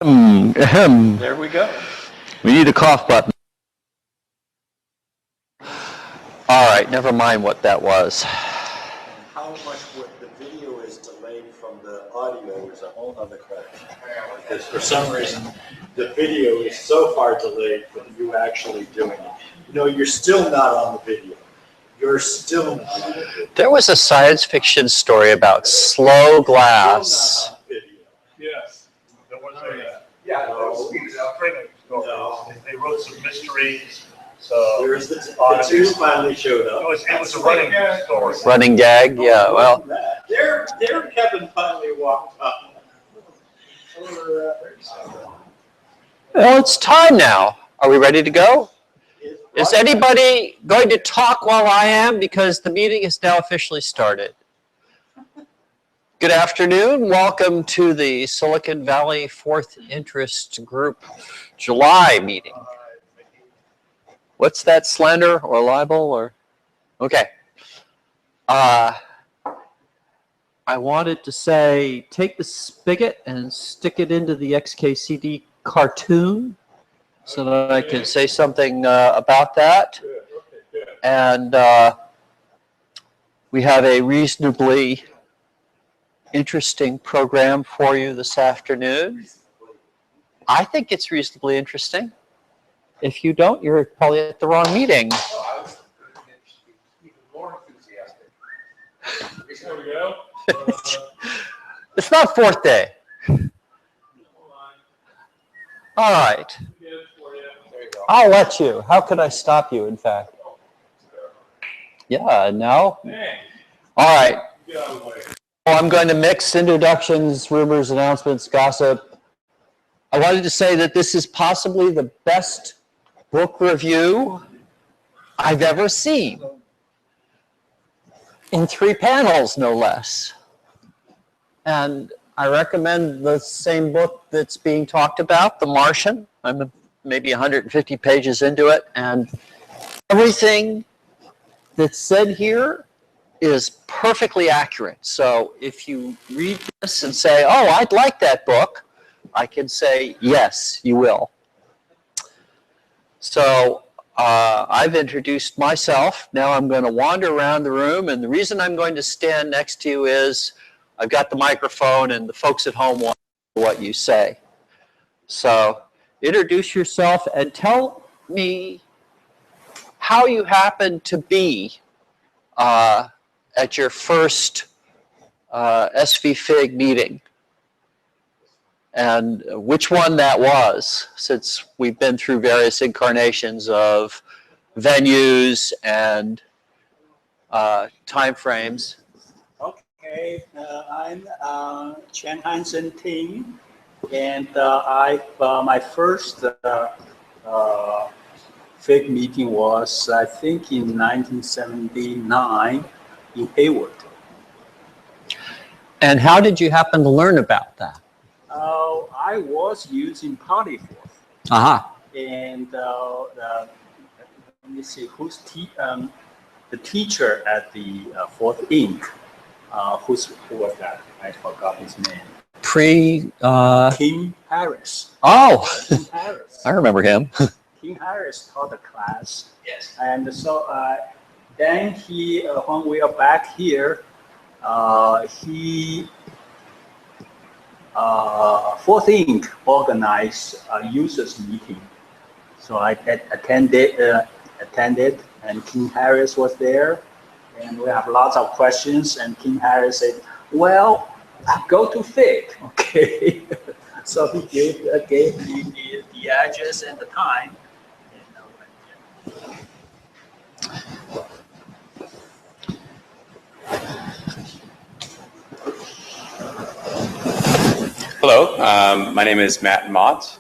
There we go. We need a cough button. All right, never mind what that was. How much the video is delayed from the audio is a whole other question. Because for some reason, the video is so far delayed from you actually doing it. You know, you're still not on the video. You're still not on the video. There was a science fiction story about slow glass. Yes. There was yeah, no. They wrote some mysteries. So there's the two finally showed up. It was a running story. Running gag, yeah. Well, there Kevin finally walked up. Well, it's time now. Are we ready to go? Is anybody going to talk while I am? Because the meeting is now officially started. Good afternoon. Welcome to the Silicon Valley Fourth Interest Group July meeting. What's that, slander or libel or? Okay. I wanted to say, take the spigot and stick it into the XKCD cartoon so that I can say something about that. And we have a reasonably interesting program for you this afternoon. I think it's reasonably interesting. If you don't, you're probably at the wrong meeting. I was even more enthusiastic. There we go. It's not fourth day. All right. I'll let you. How could I stop you, in fact? Yeah, no? All right. Well, I'm going to mix introductions, rumors, announcements, gossip. I wanted to say that this is possibly the best book review I've ever seen. In 3 panels, no less. And I recommend the same book that's being talked about, The Martian. I'm maybe 150 pages into it, and everything that's said here is perfectly accurate. So if you read this and say, oh, I'd like that book, I can say, yes, you will. So I've introduced myself. Now I'm going to wander around the room, and the reason I'm going to stand next to you is I've got the microphone and the folks at home want to hear what you say. So introduce yourself and tell me how you happen to be at your first SVFIG meeting, and which one that was, since we've been through various incarnations of venues and time frames. Okay, I'm Chen Hansen Ting, and my first FIG meeting was, I think, in 1979 in Hayward. And how did you happen to learn about that? I was using Polyforth. And let me see, the teacher at the Fourth Inc. Who was that? I forgot his name. Kim Harris. Oh, Kim Harris. I remember him. Kim Harris taught the class. Yes. And so then he, when we are back here, Fourth Inc. organized a users meeting. So I attended, and Kim Harris was there. And we have lots of questions, and Kim Harris said, well, go to FIG, okay? So he gave me the address and the time. Hello, my name is Matt Mott.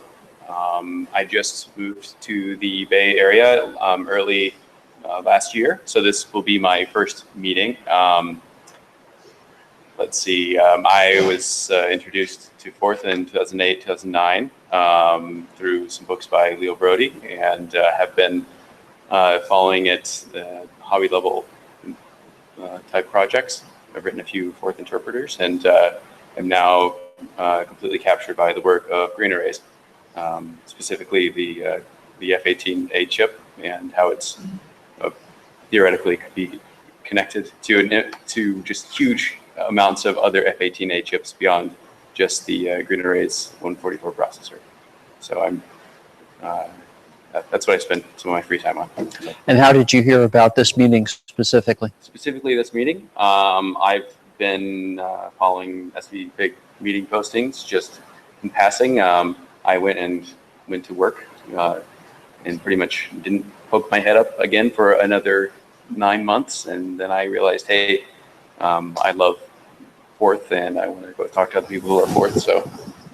I just moved to the Bay Area early last year, so this will be my first meeting. Let's see, I was introduced to Fourth in 2008, 2009 through some books by Leo Brody, and have been following it hobby level type projects. I've written a few Fourth interpreters, and am now completely captured by the work of green arrays, specifically the F-18A chip and how it's theoretically could be connected to just huge amounts of other F-18A chips beyond just the green arrays 144 processor. So that's what I spent some of my free time on. And how did you hear about this meeting specifically? Specifically this meeting, I've been following SVFIG meeting postings just in passing. I went to work and pretty much didn't poke my head up again for another 9 months. And then I realized, hey, I love Fourth and I want to go talk to other people who are Fourth. So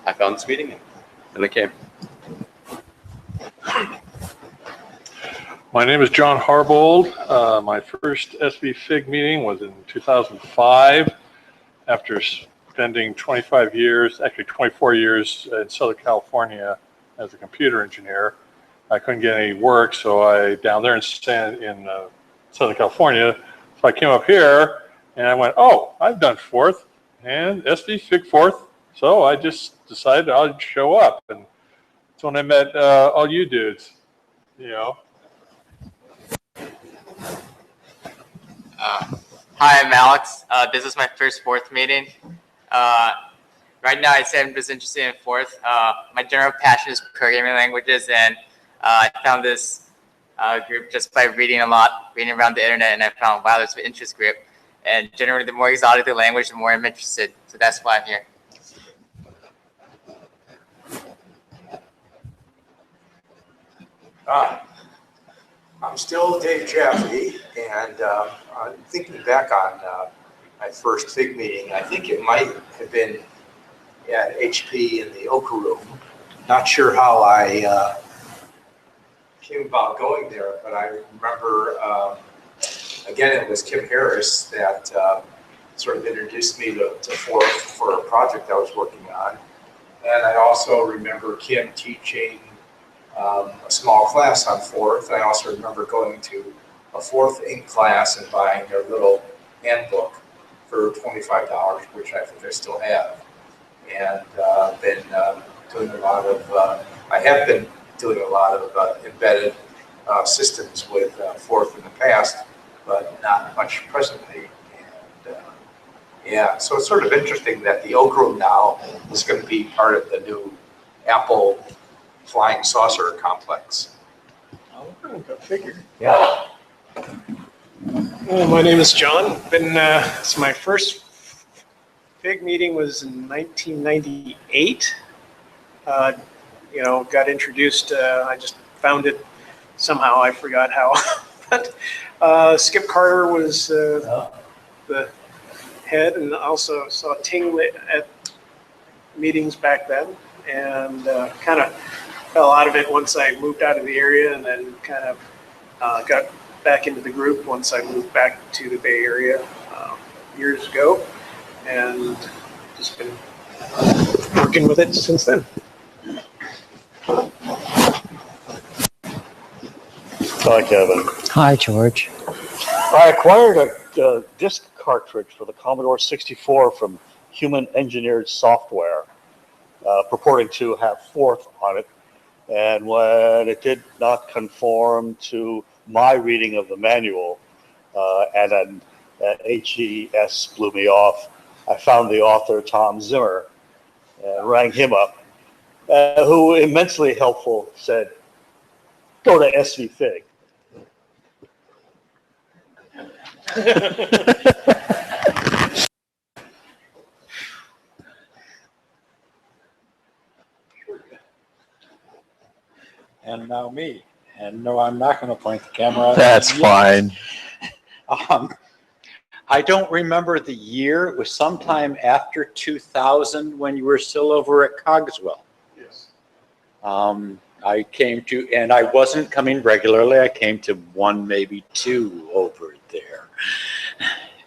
I found this meeting and I came. My name is John Harbold. My first SVFIG meeting was in 2005 after spending 25 years, actually 24 years in Southern California as a computer engineer. I couldn't get any work, so I down there in Southern California. So I came up here and I went, oh, I've done Fourth and SVFIG Fourth. So I just decided I'd show up. And that's when I met all you dudes, you know. Hi, I'm Alex. This is my first Fourth meeting. Right now, I'd say I'm just interested in Fourth. My general passion is programming languages, and I found this group just by reading a lot, reading around the internet, and I found, wow, there's an interest group. And generally, the more exotic the language, the more I'm interested. So that's why I'm here. I'm still Dave Jaffe, and I'm thinking back on my first FIG meeting. I think it might have been at HP in the Oka room. Not sure how I came about going there, but I remember, again, it was Kim Harris that sort of introduced me to Fourth for a project I was working on. And I also remember Kim teaching a small class on Fourth. I also remember going to a Fourth Inc. class and buying their little handbook for $25, which I think I still have. And been doing a lot of, I have been doing a lot of embedded systems with Fourth in the past, but not much presently. And yeah, so it's sort of interesting that the Oak Room now is going to be part of the new Apple flying saucer complex. Go figure. Yeah. My name is John. So my first FIG meeting was in 1998. Got introduced. I just found it somehow. I forgot how. But Skip Carter was the head, and also saw Ting at meetings back then, and kind of fell out of it once I moved out of the area, and then kind of got back into the group once I moved back to the Bay Area years ago, and just been working with it since then. Hi, Kevin. Hi, George. I acquired a disk cartridge for the Commodore 64 from Human Engineered Software, purporting to have Fourth on it. And when it did not conform to my reading of the manual, and an HES blew me off, I found the author, Tom Zimmer, rang him up, who immensely helpful said, go to SVFIG. And now me. And no, I'm not going to point the camera. That's fine. I don't remember the year. It was sometime after 2000 when you were still over at Cogswell. Yes. I came to, and I wasn't coming regularly. I came to one, maybe two over there.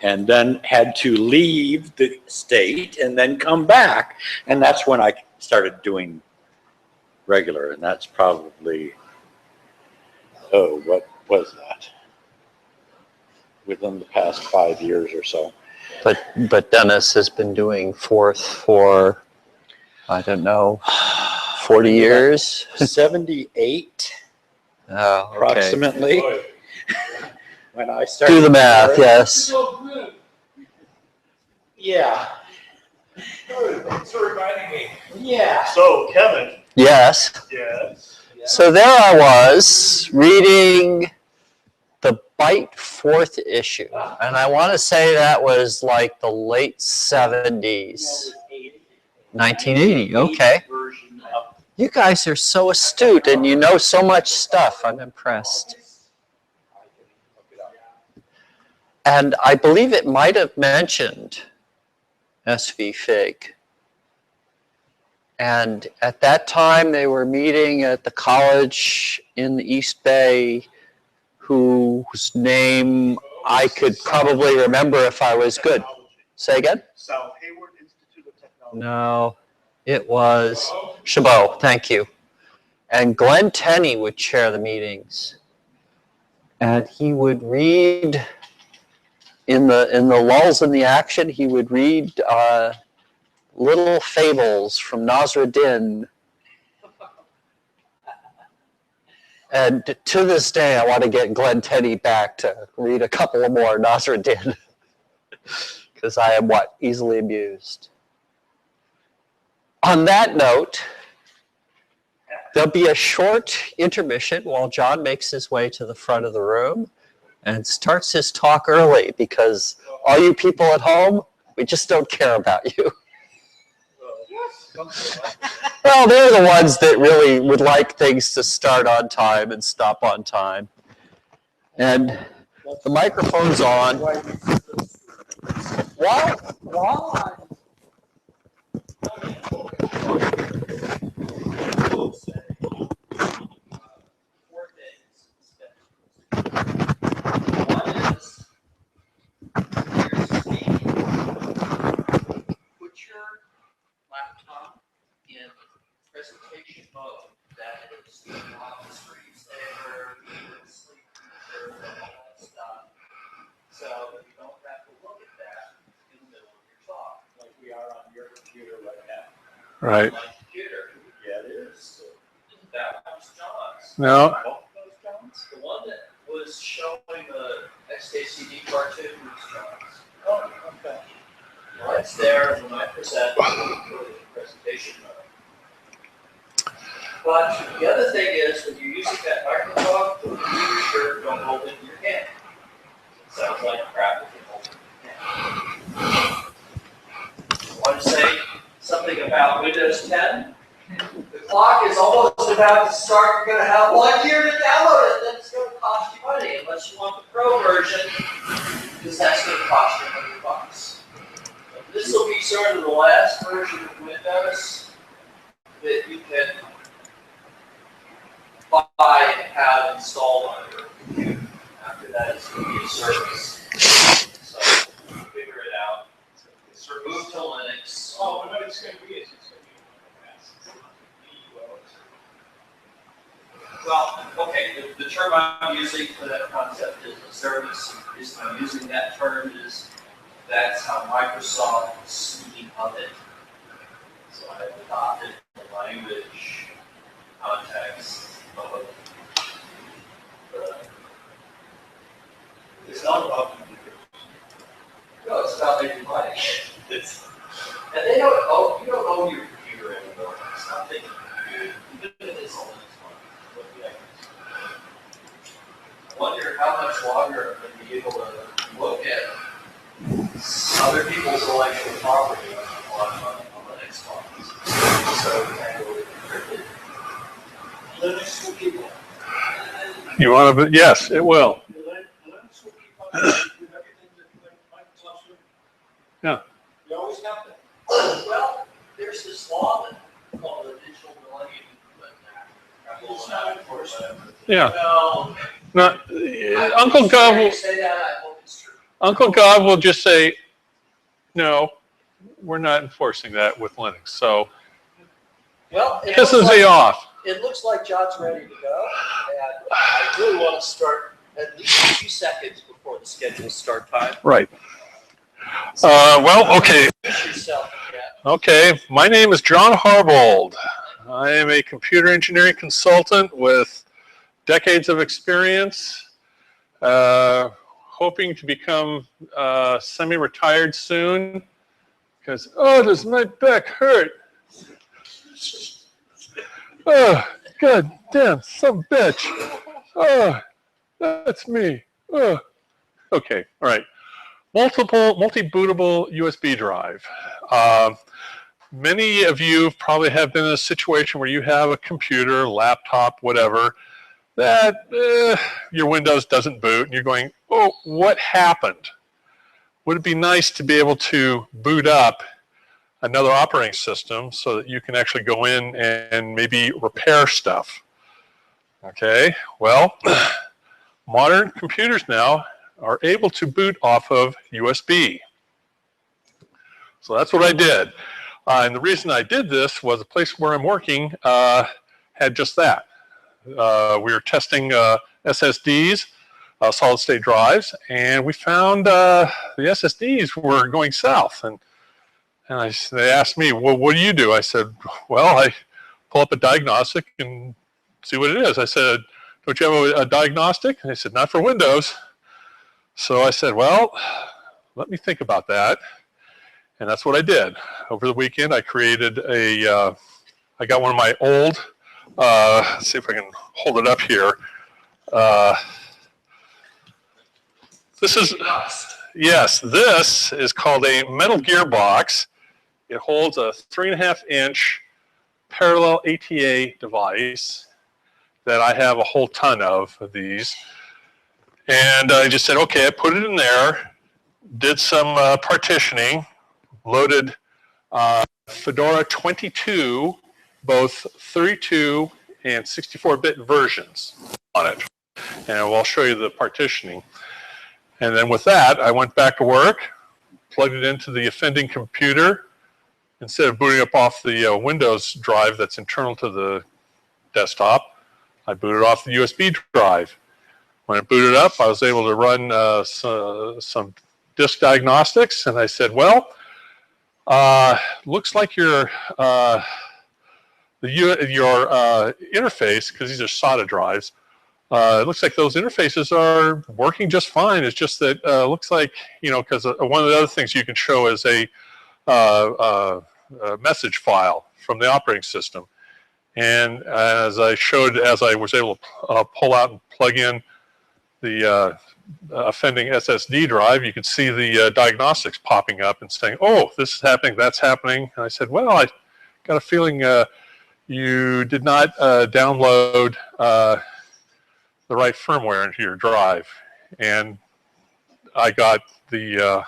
And then had to leave the state and then come back. And that's when I started doing regular. And that's probably, oh, what was that? Within the past 5 years or so. But Dennis has been doing Fourth for I don't know, 40 years? 78 Oh, okay. approximately. When I started. Do the math, work. yes. Yeah. Thanks for reminding me. Yeah. So, Kevin. Yes. Yes. So there I was reading the Byte fourth issue. And I want to say that was like the late 70s. 1980, okay. You guys are so astute and you know so much stuff. I'm impressed. And I believe it might have mentioned SVFIG. And at that time, they were meeting at the college in the East Bay, whose name I could probably remember if I was good. Say again? South Hayward Institute of Technology. No, it was Chabot, thank you. And Glenn Tenney would chair the meetings. And he would read, in the lulls in the action, he would read little fables from Nasruddin. And to this day, I want to get Glenn Tenney back to read a couple of more Nasruddin. Because I am, easily amused. On that note, there'll be a short intermission while John makes his way to the front of the room and starts his talk early, because all you people at home, we just don't care about you. Well, they're the ones that really would like things to start on time and stop on time. And the microphone's on. While put your laptop in presentation mode. That is not the screensaver, the sleep feature, all that stuff. So that you don't have to look at that in the middle of your talk. Like we are on your computer right now. Right. My computer. Yeah, it is. That was John's. No. Both those Johns? The one that was showing the XKCD cartoon was John's. Oh, okay. Well, it's there when I present the presentation mode. But the other thing is, when you're using that microphone, keep your shirt, don't hold it in your hand. It sounds like crap if you hold it in your hand. I want to say something about Windows 10. The clock is almost about to start. You're going to have 1 year to download it, then it's going to cost you money, unless you want the Pro version, because that's going to cost you $100. This will be sort of the last version of Windows that you can buy and have installed on your computer. After that, it's going to be a service. So figure it out. Move to Linux. Oh, what it's going to be is it's going to be Well, okay, the term I'm using for that concept is a service. The reason I'm using that term is that's how Microsoft is speaking of it. So I have adopted the language context of it's not about computers. No, it's about making money. And they don't own, you don't own your computer anymore. It's not taking computer. Even if it's only I wonder how much longer I'm going to be able to look at other people's intellectual property on Linux phones. So totally encrypted. Linux will keep on. You want to? Yes, it will. Linux will keep on doing everything that Microsoft's doing. Yeah. You always have to. Well, there's this law that called the Digital Millennium Movement. It's not enforced. Yeah. Well, Not, Uncle Gov will. say that, I hope it's true. Uncle Gov will just say, "No, we're not enforcing that with Linux." So Well, it pisses looks me like- off. It looks like John's ready to go, and I really want to start at least a few seconds before the scheduled start time. Right. Well, okay. Push yourself yet. Okay, my name is John Harbold. I am a computer engineering consultant with decades of experience, hoping to become semi-retired soon because, oh, does my back hurt? Oh, god damn, some bitch. Oh, that's me. Oh. Okay, all right. Multi-bootable USB drive. Many of you probably have been in a situation where you have a computer, laptop, whatever, that your Windows doesn't boot, and you're going, oh, what happened? Would it be nice to be able to boot up another operating system so that you can actually go in and maybe repair stuff? Okay, well, modern computers now are able to boot off of USB. So that's what I did. And the reason I did this was the place where I'm working had just that. We were testing SSDs, solid state drives, and we found the SSDs were going south. And they asked me, well, what do you do? I said, well, I pull up a diagnostic and see what it is. I said, don't you have a diagnostic? And they said, not for Windows. So I said, well, let me think about that. And that's what I did. Over the weekend, I created I got one of my old, let's see if I can hold it up here. This is called a metal gearbox. It holds a 3.5-inch parallel ATA device that I have a whole ton of these. And I just said, okay, I put it in there, did some partitioning, loaded Fedora 22, both 32 and 64-bit versions on it. And I'll show you the partitioning. And then with that, I went back to work, plugged it into the offending computer. Instead of booting up off the Windows drive that's internal to the desktop, I booted off the USB drive. When I booted up, I was able to run some disk diagnostics, and I said, well, looks like your interface, because these are SATA drives, it looks like those interfaces are working just fine. It's just that looks like, you know, because one of the other things you can show is a message file from the operating system. And as I was able to pull out and plug in the offending SSD drive, you can see the diagnostics popping up and saying, oh, this is happening, that's happening. And I said, well, I got a feeling you did not download the right firmware into your drive. And I got the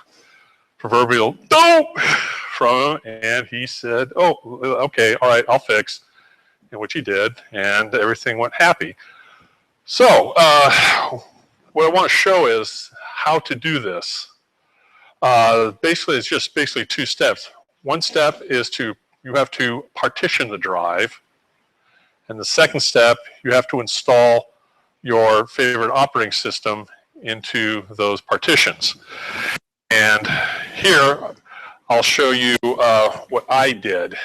proverbial dope from him, and he said, oh, okay, all right, I'll fix. And which he did, and everything went happy. So what I want to show is how to do this. Basically, it's just two steps. One step is you have to partition the drive. And the second step, you have to install your favorite operating system into those partitions. And here, I'll show you what I did.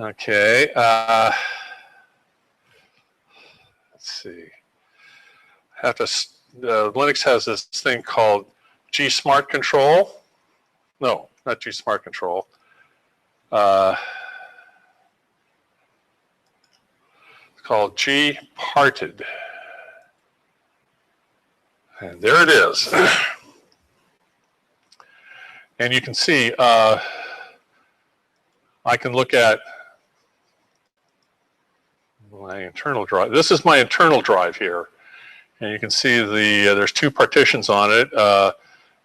Okay, let's see. Linux has this thing called G Smart Control. No, not G Smart Control. It's called G Parted. And there it is. And you can see, I can look at my internal drive. This is my internal drive here. And you can see there's two partitions on it.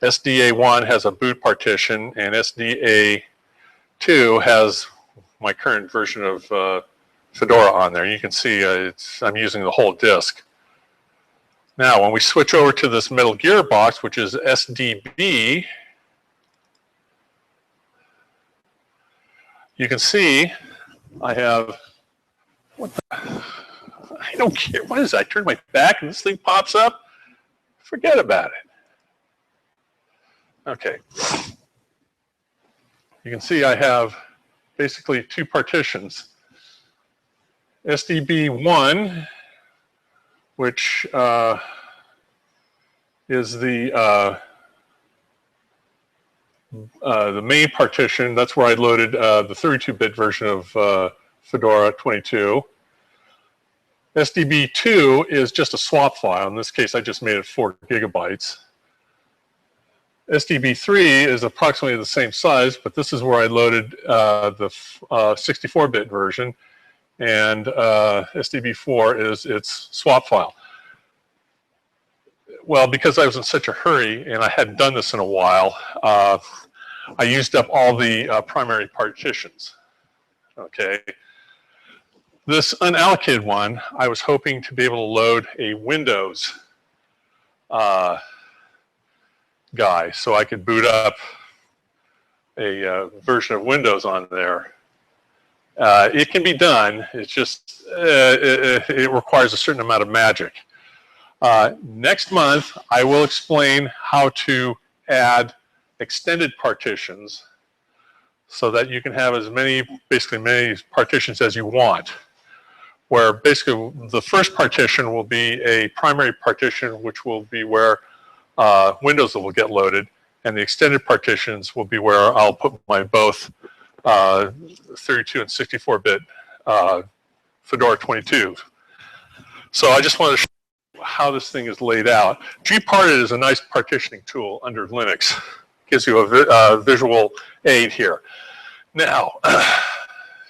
SDA1 has a boot partition, and SDA2 has my current version of Fedora on there. You can see I'm using the whole disk. Now, when we switch over to this metal gearbox, which is SDB, you can see I have, I don't care, what is that? I turn my back and this thing pops up? Forget about it. Okay. You can see I have basically two partitions. SDB1, which is the main partition. That's where I loaded the 32-bit version of Fedora 22. SDB2 is just a swap file. In this case, I just made it 4 gigabytes. SDB3 is approximately the same size, but this is where I loaded the 64-bit version, and SDB4 is its swap file. Well, because I was in such a hurry and I hadn't done this in a while, I used up all the primary partitions. Okay. This unallocated one, I was hoping to be able to load a Windows guy, so I could boot up a version of Windows on there. It can be done. It's just it requires a certain amount of magic. Next month, I will explain how to add extended partitions so that you can have as many, basically many partitions as you want. Where basically the first partition will be a primary partition, which will be where Windows will get loaded, and the extended partitions will be where I'll put my both 32 and 64-bit Fedora 22. So I just wanted to show you how this thing is laid out. Gparted is a nice partitioning tool under Linux. Gives you a visual aid here. Now,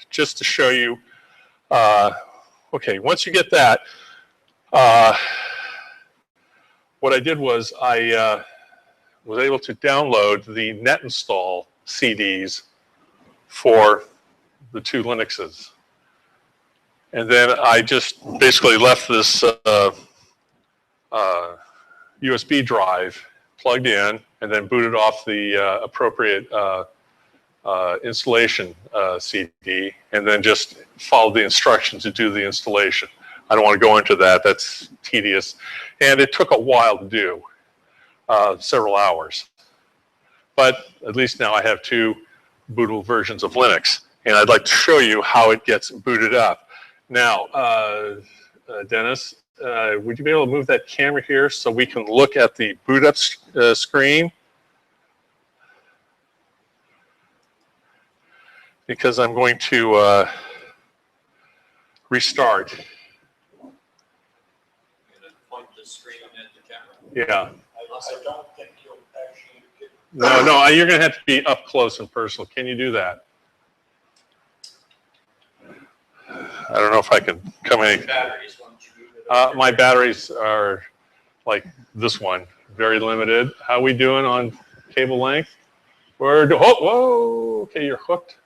just to show you, okay, once you get that, what I did was I was able to download the net install CDs for the 2 Linuxes. And then I just basically left this USB drive plugged in and then booted off the appropriate installation CD, and then just followed the instructions to do the installation. I don't want to go into that. That's tedious. And it took a while to do, several hours. But at least now I have 2 bootable versions of Linux. And I'd like to show you how it gets booted up. Now, Dennis, would you be able to move that camera here so we can look at the boot up screen? Because I'm going to restart. Point the screen at the camera. Yeah. I don't think you'll actually get. No, you're going to have to be up close and personal. Can you do that? I don't know if I can come in. Batteries, why don't you move it over My there? batteries are like this one, very limited. How we doing on cable length? Whoa, okay, you're hooked.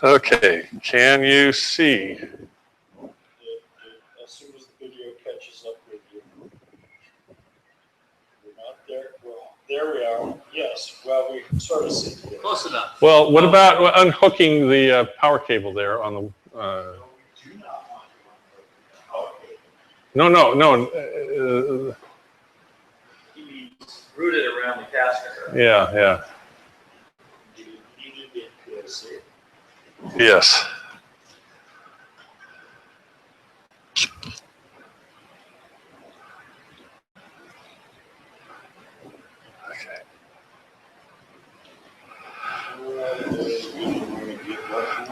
Okay, can you see? As soon as the video catches up with you. We're not there. Well, there we are. Yes. Well, we can sort of see. Close enough. Well, what about unhooking the power cable there on the? We do not want to. Okay. No. He means rooted around the caster. Yeah. You needed it to see it. Yes.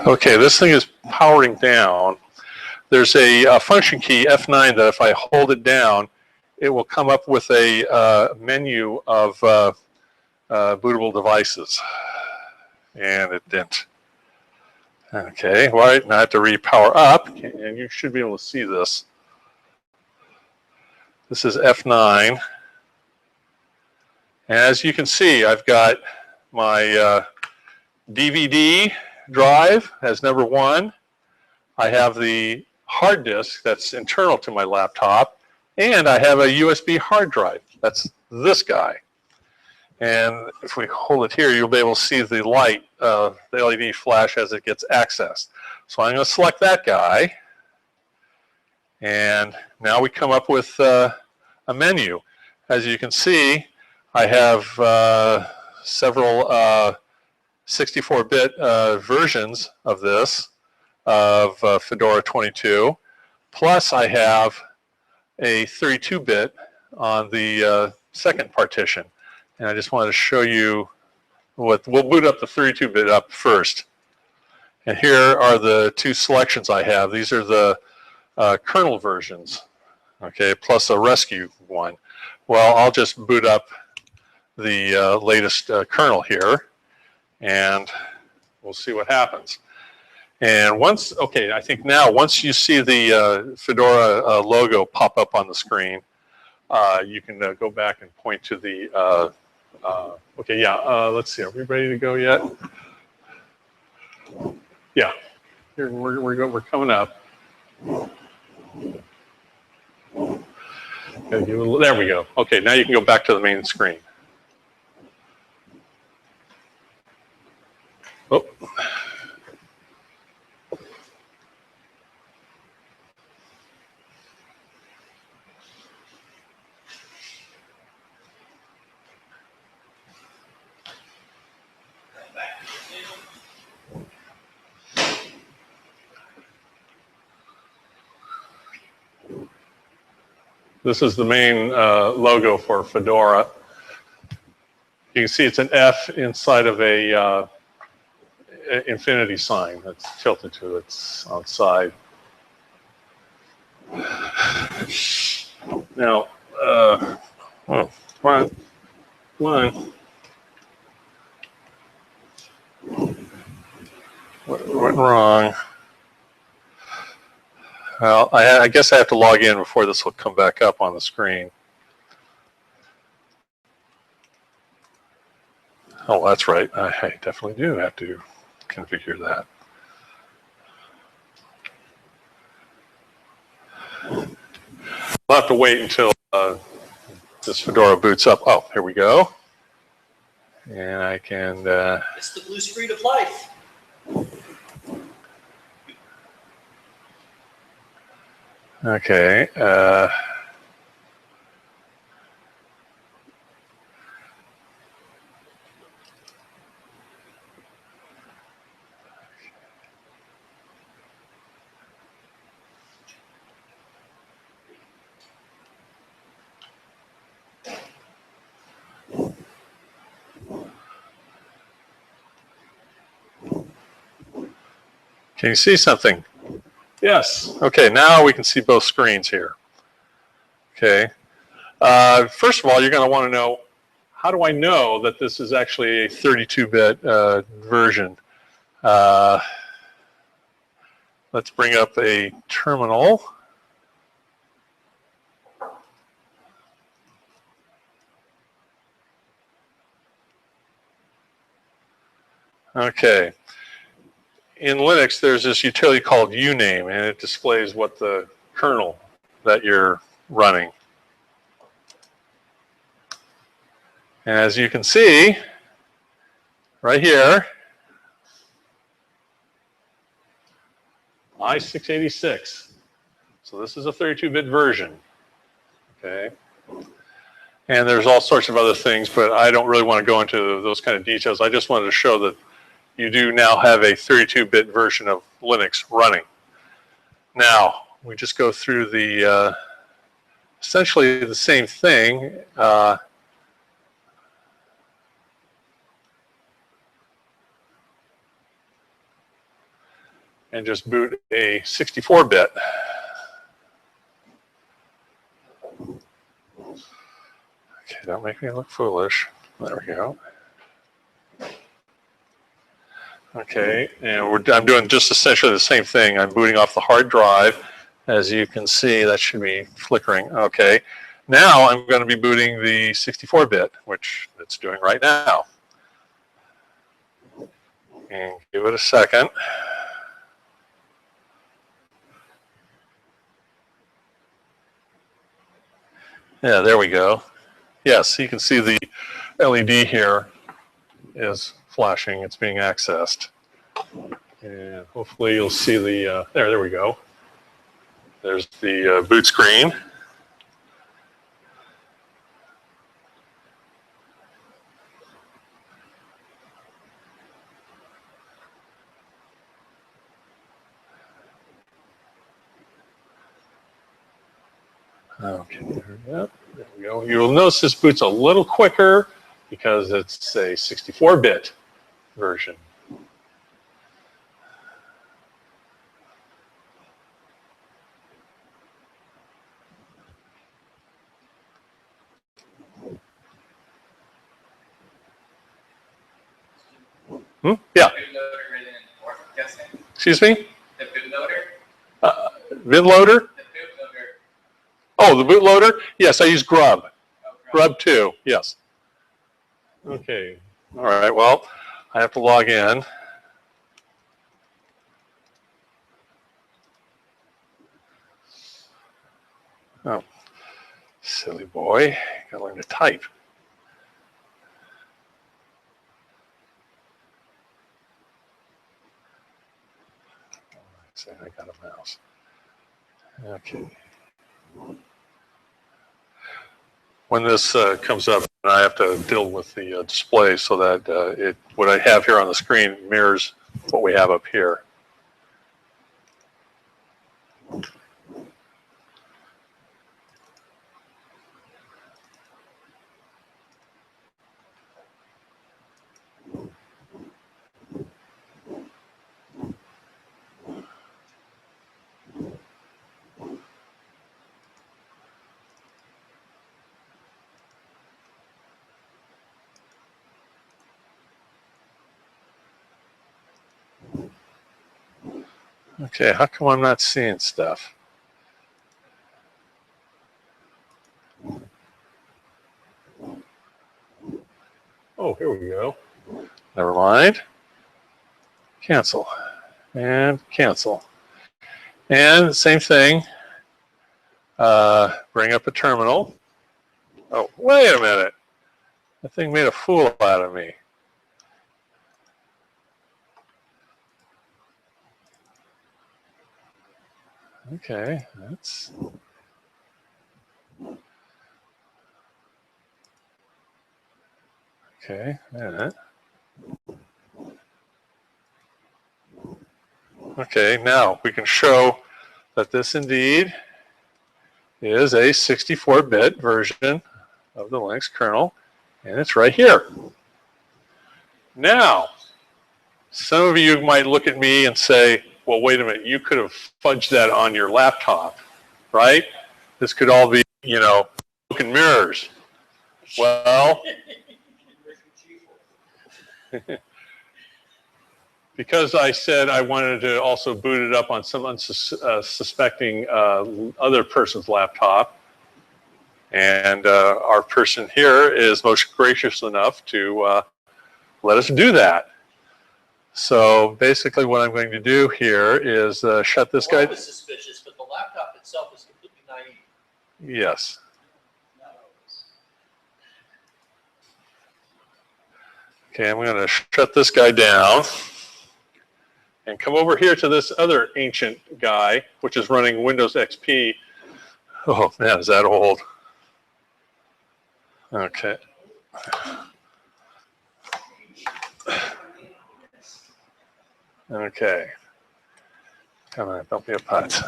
Okay, this thing is powering down. There's a function key, F9, that if I hold it down, it will come up with a menu of bootable devices. And it didn't. Okay, all right, now I have to repower up, and you should be able to see this. This is F9. As you can see, I've got my DVD drive as number 1. I have the hard disk that's internal to my laptop, and I have a USB hard drive. That's this guy. And if we hold it here, you'll be able to see the light, the LED flash as it gets accessed. So I'm going to select that guy. And now we come up with a menu. as you can see, I have several 64-bit versions of this, of Fedora 22. Plus, I have a 32-bit on the second partition. And I just wanted to show you what, we'll boot up the 32-bit up first. And here are the two selections I have. These are the kernel versions, okay, plus a rescue one. Well, I'll just boot up the latest kernel here, and we'll see what happens. And once, okay, I think now once you see the Fedora logo pop up on the screen, you can go back and point to the, okay, yeah, let's see, are we ready to go yet? Yeah, here, we're coming up. There we go. Okay, now you can go back to the main screen. Oh. This is the main logo for Fedora. You can see it's an F inside of a infinity sign that's tilted to its outside. Now, come on. What went wrong? Well, I guess I have to log in before this will come back up on the screen. Oh, that's right. I definitely do have to configure that. I'll have to wait until this Fedora boots up. Oh, here we go. And I can... It's the blue screen of life. Okay. Can you see something? Yes. Okay, now we can see both screens here. Okay. First of all, you're going to want to know, how do I know that this is actually a 32-bit version? Let's bring up a terminal. Okay. In Linux, there's this utility called uname, and it displays what the kernel that you're running. And as you can see, right here, i686. So this is a 32-bit version, okay? And there's all sorts of other things, but I don't really want to go into those kind of details. I just wanted to show that you do now have a 32-bit version of Linux running. Now, we just go through the, essentially the same thing. And just boot a 64-bit. Okay, don't make me look foolish. There we go. Okay, and I'm doing just essentially the same thing. I'm booting off the hard drive. As you can see, that should be flickering. Okay, now I'm going to be booting the 64-bit, which it's doing right now. And give it a second. Yeah, there we go. Yes, you can see the LED here is flashing. It's being accessed. And hopefully you'll see the, there we go. There's the boot screen. Okay, there we go. You'll notice this boots a little quicker because it's a 64-bit version. Yeah. Excuse me? The bootloader? VidLoader? The bootloader. Oh, the bootloader? Yes, I use Grub. Grub 2, yes. Okay. All right, well, I have to log in. Oh, silly boy. Gotta learn to type. Say I got a mouse. Okay. When this comes up, I have to deal with the display so that what I have here on the screen mirrors what we have up here. Okay, how come I'm not seeing stuff? Oh, here we go. Never mind. Cancel. And cancel. And same thing. Bring up a terminal. Oh, wait a minute. That thing made a fool out of me. Okay, that's... Okay, yeah. Okay, now we can show that this indeed is a 64-bit version of the Linux kernel, and it's right here. Now, some of you might look at me and say, well, wait a minute, you could have fudged that on your laptop, right? This could all be, you know, broken mirrors. Well, because I said I wanted to also boot it up on some unsuspecting other person's laptop, and our person here is most gracious enough to let us do that. So basically what I'm going to do here is shut this guy. I was suspicious, but the laptop itself is completely naive. Yes. Okay, I'm going to shut this guy down and come over here to this other ancient guy, which is running Windows XP. Oh man, is that old? Okay. Okay. Come on, don't be a putt.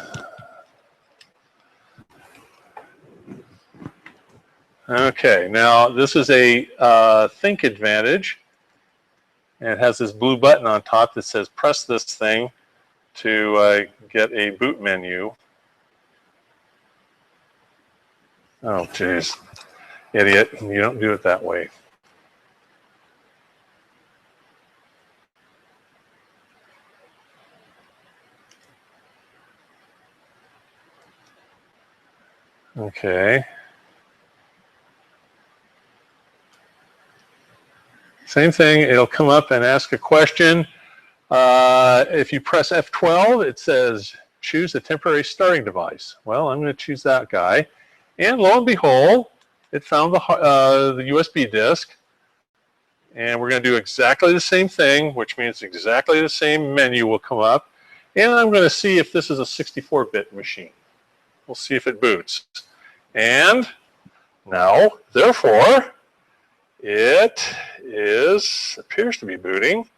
Okay, now this is a Think Advantage. And it has this blue button on top that says press this thing to get a boot menu. Oh, geez. Idiot. You don't do it that way. Okay. Same thing, it'll come up and ask a question. If you press F12, it says choose a temporary starting device. Well, I'm going to choose that guy. And lo and behold, it found the USB disk. And we're going to do exactly the same thing, which means exactly the same menu will come up. And I'm going to see if this is a 64-bit machine. We'll see if it boots. And now, therefore, it appears to be booting,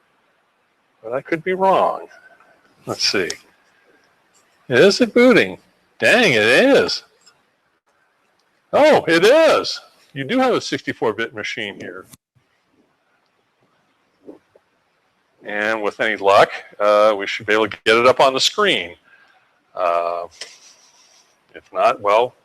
but I could be wrong. Let's see. Is it booting? Dang, it is. Oh, it is. You do have a 64-bit machine here. And with any luck, we should be able to get it up on the screen. If not, well,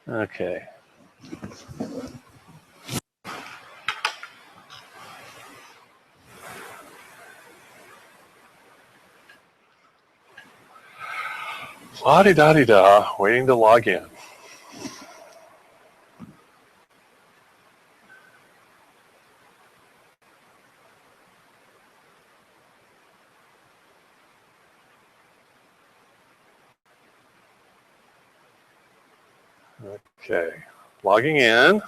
okay. La-di-da-di-da, waiting to log in. Okay, logging in.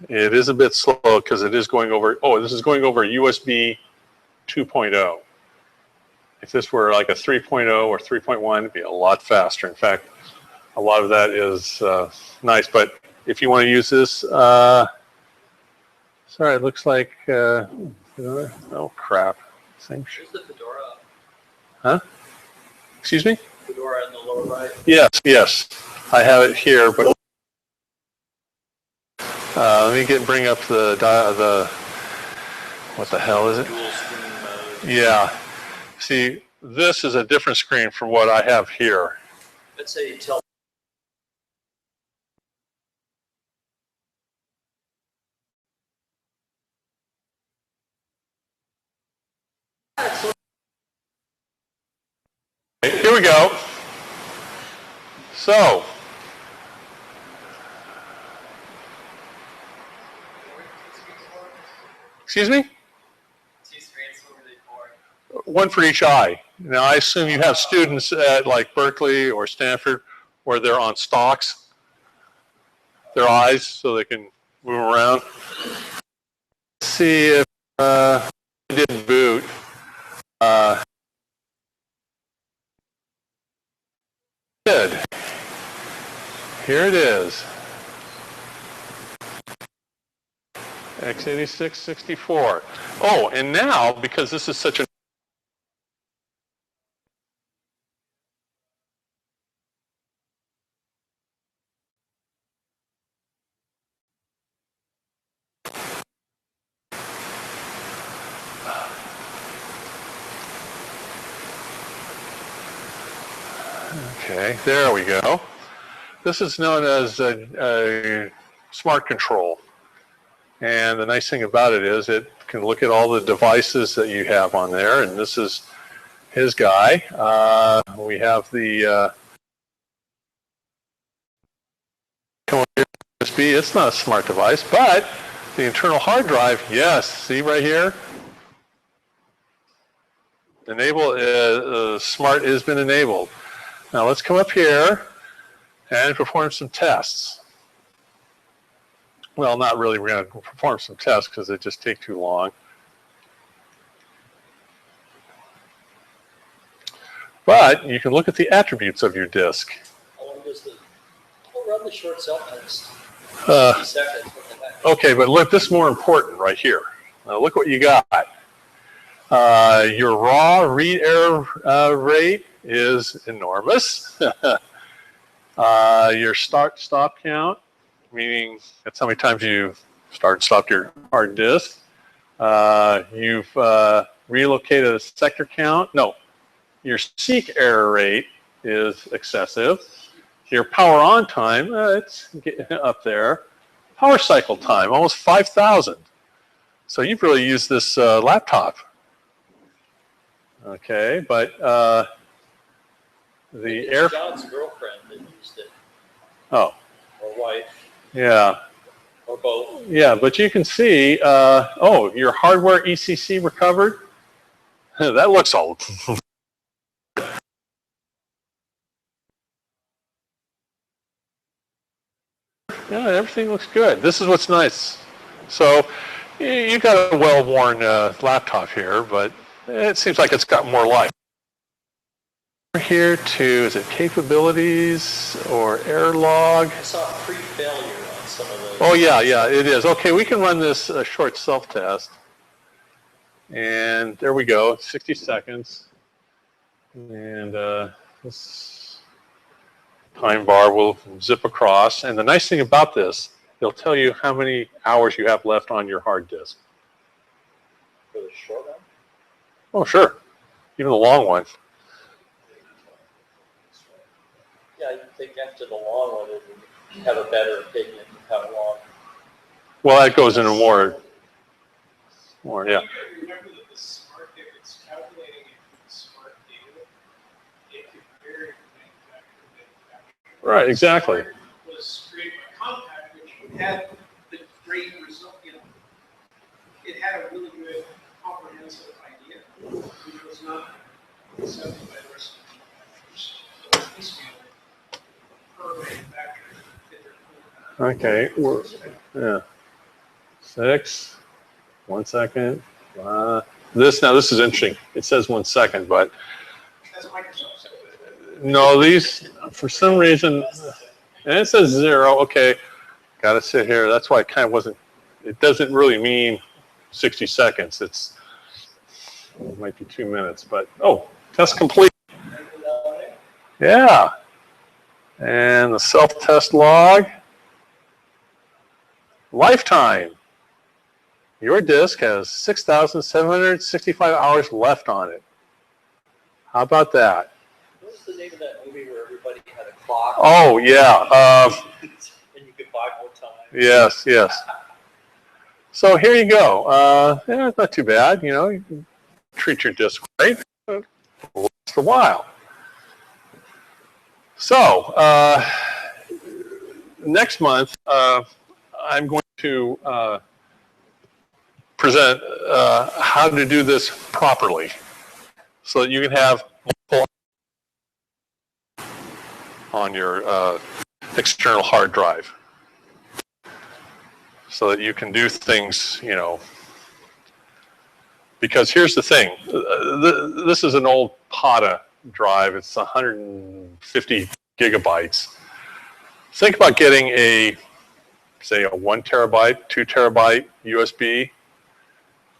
It is a bit slow because it is going over, oh, this is going over USB 2.0. If this were like a 3.0 or 3.1, it'd be a lot faster. In fact, a lot of that is nice. But if you want to use this, sorry, it looks like, oh crap. Same shit. Here's the Fedora. Huh? Excuse me? Fedora in the lower right. Yes, yes. I have it here, but let me bring up the what the hell is it? Dual screen mode. Yeah. See, this is a different screen from what I have here. Let's say you tell. Here we go. So, excuse me? 2 screens, what were they for? One for each eye. Now, I assume you have students at like Berkeley or Stanford where they're on stalks, their eyes, so they can move around. Let's see if it didn't boot. Good. Here it is. x86 64. Oh, and now, because this is such a okay, there we go. This is known as a smart control. And the nice thing about it is it can look at all the devices that you have on there. And this is his guy. We have the USB. It's not a smart device, but the internal hard drive, yes. See right here? Enable smart has been enabled. Now let's come up here and perform some tests. Well, not really. We're going to perform some tests because they just take too long. But you can look at the attributes of your disk. How long does we'll run the short cell test. 50 seconds. Okay, but look, this is more important right here. Now look what you got. Your raw read error rate is enormous. Your start-stop count, meaning that's how many times you start and stop your hard disk. You've relocated a sector count. No, your seek error rate is excessive. Your power on time, it's getting up there. Power cycle time, almost 5,000. So you've really used this laptop. Okay, but the air. John's girlfriend that used it. Oh. Or wife. Yeah. Or both. Yeah, but you can see, oh, your hardware ECC recovered. That looks old. Yeah, everything looks good. This is what's nice. So you got a well-worn laptop here, but it seems like it's got more life. Here to, is it capabilities or error log? I saw pre-failure on some of those. Oh yeah, it is. Okay, we can run this short self-test. And there we go, 60 seconds. And this time bar will zip across. And the nice thing about this, it'll tell you how many hours you have left on your hard disk. For the short one? Oh, sure. Even the long one. Yeah, I think after the long one, it would have a better opinion of how long. Well, that goes into more, yeah. Remember that the smart, if it's calculating it with smart data, it can vary from manufacturer. Right, exactly. Smart was created by Compaq, which had the great result, it had a really good comprehensive idea, which was not accepted by the rest of the manufacturers. So it's piecemeal per manufacturer fit their own. Okay, yeah. 6, 1 second. This is interesting. It says 1 second, but That's Microsoft. no, these for some reason, and it says 0. Okay, got to sit here. That's why it kind of wasn't. It doesn't really mean 60 seconds. It might be 2 minutes, but oh, test complete. Yeah, and the self-test log. Lifetime. Your disk has 6,765 hours left on it. How about that? What was the name of that movie where everybody had a clock? Oh, yeah. And you could buy more time. Yes. So here you go. Yeah, it's not too bad. You can treat your disk right. It lasts a while. So next month, I'm going to present how to do this properly so that you can have multiple on your external hard drive so that you can do things, because here's the thing. This is an old PATA drive. It's 150 gigabytes. Think about getting say a 1 terabyte, 2 terabyte USB,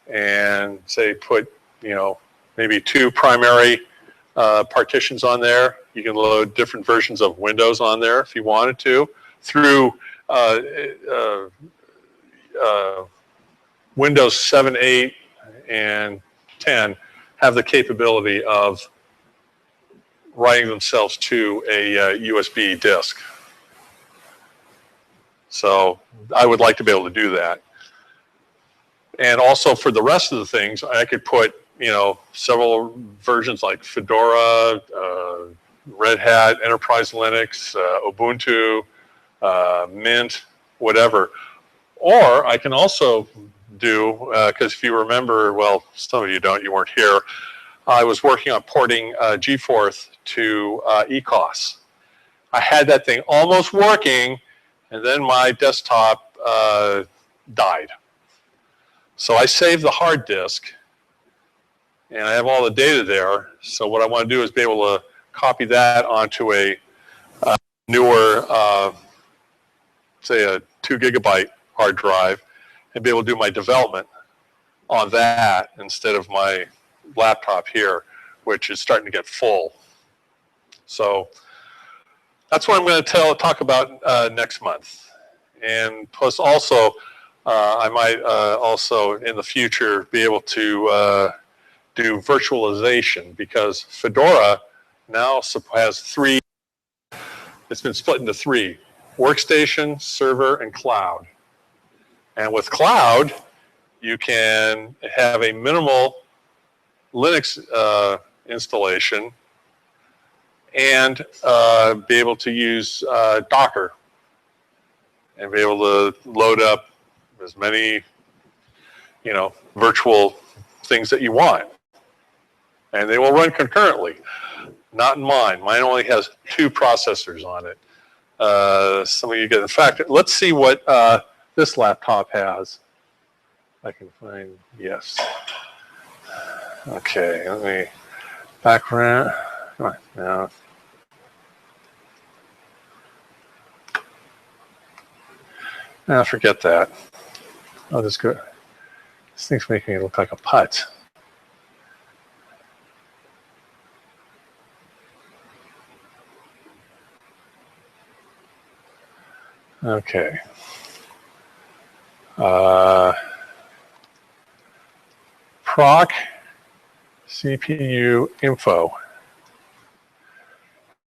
and say put, maybe 2 primary partitions on there. You can load different versions of Windows on there if you wanted to. Through Windows 7, 8, and 10 have the capability of writing themselves to a USB disk. So I would like to be able to do that. And also for the rest of the things, I could put, several versions like Fedora, Red Hat, Enterprise Linux, Ubuntu, Mint, whatever. Or I can also do, because if you remember, well, some of you don't, you weren't here, I was working on porting GeForce to ECOS. I had that thing almost working, and then my desktop died. So I saved the hard disk, and I have all the data there. So what I want to do is be able to copy that onto a newer, say a 2 gigabyte hard drive, and be able to do my development on that instead of my laptop here, which is starting to get full. So that's what I'm going to talk about next month. And plus also, I might also in the future be able to do virtualization, because Fedora now has 3, it's been split into 3, workstation, server, and cloud. And with cloud, you can have a minimal Linux installation and be able to use Docker and be able to load up as many, virtual things that you want. And they will run concurrently. Not in mine. Mine only has 2 processors on it. Some of you get, in fact, let's see what this laptop has. I can find, yes. Okay, let me, background, Come on. No. Now forget that. I'll just go. This thing's making it look like a putt. Okay. Proc CPU info.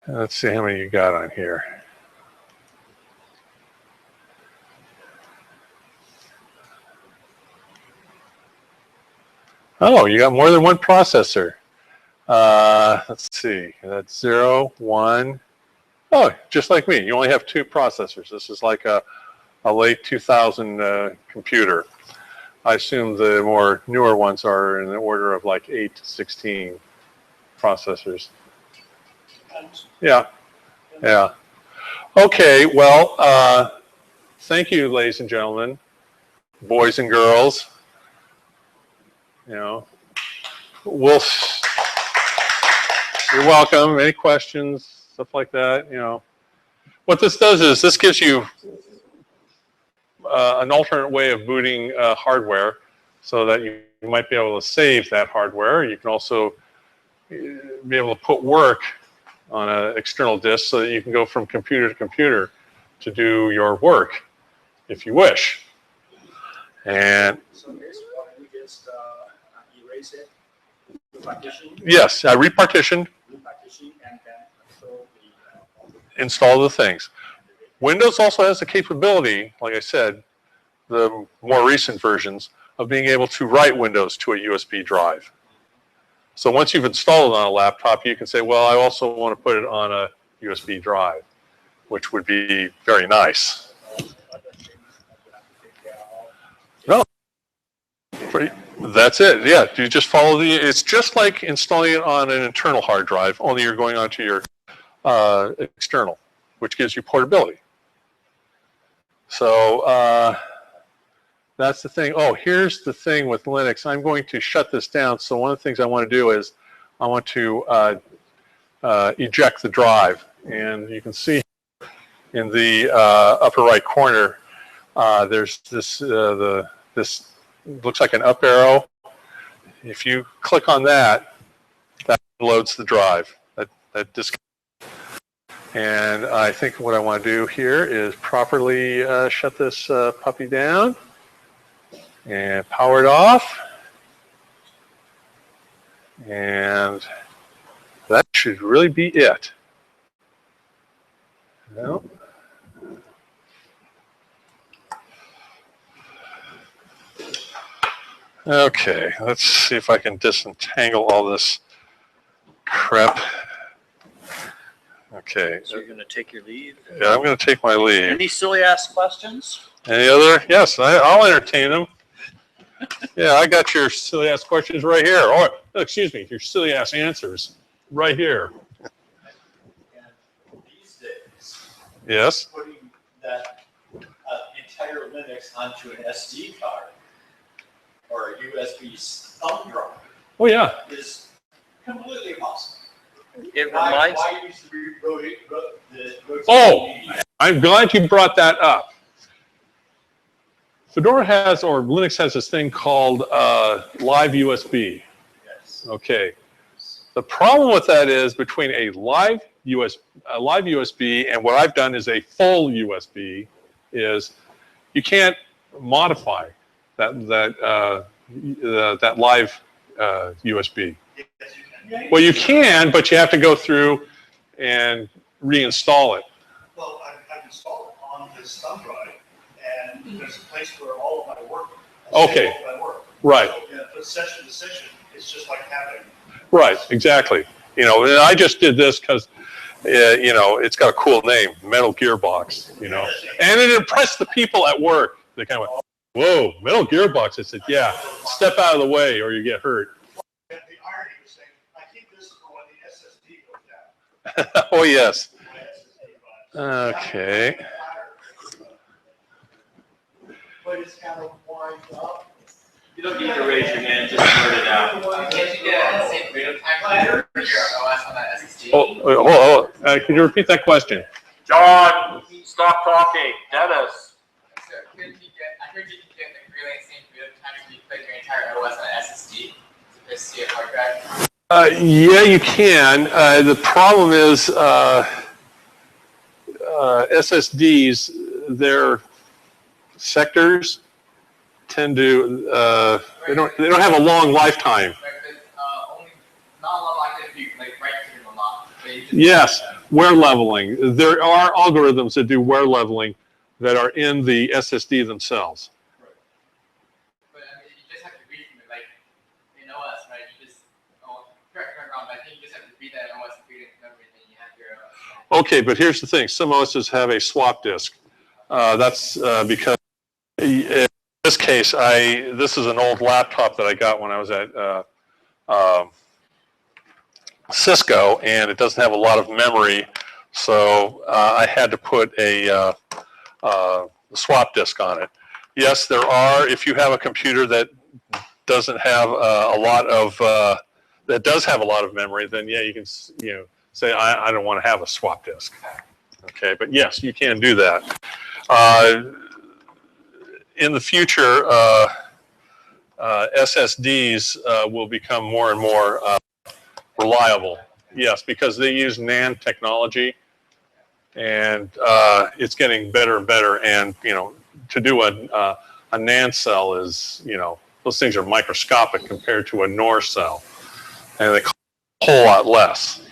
Let's see how many you got on here. Oh, you got more than one processor. Let's see. That's 0, 1. Oh, just like me. You only have 2 processors. This is like a late 2000 computer. I assume the more newer ones are in the order of like 8 to 16 processors. Yeah. Yeah. Okay. Well, thank you, ladies and gentlemen, boys and girls. You know, you're welcome. Any questions, stuff like that, you know. What this does is this gives you an alternate way of booting hardware so that you might be able to save that hardware. You can also be able to put work on an external disk so that you can go from computer to computer to do your work if you wish. And So this one, we just erase it, partition. yes, I repartitioned, And then install the things. Windows also has the capability, like I said, the more recent versions, of being able to write Windows to a USB drive. So once you've installed it on a laptop, you can say, well, I also want to put it on a USB drive, which would be very nice. No, that's it. Yeah, you just follow it's just like installing it on an internal hard drive, only you're going onto your external, which gives you portability. So that's the thing. Oh, here's the thing with Linux. I'm going to shut this down. So one of the things I want to do is I want to eject the drive. And you can see in the upper right corner, there's this, this looks like an up arrow. If you click on that, that loads the drive. That disconnects. And I think what I want to do here is properly shut this puppy down and power it off. And that should really be it. Well, okay, let's see if I can disentangle all this crap. Okay. So you're going to take your leave? Yeah, I'm going to take my leave. Any silly ass questions? Any other? Yes, I'll entertain them. Yeah, I got your silly ass questions right here. Or, excuse me, your silly ass answers right here. And these days, Yes. putting that entire Linux onto an SD card or a USB thumb drive Oh, yeah. is completely impossible. It reminds Why use the Oh, I'm glad you brought that up. Fedora has, or Linux has this thing called live USB. Yes. Okay. The problem with that is between a live USB and what I've done is a full USB is you can't modify that live USB. Well, you can, but you have to go through and reinstall it. Well, I've installed it on this thumb drive, and there's a place where all of my work. Okay. All of my work. Right. So, yeah, but session to session, it's just like having. Right. Exactly. You know, and I just did this because, you know, it's got a cool name, Metal Gearbox. You know, and it impressed the people at work. They kind of went, "Whoa, Metal Gearbox!" I said, "Yeah, step out of the way or you get hurt." And the irony was saying, I keep this for when the SSD goes down. Oh yes. My SSD buys. Okay. But it's kind of winds up. You don't need to raise your hand, just blurt it out. Can't you get the same freedom time for your OS on that SSD? Can you repeat that question? John, stop talking. Dennis. So I heard you can get the really same freedom time so you put your entire OS on an SSD to just see a hard drive. Yeah, you can. The problem is SSDs, their sectors tend to they don't have a long lifetime. Right, but only not a lot like if you like write to them a lot. Yes, wear leveling. There are algorithms that do wear leveling that are in the SSD themselves. But I mean, you just have to read from it, like in OS, right? You just correct me if I'm wrong, but I think you just have to read that in OS and read it in memory, and then you have your OS. Okay, but here's the thing. Some OSs have a swap disk. That's because in this case, this is an old laptop that I got when I was at Cisco, and it doesn't have a lot of memory, so I had to put a swap disk on it. Yes, there are. If you have a computer that doesn't have a lot of that does have a lot of memory, then yeah, you can say I don't want to have a swap disk. Okay, but yes, you can do that. In the future, SSDs will become more and more reliable. Yes, because they use NAND technology, and it's getting better and better. And to do a NAND cell is those things are microscopic compared to a NOR cell, and they cost a whole lot less.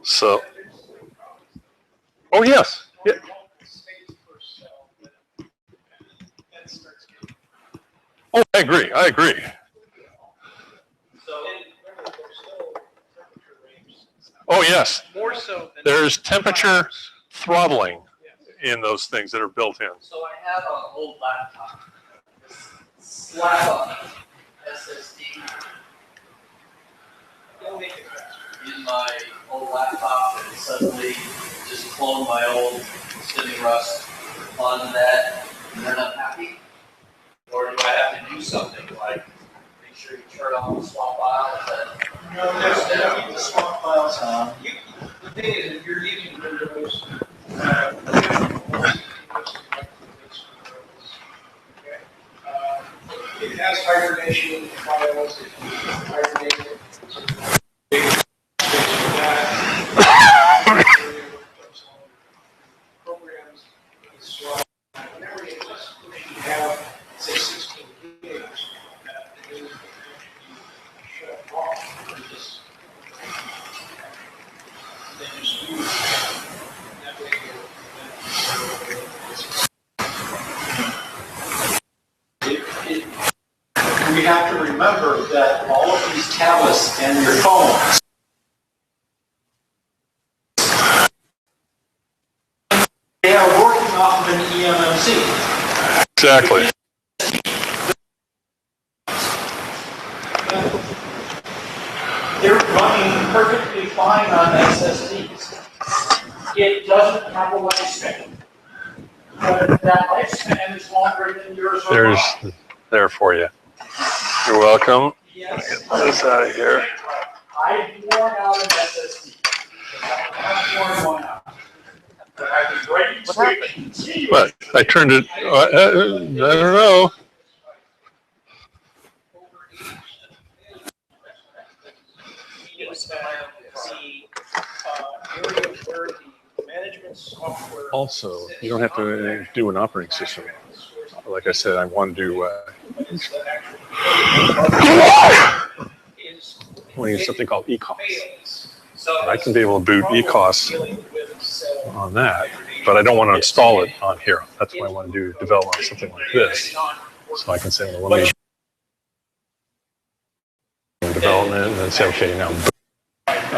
So, oh yes. Yeah. Oh, I agree. I agree. Oh, yes. More so than There's temperature throttling in those things that are built in. So I have an old laptop. Slap up SSD in my old laptop and suddenly just clone my old Sydney Rust onto that, and then I'm happy? Or do I have to do something like make sure you turn on the swap files? No, there's keep the swap files on. The thing is, if you're using Windows, it has hibernation files. If you hibernate it, programs, whenever you have, say, 16 gigs, and then shut it off, or just use that way. We have to remember that all of these tablets and your phones they are working off of an eMMC. Exactly. They're running perfectly fine on SSDs. It doesn't have a lifespan. But that lifespan is longer than yours or There's mine. there for you. You're welcome. Yes. Get this out of here. I've worn out an SSD. I've worn one out. But I've been ready to continue. But I turned it. I don't know. Also, you don't have to do an operating system. Like I said, I want to do. I want to use something called ECOS. And I can be able to boot ECOS on that, but I don't want to install it on here. That's why I want to do development something like this. So I can say, well, let me development and then say, okay, now.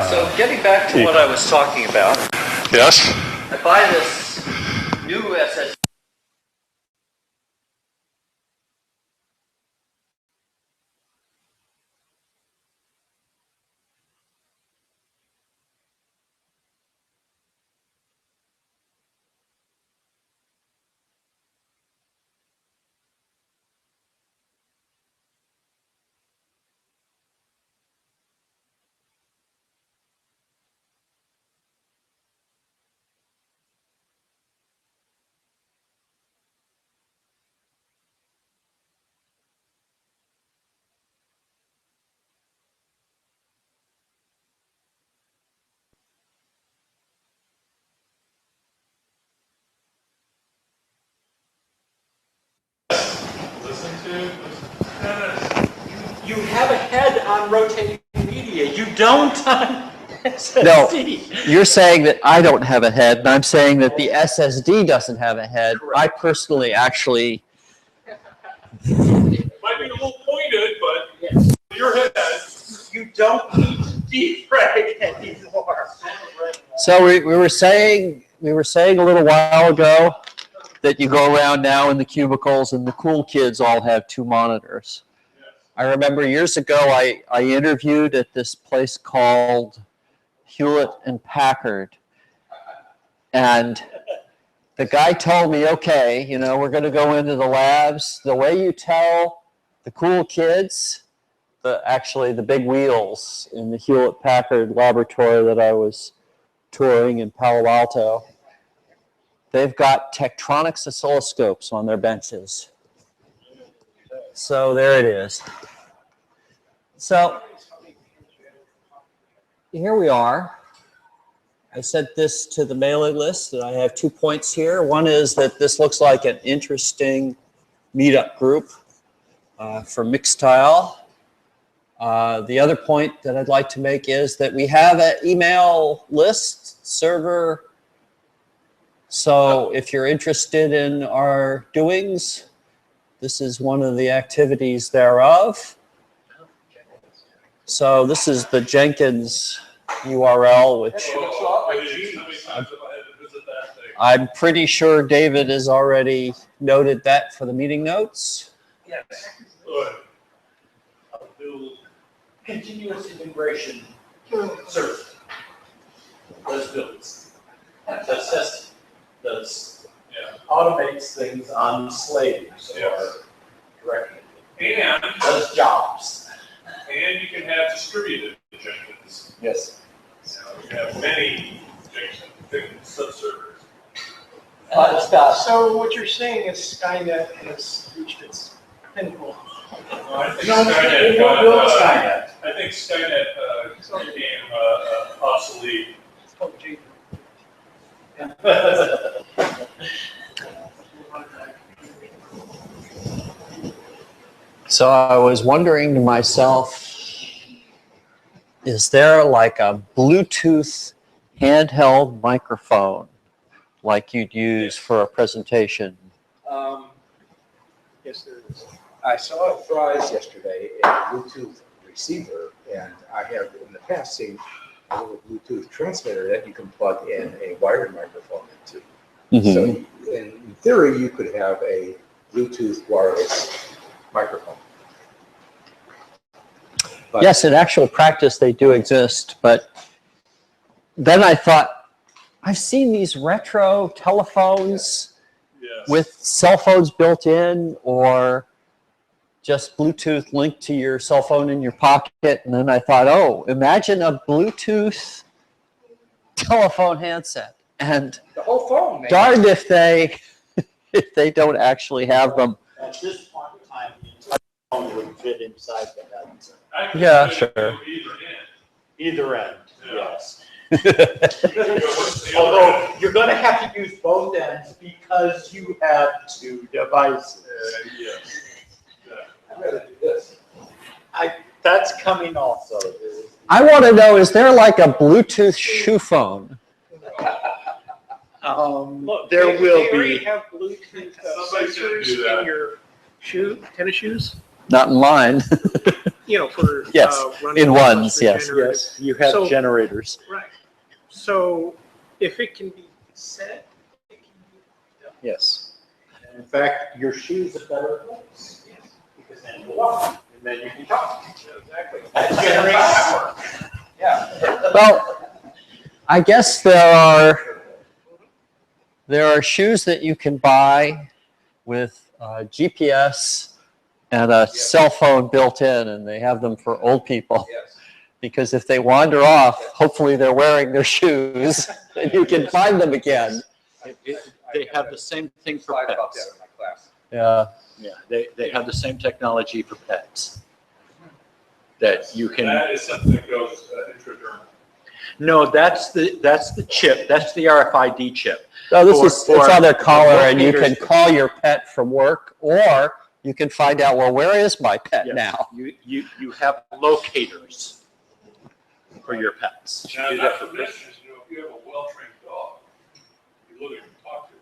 So getting back to what I was talking about, Yes. I buy this new SSD. You have a head on rotating media. You don't on SSD. You're saying that I don't have a head, and I'm saying that the SSD doesn't have a head. Correct. I personally actually. Might be a little pointed, but your head. You don't need to defrag anymore. So we were saying a little while ago that you go around now in the cubicles and the cool kids all have 2 monitors. I remember years ago I interviewed at this place called Hewlett and Packard, and the guy told me, okay, you know, we're going to go into the labs. The way you tell the cool kids, actually the big wheels in the Hewlett Packard laboratory that I was touring in Palo Alto, they've got Tektronix oscilloscopes on their benches. So there it is. So here we are. I sent this to the mailing list, and I have 2 points here. One is that this looks like an interesting meetup group for Mixtile. The other point that I'd like to make is that we have an email list server. So if you're interested in our doings, this is one of the activities thereof. So this is the Jenkins URL, which I'm pretty sure David has already noted that for the meeting notes. Yes. Good. I'll do continuous integration service. Does builds. Does automates things on slaves or directly. And Does jobs. you can have distributed Jenkins. Yes. So you have many Jenkins subservers. So what you're saying is Skynet has reached its pinnacle. I think No, it won't build Skynet. I think Skynet became obsolete. It's called J. So I was wondering to myself, is there like a Bluetooth handheld microphone like you'd use for a presentation? Yes, there is. I saw at Fry's yesterday a Bluetooth receiver, and I have in the past seen a little Bluetooth transmitter that you can plug in a wired microphone into. So in theory, you could have a Bluetooth wireless microphone. But Yes, in actual practice they do exist, but then I thought, I've seen these retro telephones with cell phones built in, or just Bluetooth linked to your cell phone in your pocket. And then I thought, oh, imagine a Bluetooth telephone handset. And the whole phone, man. darned if they don't actually have them. At this point in time, the entire phone would fit inside the headset. Yeah, sure. Either end, Yeah. yes. Although you're going to have to use both ends because you have 2 devices. I'd rather do this. That's coming also. I want to know, is there like a Bluetooth shoe phone? Look, There they will already be. have Bluetooth Somebody's gonna sensors do that. in your tennis shoes. Not in mine. You know, for Yes, running in ones, the yes. generator. Yes, you have So- generators. Right. So if it can be set, it can be done. Yes. And in fact, your shoes are better place because then you walk and then you can talk. Exactly. That generates power. Yeah. Well, I guess there are shoes that you can buy with GPS and a cell phone built in, and they have them for old people. Yes. Because if they wander off, hopefully they're wearing their shoes, and you can find them again. They have the same thing for Slide about that pets. in my class. Yeah. Yeah, they have the same technology for pets. That you can. That is something that goes intradermal. No, that's the chip. That's the RFID chip. So this Or- is, it's on their collar, or and you can locators. call your pet from work, or You can find out, well, where is my pet Yes. now? You have locators for your pets. Now, not to mention, if you have a well-trained dog, you literally can talk to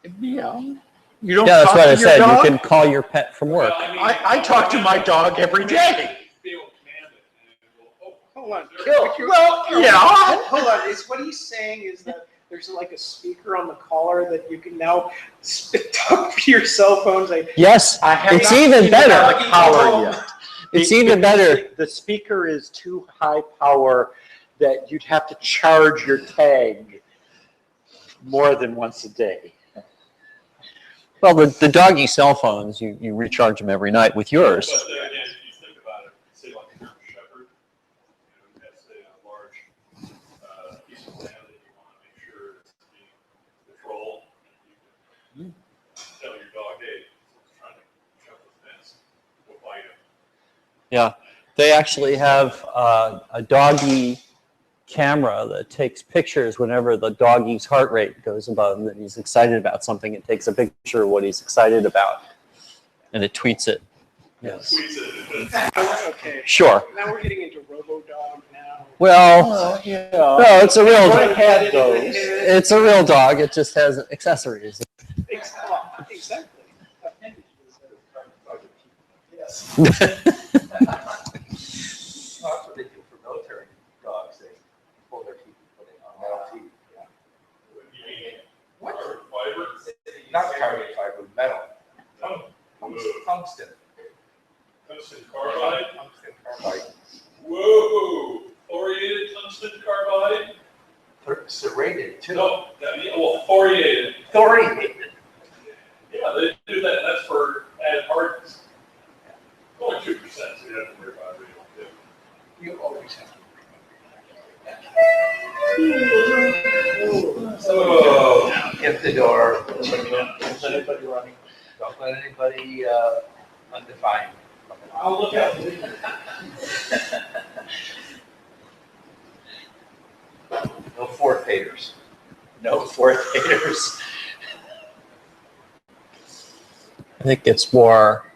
it. Meow. You don't Yeah, that's talk what to I your said. You dog? can call your pet from work. Well, I talk to my dog every day. Be able to command it, and it will, oh, Hold on. Kill. Well, yeah. Hold on. Is what he's saying is that there's like a speaker on the collar that you can now talk to your cell phone. Say, Yes, I have it's not even seen it better. on the collar yet. It's even better. The speaker is too high power that you'd have to charge your tag more than once a day. Well, the doggy cell phones, you recharge them every night with yours. but then again, if you think about it, say like a German Shepherd, you have say a large piece of land that you want to make sure it's being controlled, and you can tell your dog, hey, it's trying to jump the fence, go bite him. Yeah, they actually have a doggy camera that takes pictures whenever the doggy's heart rate goes above and that he's excited about something. It takes a picture of what he's excited about, and it tweets it. Yes. Tweets it. okay. Sure. Now we're getting into RoboDog now. Well, Yeah. no, it's a real I dog. had those. It's a real dog. It just has accessories. Exactly. Yes. That's what they do for military dogs. They pull their teeth and put it on metal teeth. You mean What? carbon fiber? Not carbon fiber, metal. Oh, Tungsten. tungsten carbide? Tungsten carbide. Whoa, thoriated tungsten carbide? Serrated too. No, well, thoriated. Thoriated. Yeah, they do that. That's for added hardness. Only 2%, so you have to worry about it. You always have to. Oh. Get the door. Don't let anybody running. Don't let anybody undefined. I'll look out. No fourth haters. No fourth haters. I think it's more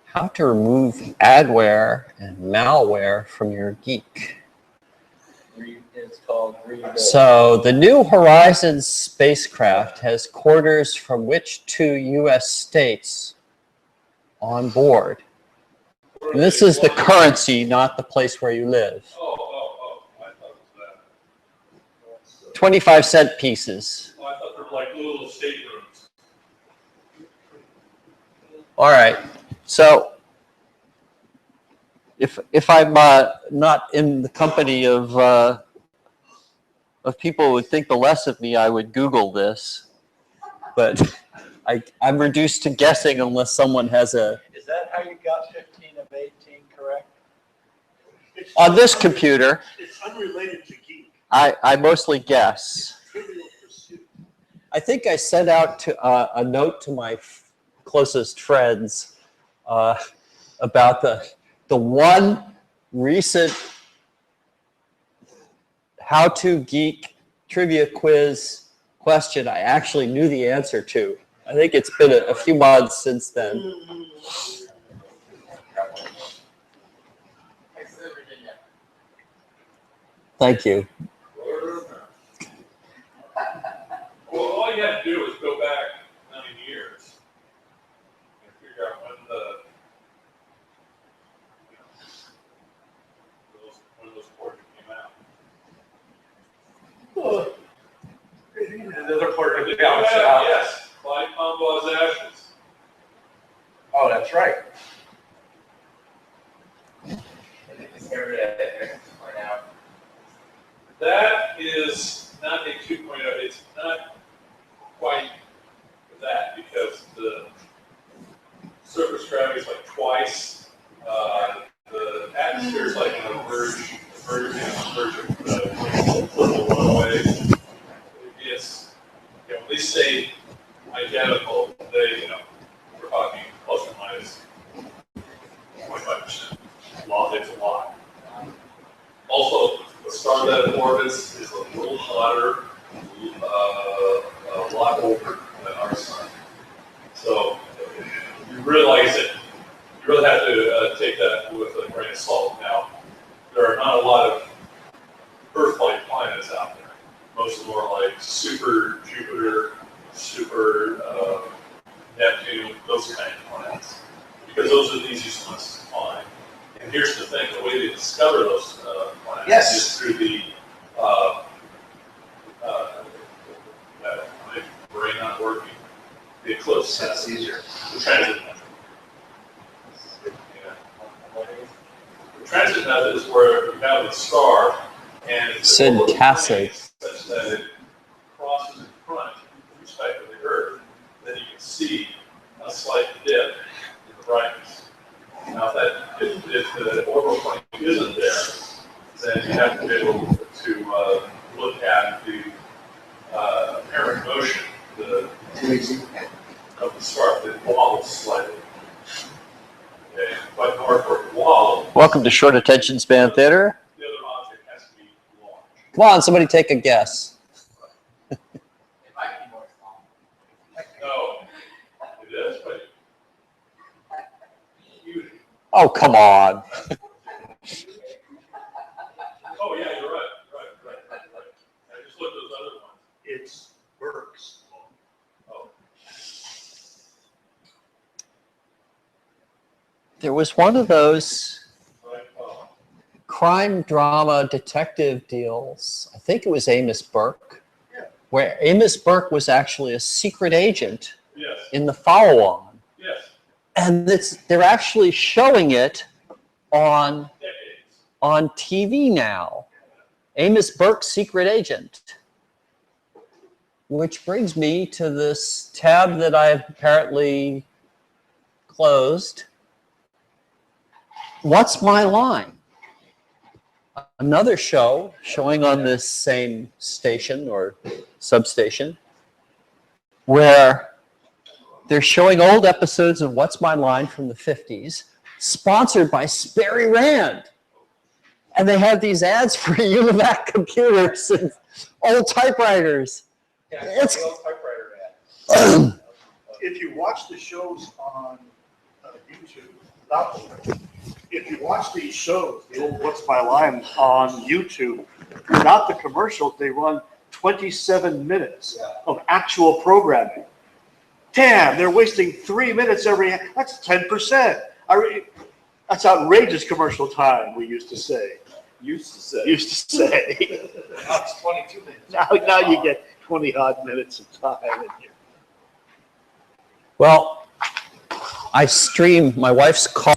how to remove adware and malware from your geek. It's called rebuild. So the New Horizons spacecraft has quarters from which two U.S. states on board? And this is the currency, not the place where you live. Oh, I thought it was that. 25-cent pieces. Oh, I thought they were like little staterooms. All right. So if I'm not in the company of people who would think the less of me, I would Google this. But I'm reduced to guessing unless someone has a... Is that how you got 15 of 18 correct? On this computer, It's unrelated to geek. I mostly guess. Trivial pursuit. I think I sent out to, a note to my closest friends about the one recent How to Geek trivia quiz question I actually knew the answer to. I think it's been a few months since then. Thank you. Well, all you have to do is go back 9 years and figure out when those portraits came out. The other part of the Yes, Clyde Tombaugh's ashes. Oh, that's right. That is not a 2.0. It's not quite that because the surface gravity is like twice. The atmosphere is like a verge of the way. It's at least say identical. They, we're talking plus or minus 25%. It's a lot. Also, the star that it orbits is a little hotter, a lot older than our son. So you realize that you really have to take that with a grain of salt. Now, there are not a lot of Earth-like planets out there. Most of them are like super Jupiter, super Neptune, those kind of planets, because those are the easiest ones to find. And here's the thing: the way they discover those planets is through the my brain not working. The eclipse. That's easier. The transit method. The transit method is where you have a star and it's Syntactic. such that it crosses in front with respect to the Earth, then you can see a slight dip in the brightness. Now, if the orbital plane isn't there, then you have to be able to look at the apparent motion of the star that wobbles slightly. Okay, but in order for it to wobble, Welcome to Short Attention Span Theater. the other object has to be launched. Come on, somebody take a guess. No, it is, but Oh, come on. oh yeah, you're right. I just looked at those other ones. It's Burke's. Oh, There was one of those right. crime drama detective deals. I think it was Amos Burke, where Amos Burke was actually a secret agent Yes. in the follow-on. Yes. And they're actually showing it on TV now. Amos Burke's Secret Agent. Which brings me to this tab that I've apparently closed. What's My Line? Another show showing on this same station or substation where they're showing old episodes of What's My Line from the 50s, sponsored by Sperry Rand. And they have these ads for Univac computers and old typewriters. It's If you watch the shows on YouTube, if you watch these shows, the old What's My Line on YouTube, without the commercials, they run 27 minutes of actual programming. Damn, they're wasting 3 minutes every. That's 10%. That's outrageous commercial time. We used to say. Used to say. Now it's 22 minutes. Now you get 20 odd minutes of time in here. Well, I stream, my wife's car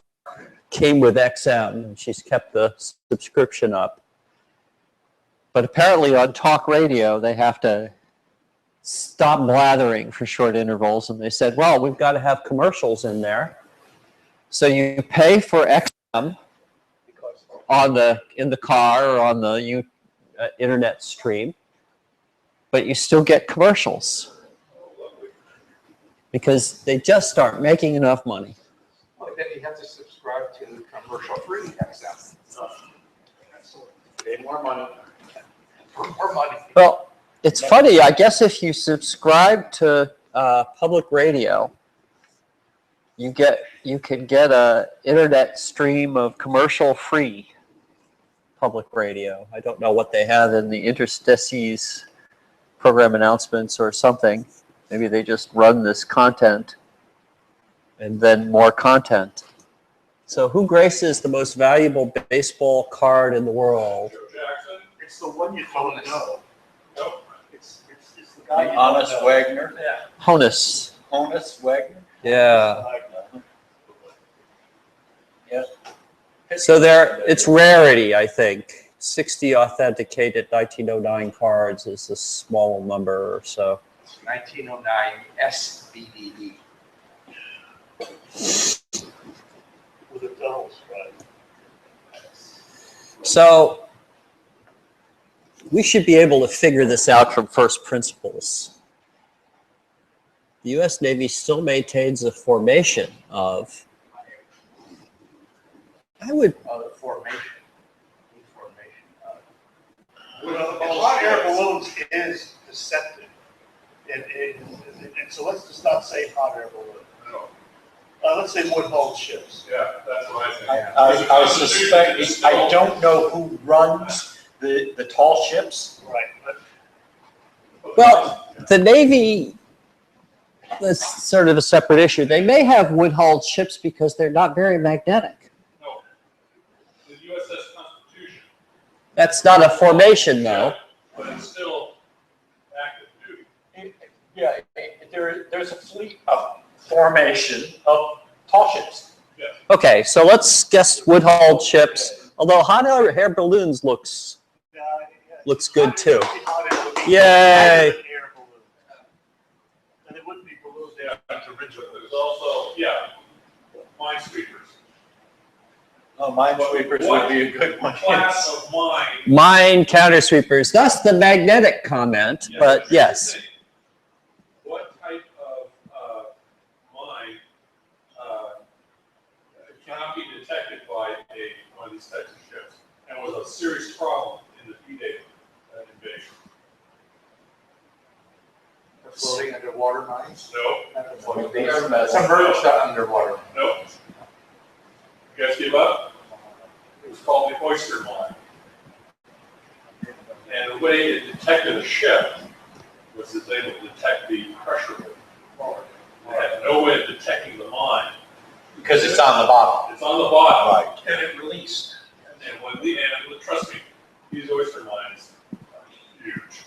came with XM, and she's kept the subscription up. But apparently on talk radio, they have to stop blathering for short intervals, and they said, well, we've got to have commercials in there. So you pay for XM in the car or on the internet stream, but you still get commercials because they just aren't making enough money. Well, then you have to subscribe to commercial-free XM. Pay more money. For more money. Well, it's funny. I guess if you subscribe to public radio, you can get a internet stream of commercial-free public radio. I don't know what they have in the interstices program announcements or something. Maybe they just run this content and then more content. So who graces the most valuable baseball card in the world? Joe Jackson. It's the one you don't know. Nope. It's the guy you don't Honest know. Wagner. Honus. Honest Wagner. Yeah. Yes. So it's rarity, I think. 60 authenticated 1909 cards is a small number or so. 1909 SVFIG. With a double strike. So we should be able to figure this out from first principles. The U.S. Navy still maintains a formation of, The formation. Well, hot air balloons is deceptive. And so let's just not say hot air balloon. No. Let's say wood-hauled ships. Yeah, that's what I think. I suspect, I don't know who runs the tall ships. Right. Well, the Navy, that's sort of a separate issue. They may have wood-hauled ships because they're not very magnetic. No. The USS Constitution. That's not a formation, though. But it's still active duty. Yeah, there's a fleet of formation of tall ships. Yes. Okay, so let's guess wood-hauled ships. Although hot air balloons looks good too. Yay! Air balloon. And it wouldn't be balloons, they have to rigid. There's also, minesweepers. Oh, minesweepers would be a good one. Class of mine. Mine countersweepers. That's the magnetic comment, but yes. What type of mine cannot be detected by one of these types of ships, and was a serious problem in the D-Day invasion? Floating underwater mines? No. Submerged underwater. No. You guys give up? It was called the oyster mine. And the way it detected a ship was it's able to detect the pressure of it. It had no way of detecting the mine. Because it's on the bottom. It's on the bottom. Right. And it released. And trust me, these oyster mines are huge.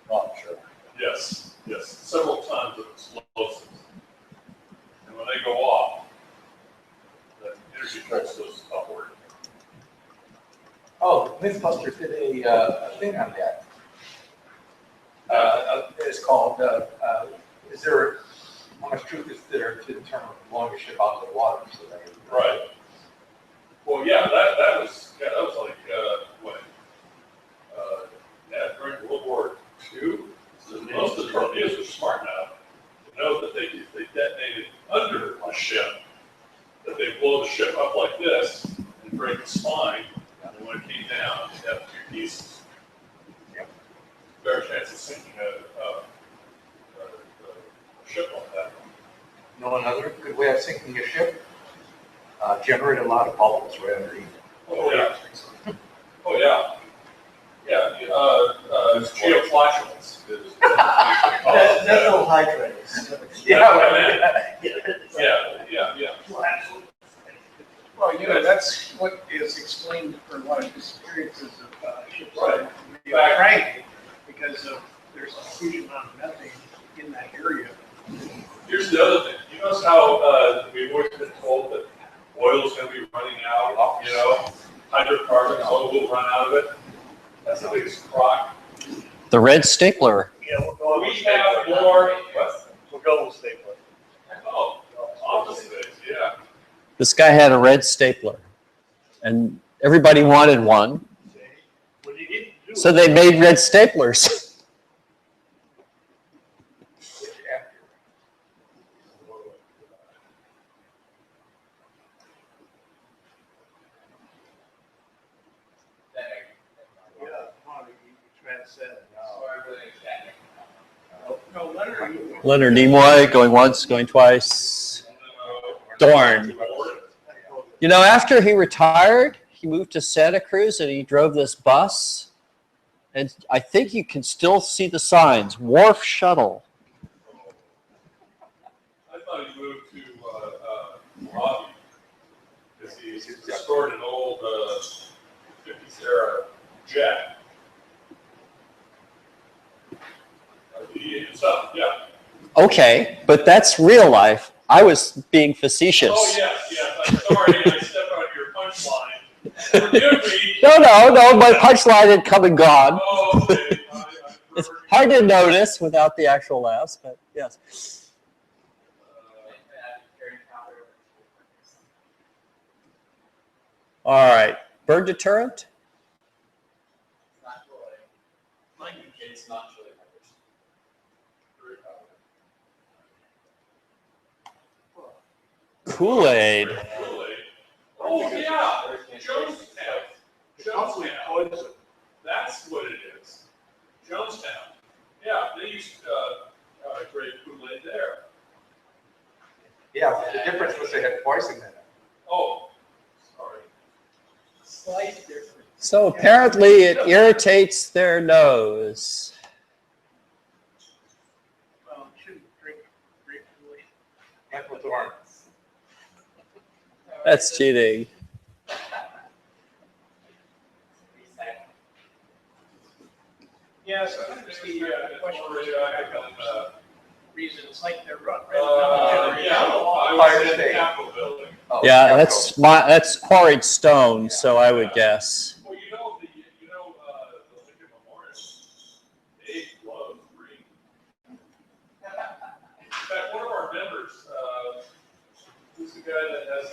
Oh, I'm sure. Yes, several tons of explosives. And when they go off, the energy pulse goes upward. Oh, Mythbusters did a thing on that. It's called, is there, how much truth is there to determine the longest ship out of the water? So that Right. Well, yeah, that was like, what? During World War II, so most of the torpedoes were smart enough to know that if they detonated under a ship, that they blow the ship up like this and break the spine, and when it came down, you'd have two pieces. Better chance of sinking a ship like that. You know another good way of sinking a ship? Generate a lot of bubbles right underneath. Oh, yeah. Oh, yeah. Yeah, geoflatulence is. Metal hydrates. Yeah. Well, that's what is explained for a lot of disappearances of ships. Right. Frankly, because there's a huge amount of methane in that area. Here's the other thing. You notice how we've always been told that oil is going to be running out, hydrocarbons, oil will run out of it. That's the biggest crock. The red stapler. Yeah, we'll go We with have stapler. more. What? We'll go with stapler. Oh, office space, yeah. This guy had a red stapler, and everybody wanted one, What do you need to do? so they made red staplers. No, Leonard. Leonard Nimoy going once, going twice. Darn. You know, after he retired, he moved to Santa Cruz and he drove this bus. And I think you can still see the signs, Wharf Shuttle. I thought he moved to Robbie because he restored an old 50s era jet. He himself, yeah. Okay, but that's real life. I was being facetious. Oh, yes. I'm sorry, I stepped on your punchline. Forgive me. No, my punchline had come and gone. Oh, okay. It's hard to notice without the actual laughs, but yes. All right, bird deterrent? It's not chili peppers. Kool-Aid. Oh, yeah. Jonestown. That's what it is. Jonestown. Yeah, they used Yeah, the difference was they had twice a minute. Oh, sorry. Slight difference. So apparently it irritates their nose. Well, shouldn't drink grapefruit. Apple thorn. That's cheating. Yeah, sometimes the question was reasons like they're run. Fire state. Capitol building. Oh, Yeah, Capitol. that's quarried stone, so I would guess. Well, the Lincoln Memorial, they love green. In fact, one of our members, who's the guy that has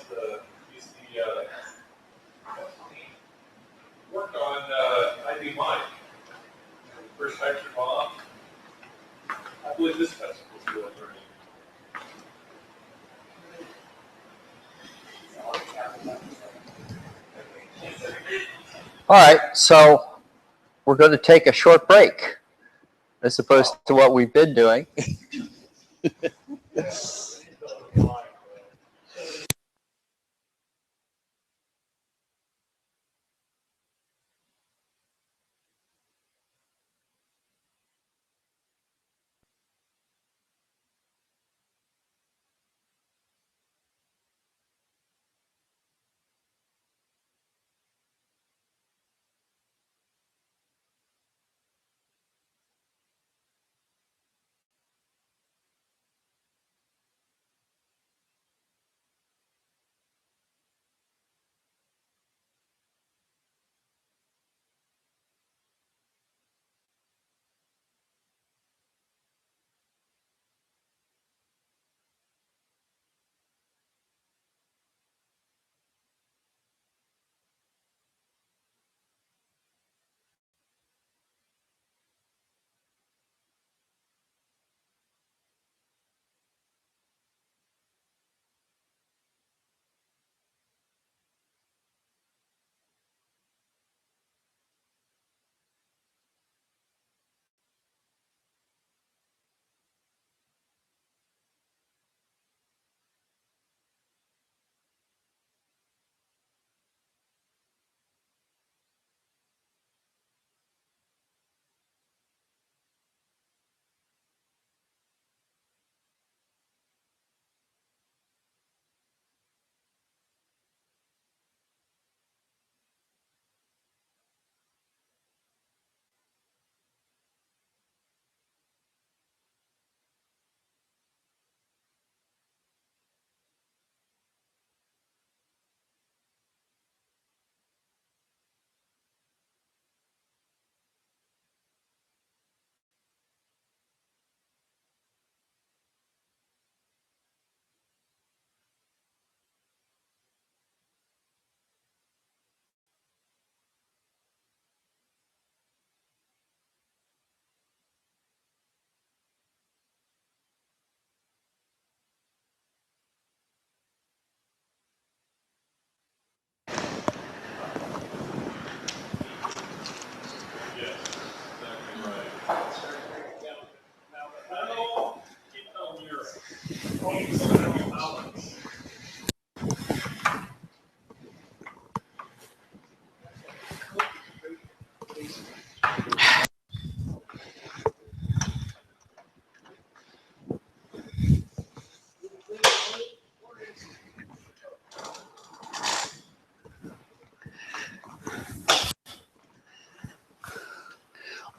he's the, worked on ID Mine, the first hydrogen bomb. I believe this festival's really learning. All right, so we're going to take a short break as opposed to what we've been doing.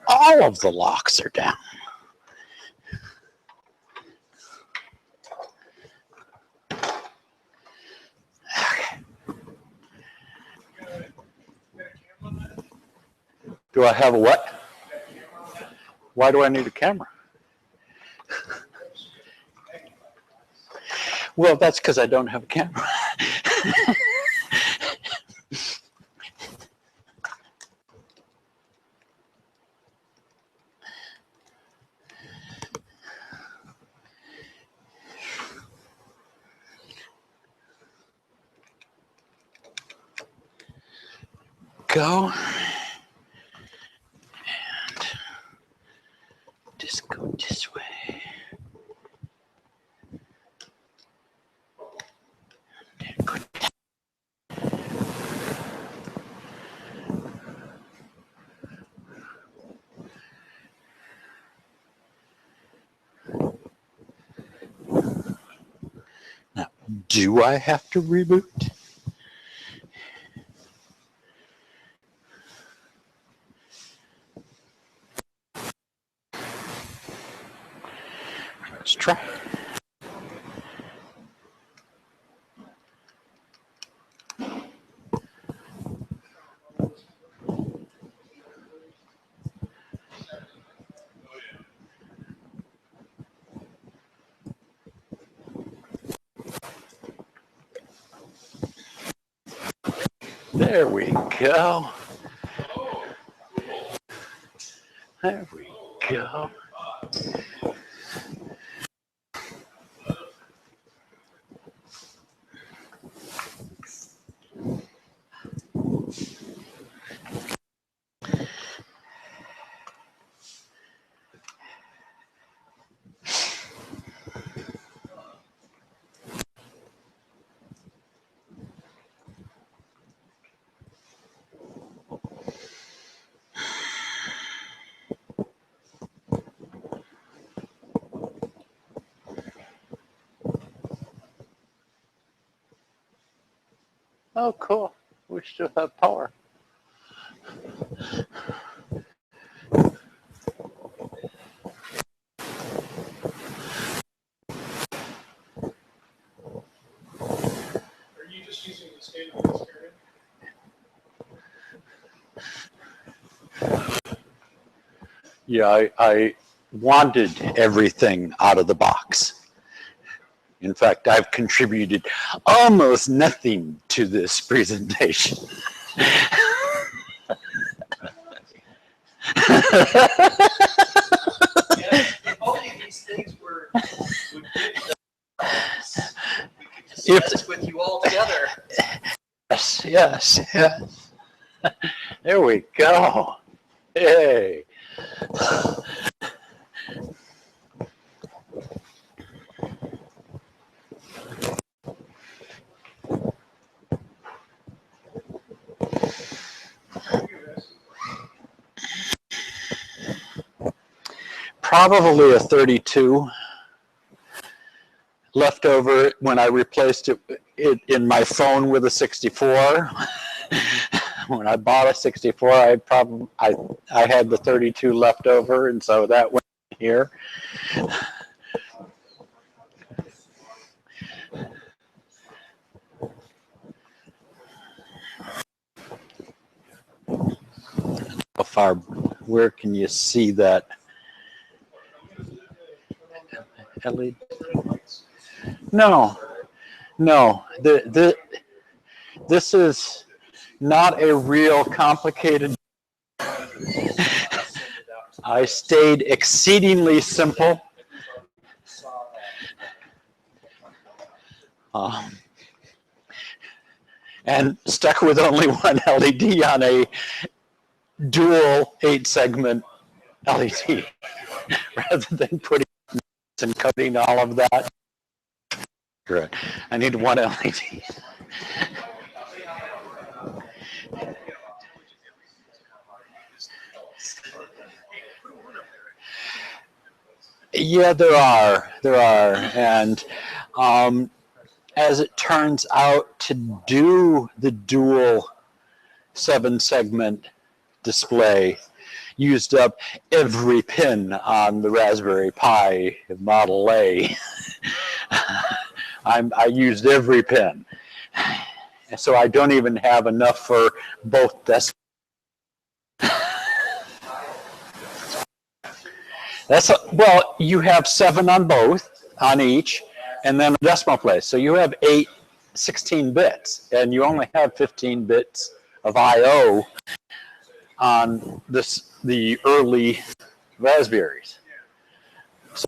All of the locks are down. Okay. Do I have a what? Why do I need a camera? Well, that's because I don't have a camera. Go and just go this way. Do I have to reboot? Let's try. There we go. There we go. Oh, cool. We still have power. Are you just using the standard experiment? Yeah, I wanted everything out of the box. In fact, I've contributed almost nothing to this presentation. If only these things would we could discuss with you all together. Yes, yes, yes. There we go. Hey. Probably a 32 left over when I replaced it in my phone with a 64. When I bought a 64, I had the 32 left over, and so that went here. How far? Where can you see that? LED? No, no. This is not a real complicated. I stayed exceedingly simple. And stuck with only one LED on a dual 8-segment LED rather than putting and cutting all of that. Good. I need one LED. Yeah, there are, and as it turns out, to do the dual 7-segment display used up every pin on the Raspberry Pi Model A. I used every pin, so I don't even have enough for both desktops. Well, you have 7 on both, on each, and then a decimal place. So you have 16 bits, and you only have 15 bits of I/O on the early Raspberries. So,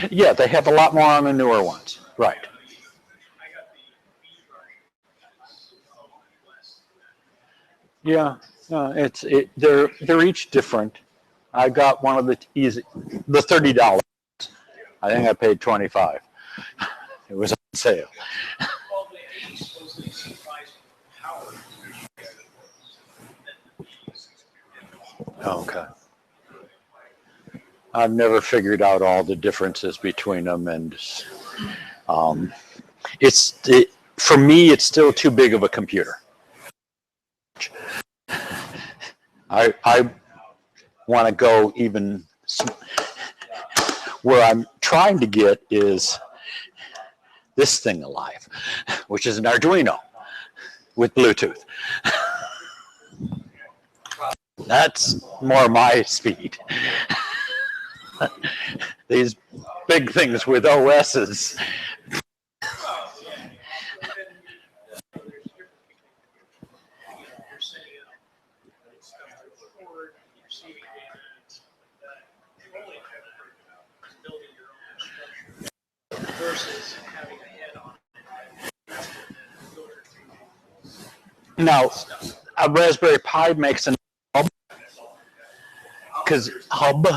yeah, they have a lot more on the newer ones, right? Yeah, they're each different. I got one of the $30. I think I paid $25. It was on sale. Okay. I've never figured out all the differences between them, and for me, it's still too big of a computer. I want to go even where I'm trying to get is this thing alive, which is an Arduino with Bluetooth. That's more my speed. These big things with OSs. Versus having a head on it. Now, a Raspberry Pi makes an hub, because hub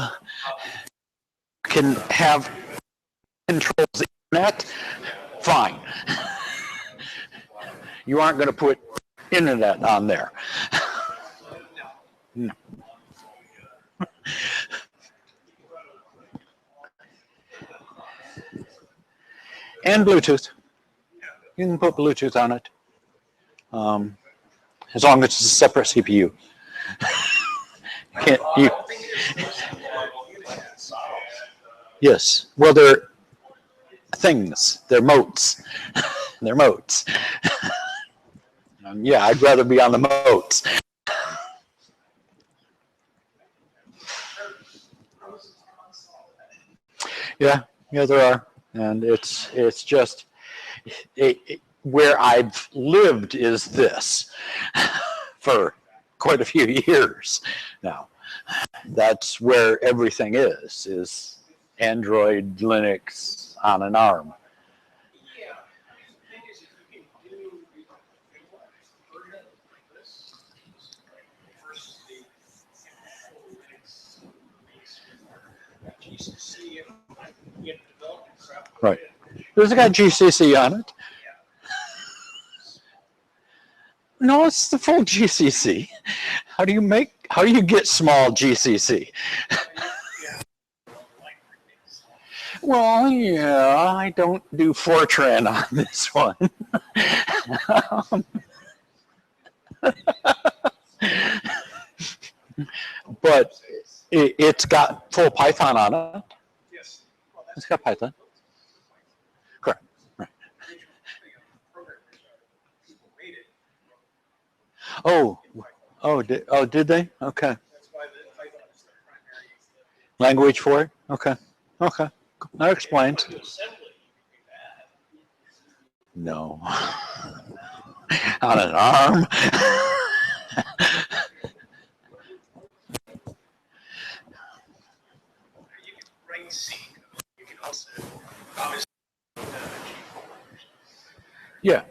can have controls the internet. Fine. You aren't going to put internet on there. No. And Bluetooth. You can put Bluetooth on it. As long as it's a separate CPU. Can't you? Yes. Well, they're things. They're motes. They're motes. Yeah, I'd rather be on the motes. Yeah, there are. And it's just where I've lived is this for quite a few years now. That's where everything is Android, Linux on an ARM. Right. Does it got GCC on it? No, it's the full GCC. How do you get small GCC? Well, yeah, I don't do Fortran on this one. But it's got full Python on it. Yes. It's got Python. Correct. Right. Did they? Okay. Language for it? Okay. That explains. No. On an ARM? Yeah.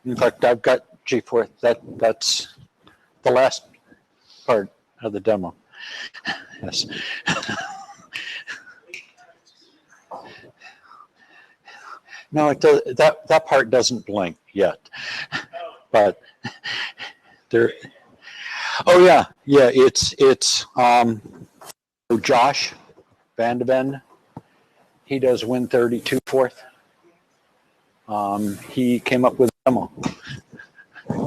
In fact, I've got G4. That's the last part of the demo. Yes. No, it does, that part doesn't blink yet, but there. Oh yeah. It's Josh Vandeven. He does Win32 Forth. He came up with a demo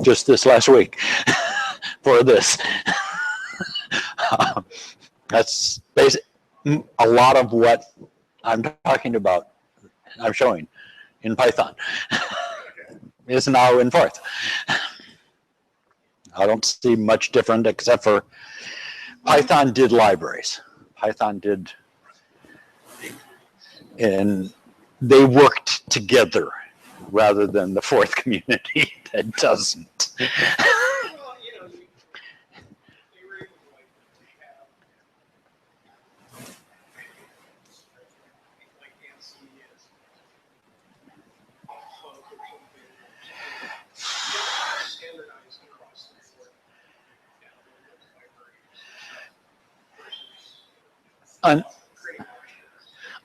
just this last week for this. That's basic. A lot of what I'm talking about, I'm showing in Python is now in Forth. I don't see much different except for Python did libraries. Python did, and they worked together rather than the Forth community that doesn't.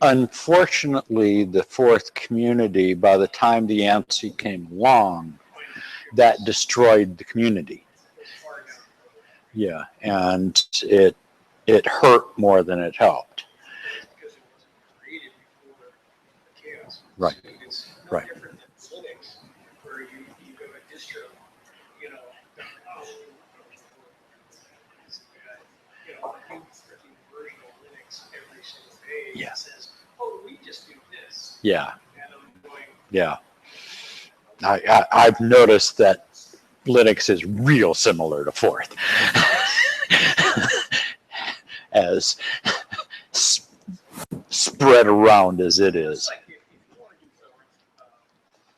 Unfortunately, the Forth community, by the time the ANSI came along, that destroyed the community. Yeah, and it hurt more than it helped. Because it wasn't created before chaos. Right. So it's no Right. different than Linux, where you go to distro, you know, you know, a new freaking version of Linux every single day. Yeah. It says, oh, we just do this. Yeah. And I'm going, Yeah. I've noticed that Linux is real similar to Forth. As spread around as it it's is. like if you want to do Forth,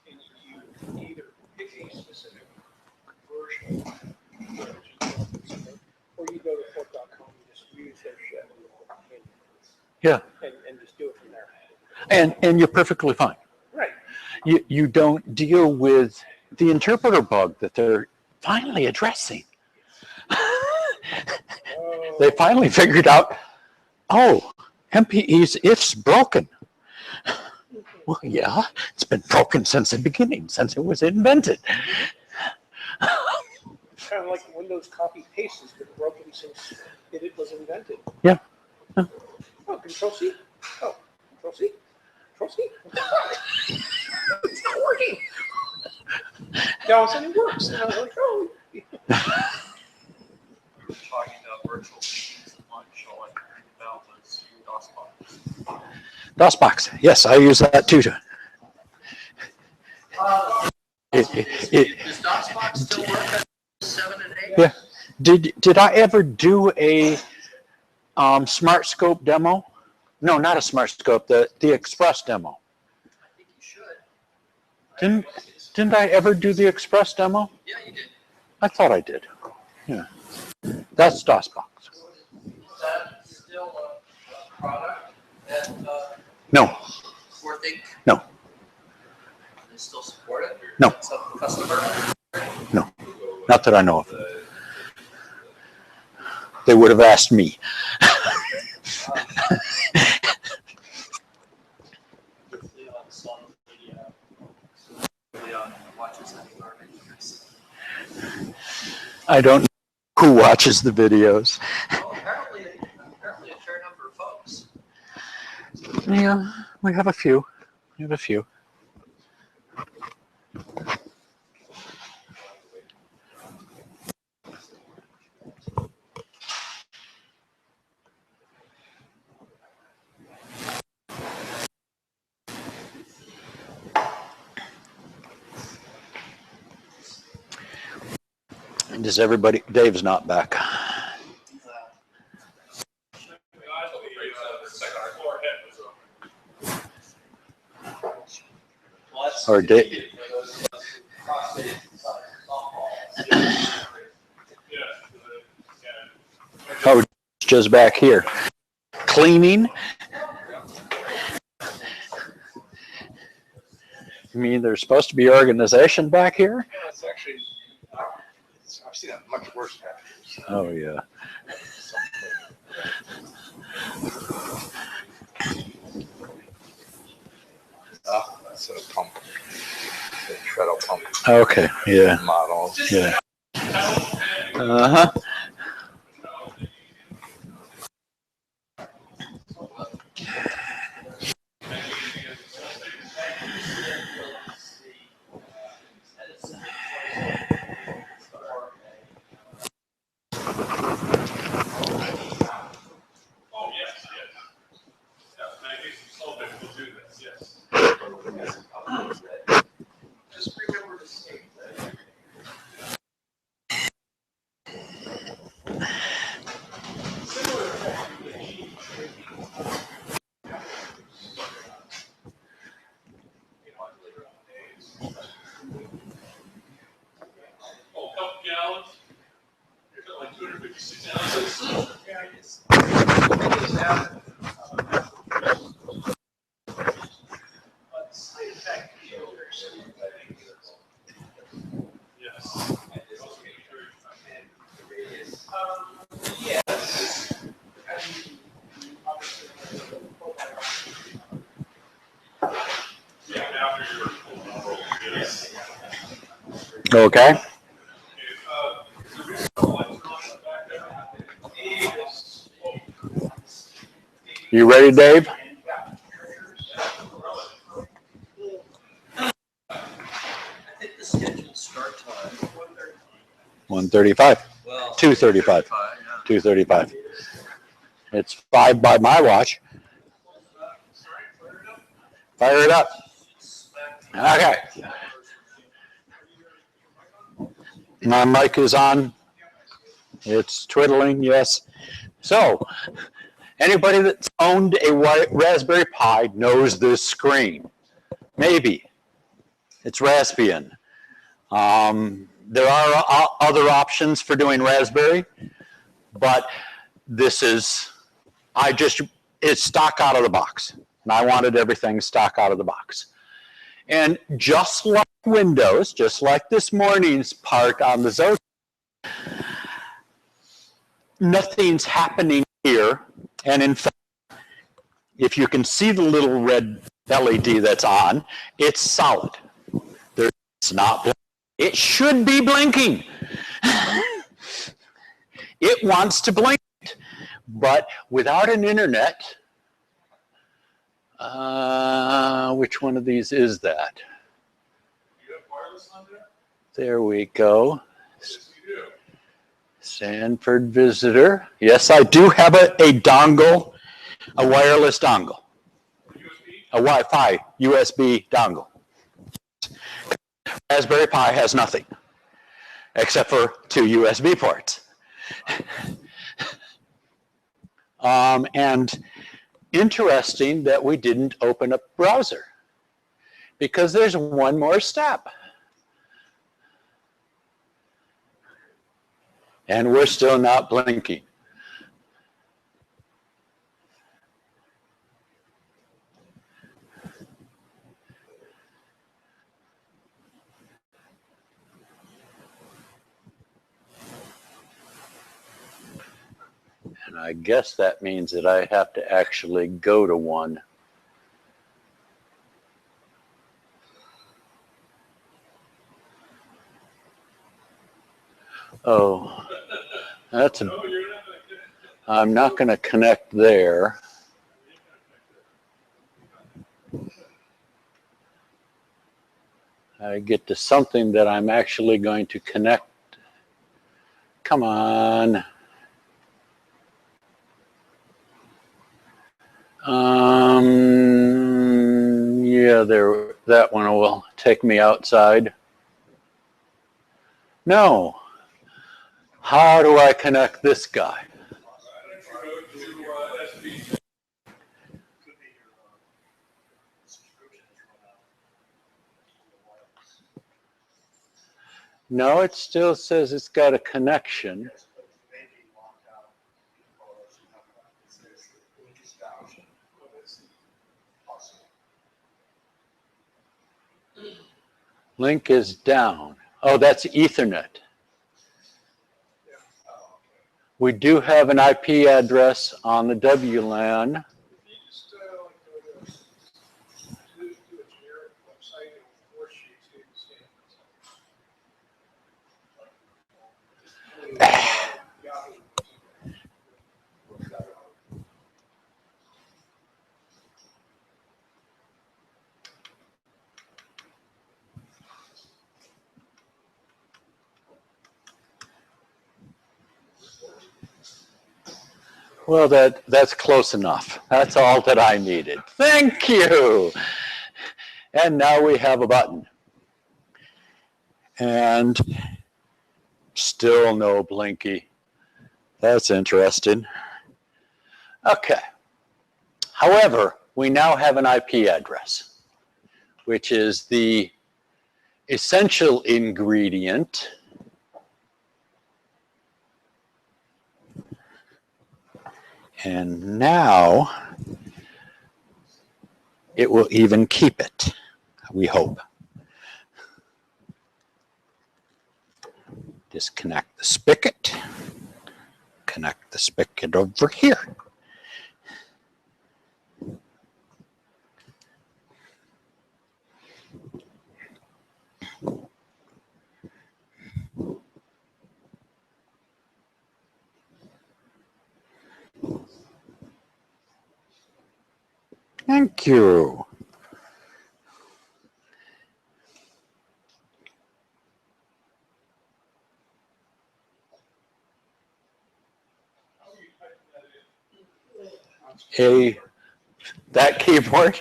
and you either pick a specific version, or you go to Forth.com and just use their shit. Yeah. And just do it from there. And you're perfectly fine. Right. You don't deal with the interpreter bug that they're finally addressing. They finally figured out, oh, MPE's if's broken. Well, yeah, it's been broken since the beginning, since it was invented. Kind of like Windows copy paste has been broken since it was invented. Yeah. Oh, Control C. Oh, Control C. Control C. It's not working. Now all of a sudden it works. And I was like, oh. We were talking about virtual machines at lunch. All I could think about was DOSBox. DOSBox, yes, I use that too. Does DOSBox still work at 7 and 8? Yeah. Did I ever do a Smart Scope demo? No, not a Smart Scope, the Express demo. I think you should. Didn't I ever do the Express demo? Yeah, you did. I thought I did. Yeah. That's DOSBox. Is that still a product that No, Forth Inc. No. They still support it? No. It's a customer? not that I know of. They would have asked me. I don't know who watches the videos. Well, apparently a fair number of folks. Yeah, we have a few. We have a few. And does everybody, Dave's not back. Or Dave. Oh, just back here. Cleaning. You mean there's supposed to be organization back here? It's actually, I've seen that much worse packages. Oh, yeah. That's a pump, a treadle pump Okay, yeah, model. yeah. Uh-huh. Just remember to save that. Oh, a couple gallons? You're like 256 ounces. Yes. Yeah, after your full yes. Okay. The reason electrons back there is You ready, Dave? I think the scheduled start time. 1:35. Well, 2:35. 2:35. It's 5 by my watch. Fire it up. Okay. My mic is on. It's twiddling, yes. So, anybody that's owned a Raspberry Pi knows this screen. Maybe. It's Raspbian. There are other options for doing Raspberry, but this is, it's stock out of the box. And I wanted everything stock out of the box. And just like Windows, just like this morning's part on the Zotac, nothing's happening here. And in fact, if you can see the little red LED that's on, it's solid. It's not blinking. It should be blinking. It wants to blink. But without an internet, which one of these is that? You have wireless on there? There we go. Yes, we do. Sanford visitor. Yes, I do have a dongle, a wireless dongle, a Wi-Fi USB dongle. Raspberry Pi has nothing except for 2 USB ports. And interesting that we didn't open up browser because there's one more step. And we're still not blinking. And I guess that means that I have to actually go to one. Oh, that's a, I'm not going to connect there. I get to something that I'm actually going to connect. Come on. Yeah, there, that one will take me outside. No. How do I connect this guy? No, it still says it's got a connection. Link is down. Oh, that's Ethernet. We do have an IP address on the WLAN. Well, that's close enough. That's all that I needed. Thank you. And now we have a button. And still no blinky. That's interesting. Okay. However, we now have an IP address, which is the essential ingredient and now it will even keep it, we hope. Disconnect the spigot, connect the spigot over here. Thank you. That keyboard?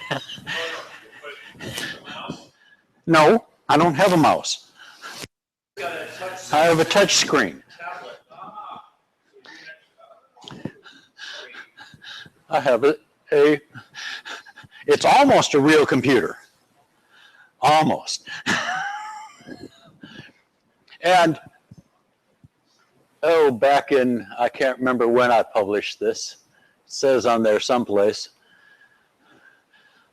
No, I don't have a mouse. I have a touch screen. I have it's almost a real computer. Almost. And, back in, I can't remember when I published this. It says on there someplace.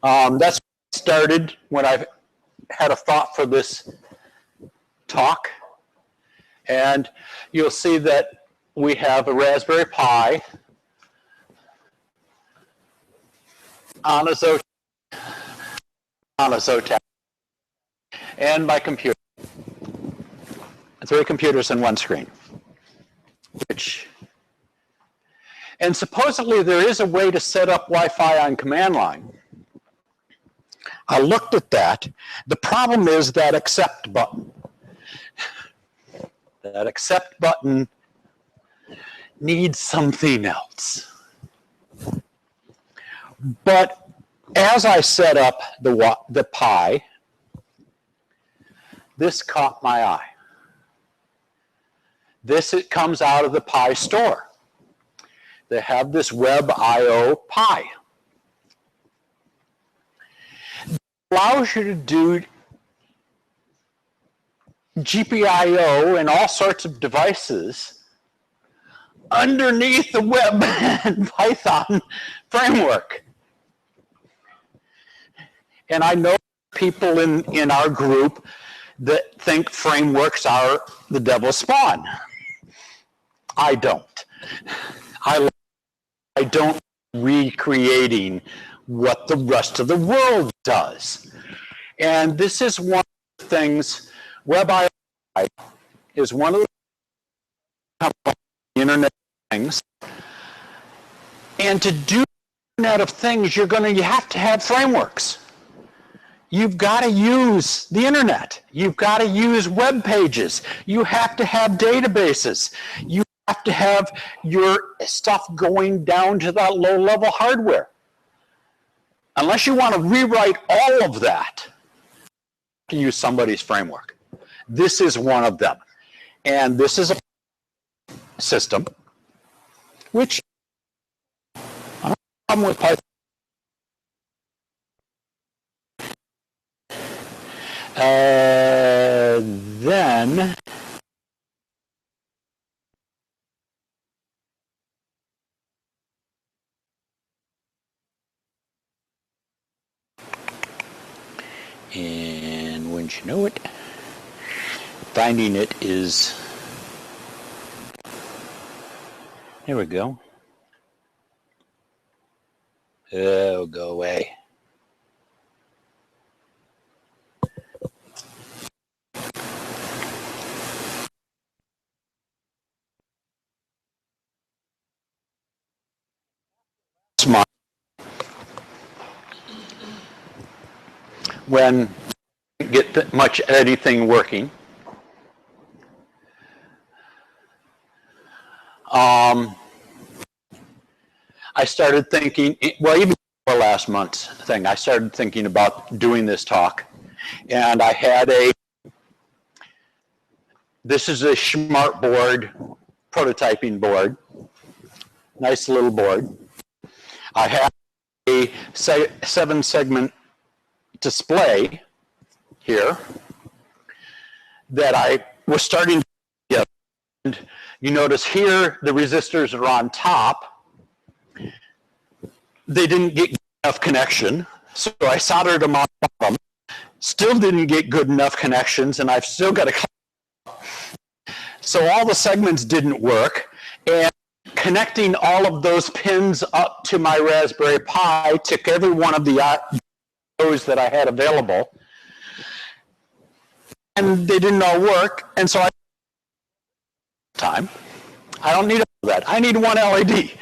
That's started when I had a thought for this talk. And you'll see that we have a Raspberry Pi on a Zotac, and my computer. 3 computers and 1 screen. And supposedly there is a way to set up Wi-Fi on command line. I looked at that. The problem is that accept button. That accept button needs something else. But as I set up the Pi, this caught my eye. It comes out of the Pi store. They have this WebIO Pi. It allows you to do GPIO and all sorts of devices underneath the Web and Python framework. And I know people in our group that think frameworks are the devil's spawn. I don't. I don't recreating what the rest of the world does. And this is one of the things, WebIO is one of the Internet of Things. And to do Internet of Things, you have to have frameworks. You've got to use the internet. You've got to use web pages. You have to have databases. You have to have your stuff going down to that low-level hardware. Unless you want to rewrite all of that, you use somebody's framework. This is one of them. And this is a system which I don't have a problem with Python. Then and wouldn't you know it, finding it is, there we go. Oh, go away. When you get much anything working, I started thinking, well, even before last month's thing, I started thinking about doing this talk. And I had this is a Smart board, prototyping board, nice little board. I have a 7-segment display here that I was starting to get. And you notice here the resistors are on top. They didn't get enough connection, so I soldered them on the bottom. Still didn't get good enough connections, and I've still got to. So all the segments didn't work, and connecting all of those pins up to my Raspberry Pi took every one of the those that I had available, and they didn't all work, and so I don't need all that. I need one LED.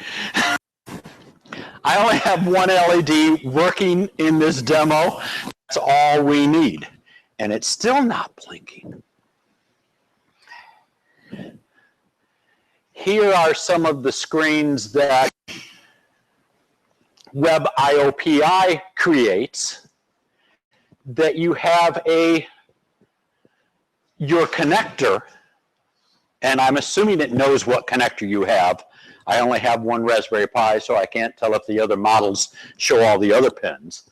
I only have one LED working in this demo. That's all we need. And it's still not blinking. Here are some of the screens that WebIOPI creates, that you have your connector, and I'm assuming it knows what connector you have. I only have one Raspberry Pi, so I can't tell if the other models show all the other pins.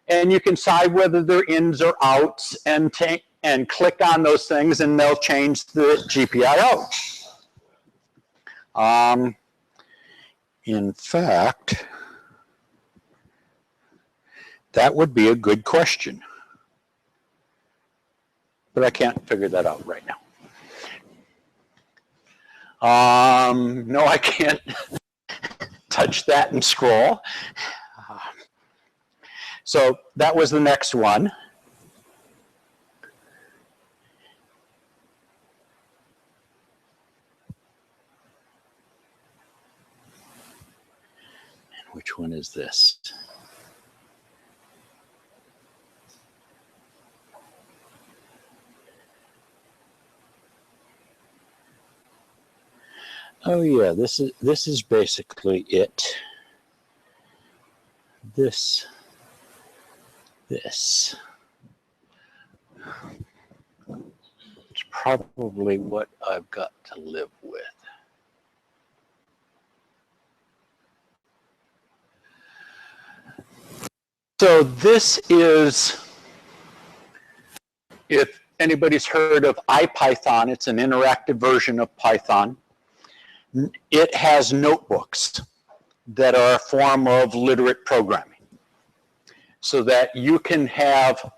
And you can decide whether they're ins or outs, and click on those things, and they'll change the GPIO. In fact, that would be a good question. But I can't figure that out right now. No, I can't touch that and scroll. So that was the next one. And which one is this? Oh yeah, this is basically it. This. It's probably what I've got to live with. So this is, if anybody's heard of IPython, it's an interactive version of Python. It has notebooks that are a form of literate programming, so that you can have,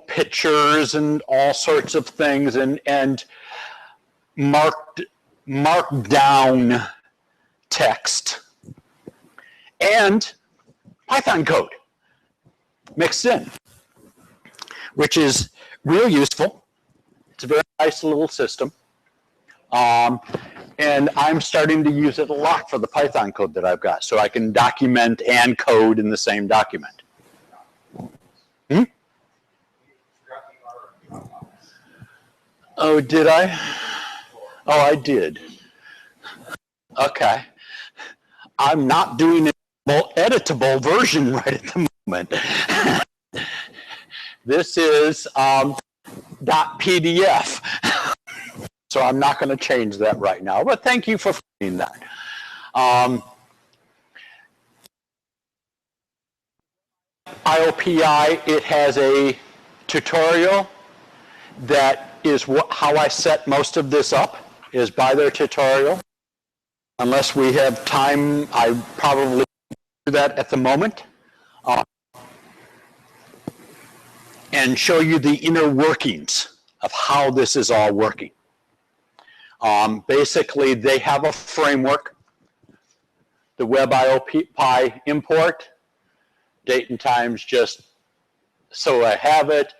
pictures and all sorts of things, and marked down text and Python code mixed in, which is real useful. It's a very nice little system. And I'm starting to use it a lot for the Python code that I've got, so I can document and code in the same document. Oh, did I? Oh, I did. Okay. I'm not doing an editable version right at the moment. This is .pdf. So I'm not going to change that right now, but thank you for finding that. IOPI, it has a tutorial that is how I set most of this up, is by their tutorial. Unless we have time, I probably do that at the moment. And show you the inner workings of how this is all working. Basically, they have a framework, the WebIOPI import, date and times just so I have it,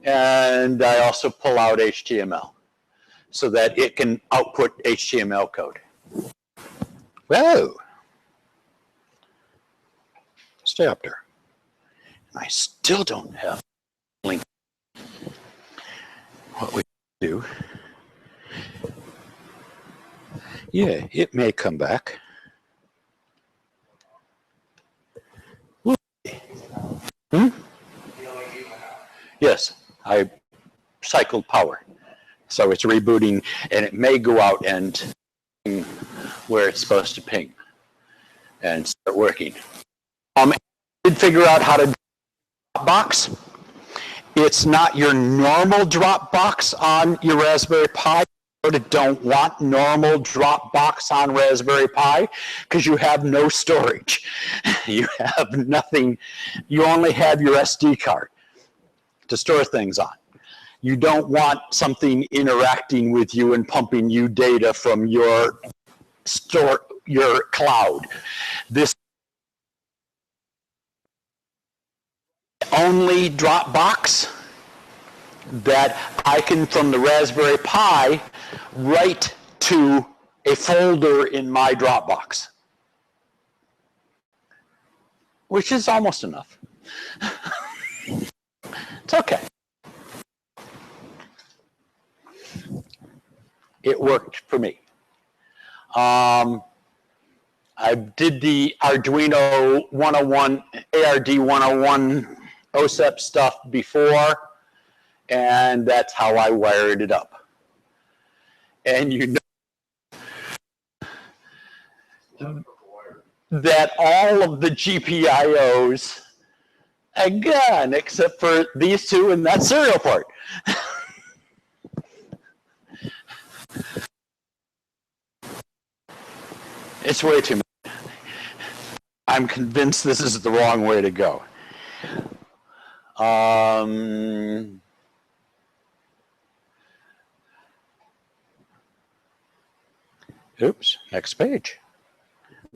and I also pull out HTML so that it can output HTML code. Whoa! Stay up there. I still don't have a link. What we do, yeah, it may come back. Yes, I cycled power. So it's rebooting, and it may go out and ping where it's supposed to ping and start working. I did figure out how to Dropbox. It's not your normal Dropbox on your Raspberry Pi. You don't want normal Dropbox on Raspberry Pi because you have no storage. You have nothing. You only have your SD card to store things on. You don't want something interacting with you and pumping you data from your cloud. This only Dropbox that I can, from the Raspberry Pi, write to a folder in my Dropbox. which is almost enough. It's okay. It worked for me. I did the Arduino 101, ARD 101 OSEP stuff before, and that's how I wired it up. And you know that all of the GPIOs, again, except for these two and that serial port. It's way too much. I'm convinced this is the wrong way to go. Oops, next page.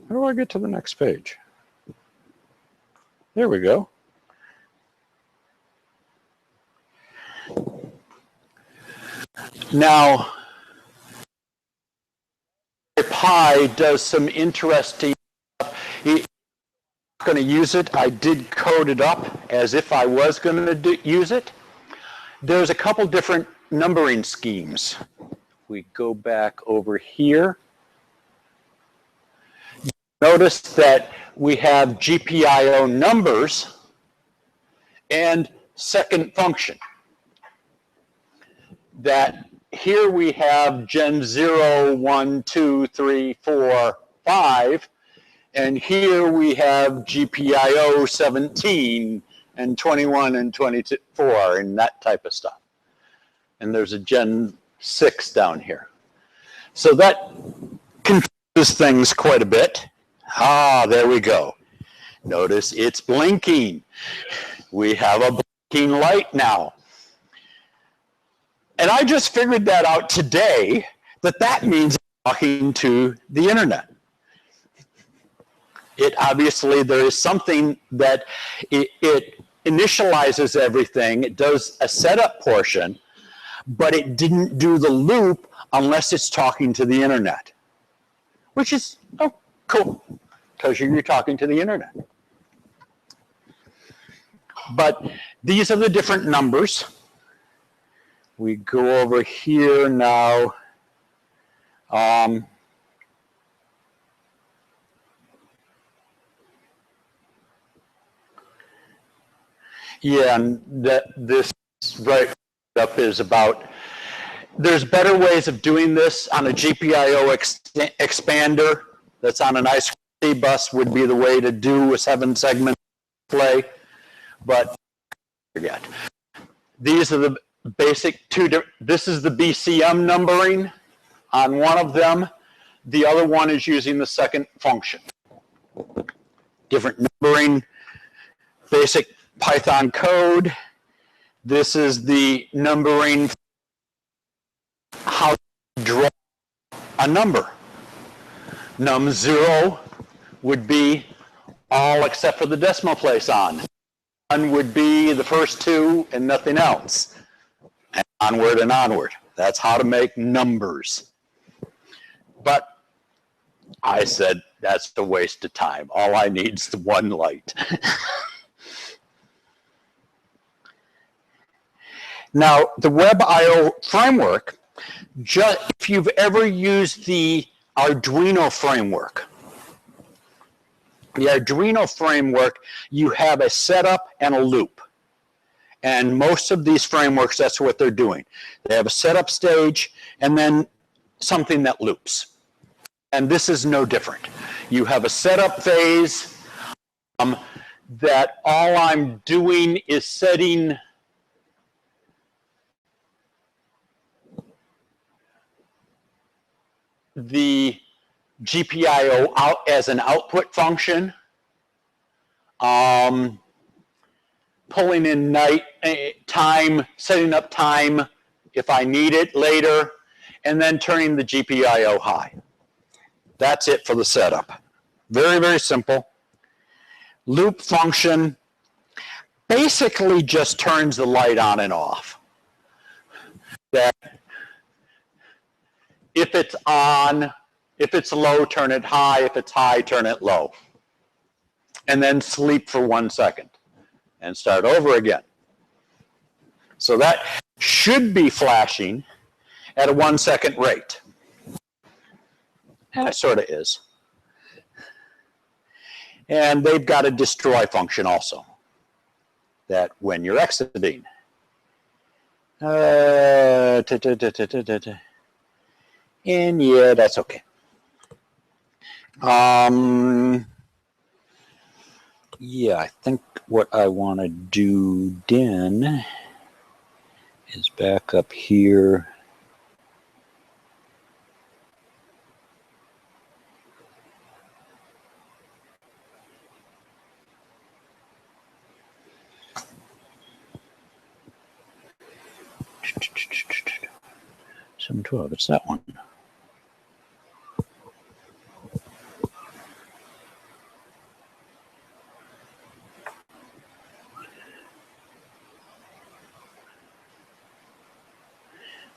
How do I get to the next page? There we go. Now, Pi does some interesting stuff. He's going to use it. I did code it up as if I was going to use it. There's a couple different numbering schemes. We go back over here. Notice that we have GPIO numbers and second function. That here we have Gen 0, 1, 2, 3, 4, 5, and here we have GPIO 17 and 21 and 24 and that type of stuff. And there's a Gen 6 down here. So that confuses things quite a bit. Ah, there we go. Notice it's blinking. We have a blinking light now. And I just figured that out today, that means talking to the internet. It obviously, there is something that it initializes everything. It does a setup portion, but it didn't do the loop unless it's talking to the internet, which is, oh, cool, because you're talking to the internet. But these are the different numbers. We go over here now. Yeah, and this right up is about, there's better ways of doing this on a GPIO expander that's on an I2C bus would be the way to do a 7-segment display, but forget. These are the basic this is the BCM numbering on one of them. The other one is using the second function. Different numbering, basic Python code. This is the numbering, how to draw a number. Num0 would be all except for the decimal place on. 1 would be the first two and nothing else. And onward and onward. That's how to make numbers. But I said, that's a waste of time. All I need is the one light. Now, the WebIO framework, if you've ever used the Arduino framework, you have a setup and a loop. And most of these frameworks, that's what they're doing. They have a setup stage and then something that loops. And this is no different. You have a setup phase that all I'm doing is setting the GPIO out as an output function, pulling in time, setting up time if I need it later, and then turning the GPIO high. That's it for the setup. Very, very simple. Loop function basically just turns the light on and off. That if it's on, if it's low, turn it high. If it's high, turn it low. and then sleep for 1 second and start over again. So that should be flashing at a 1 second rate. And it sort of is. And they've got a destroy function also, that when you're exiting. And yeah, that's okay. Yeah, I think what I want to do then is back up here. $712, it's that one.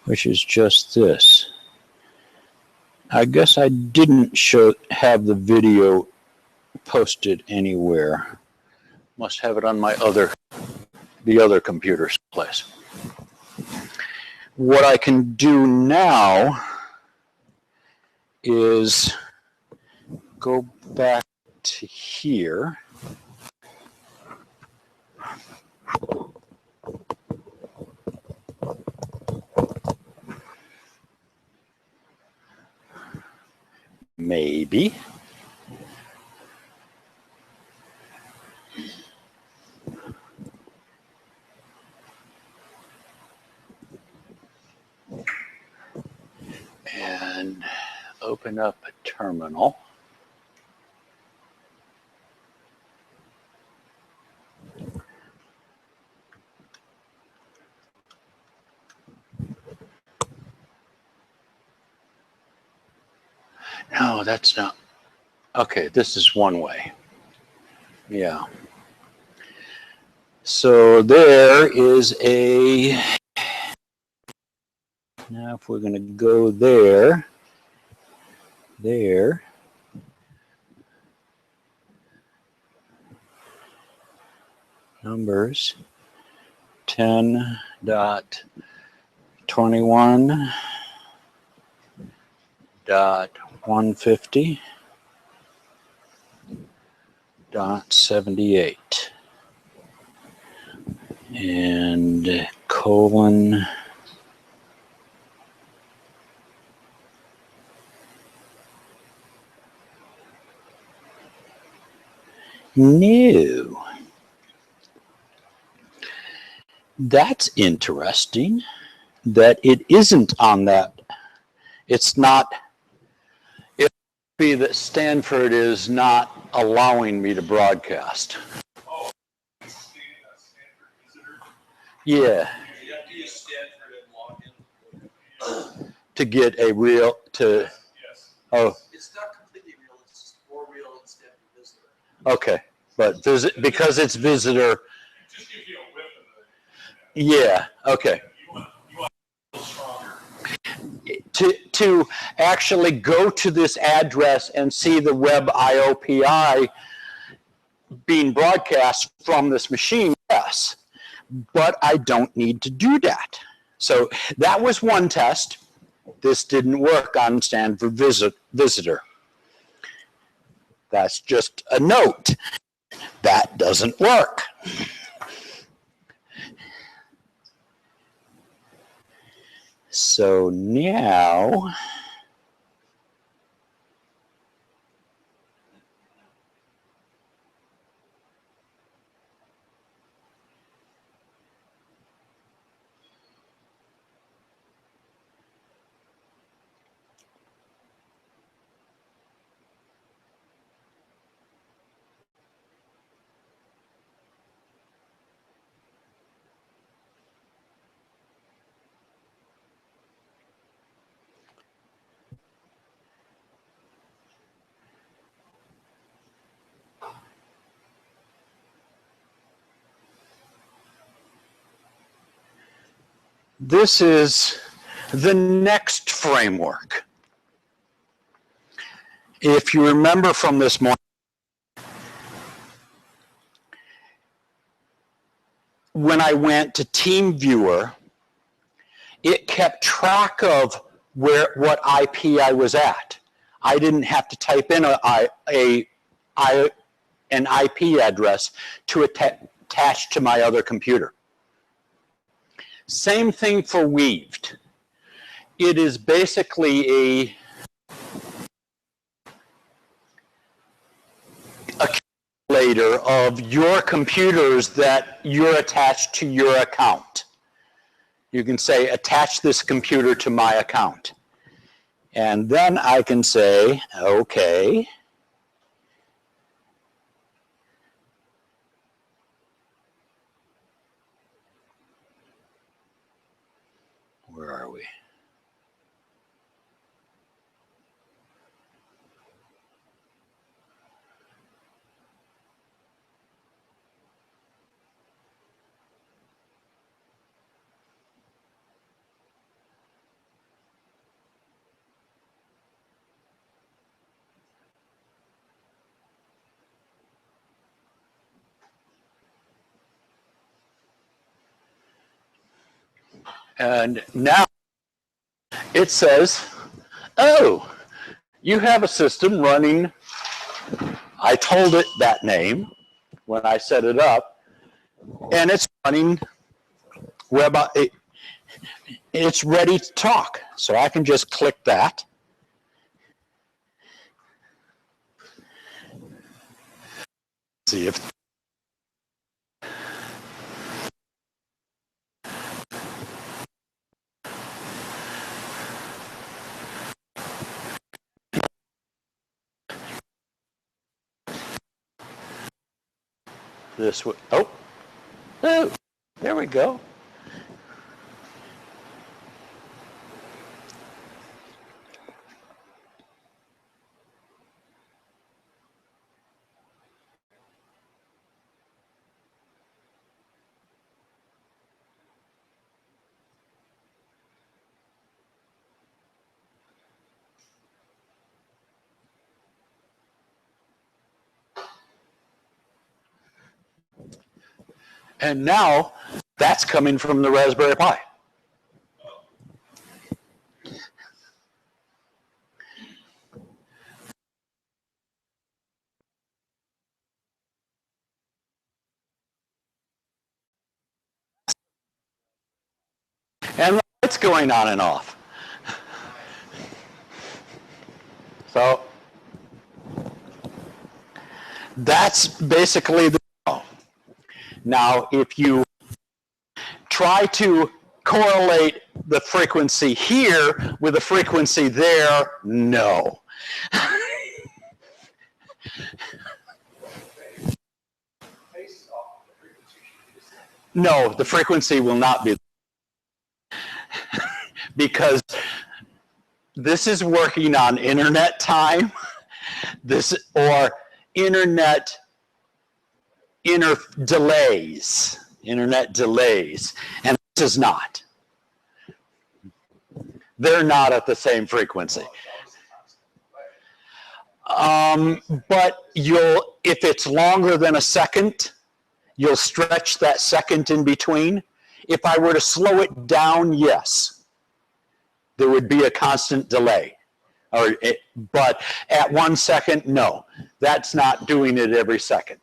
Which is just this. I guess I didn't have the video posted anywhere. Must have it on my the other computer someplace. What I can do now is go back to here. Maybe. And open up a terminal. No, that's not. Okay, this is one way. Yeah. So there is a. Now, if we're going to go there. Numbers 10.21.150.78 and colon no. That's interesting that it isn't on that. It's not. It would be that Stanford is not allowing me to broadcast. Oh, it's the Stanford visitor. Yeah. You have to use Stanford and log in. To get a real, to, Yes. oh, It's not completely real, it's just more real than Stanford Visitor. okay. But because it's visitor. It just gives you a whiff of it. Yeah, okay. You want a little stronger. To actually go to this address and see the web IOPI being broadcast from this machine, yes. But I don't need to do that. So that was one test. This didn't work on Stanford Visitor. That's just a note. That doesn't work. So now, this is the next framework. If you remember from this morning, when I went to TeamViewer, it kept track of what IP I was at. I didn't have to type in an IP address to attach to my other computer. Same thing for Weaved. It is basically a accumulator of your computers that you're attached to your account. You can say, attach this computer to my account. And then I can say, okay. Where are we? And now it says, oh, you have a system running. I told it that name when I set it up, and it's running it's ready to talk. So I can just click that. See if this would, oh, there we go. And now that's coming from the Raspberry Pi. And the light's going on and off. So that's basically the demo. Now, if you try to correlate the frequency here with the frequency there, no. No, the frequency will not be. Because this is working on internet time, or internet delays, and this is not. They're not at the same frequency. But if it's longer than a second, you'll stretch that second in between. If I were to slow it down, yes, there would be a constant delay. But at 1 second, no, that's not doing it every second.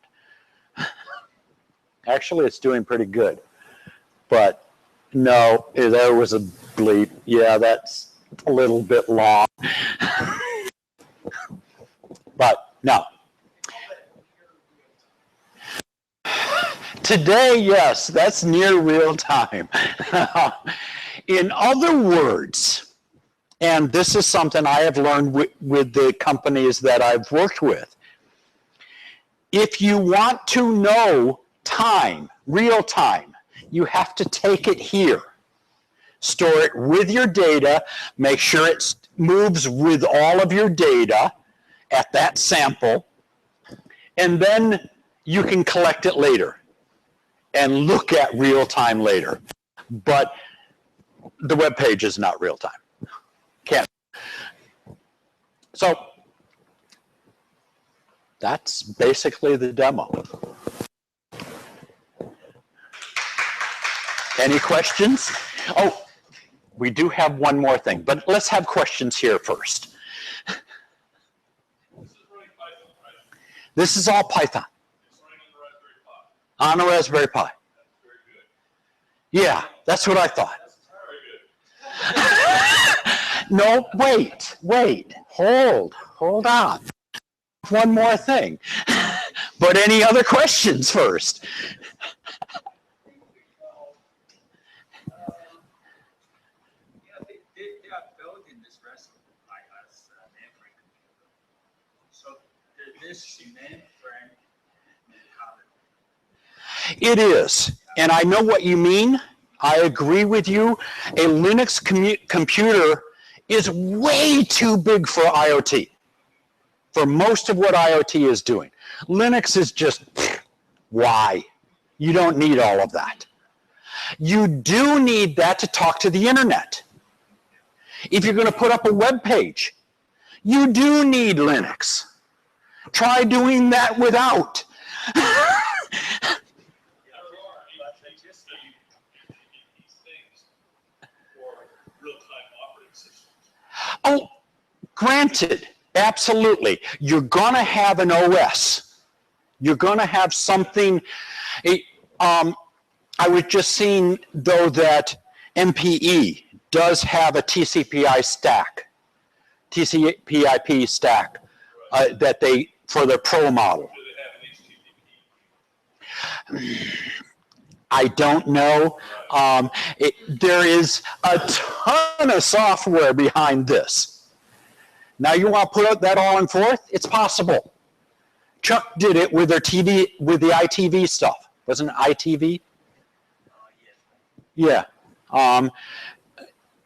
Actually, it's doing pretty good. But no, there was a bleep. Yeah, that's a little bit long. But no. Today, yes, that's near real time. In other words, and this is something I have learned with the companies that I've worked with, if you want to know time, real time, you have to take it here. Store it with your data, make sure it moves with all of your data at that sample, and then you can collect it later and look at real time later. But the web page is not real time. Can't. So that's basically the demo. Any questions? Oh, we do have one more thing, but let's have questions here first. This is all Python. On a Raspberry Pi. Yeah, that's what I thought. No, wait, hold on. One more thing. But any other questions first? They are building this Raspberry Pi as a mainframe computer. So this mainframe mentality. It is, and I know what you mean. I agree with you. A Linux computer is way too big for IoT, for most of what IoT is doing. Linux is just, why? You don't need all of that. You do need that to talk to the internet. If you're going to put up a web page, you do need Linux. Try doing that without. Oh, granted, absolutely. You're going to have an OS. You're going to have something. I was just seeing, though, that MPE does have a TCP/IP stack, that they, for their Pro model. I don't know. There is a ton of software behind this. Now you want to put that all in forth? It's possible. Chuck did it with their TV, with the ITV stuff. Wasn't it ITV? Yeah.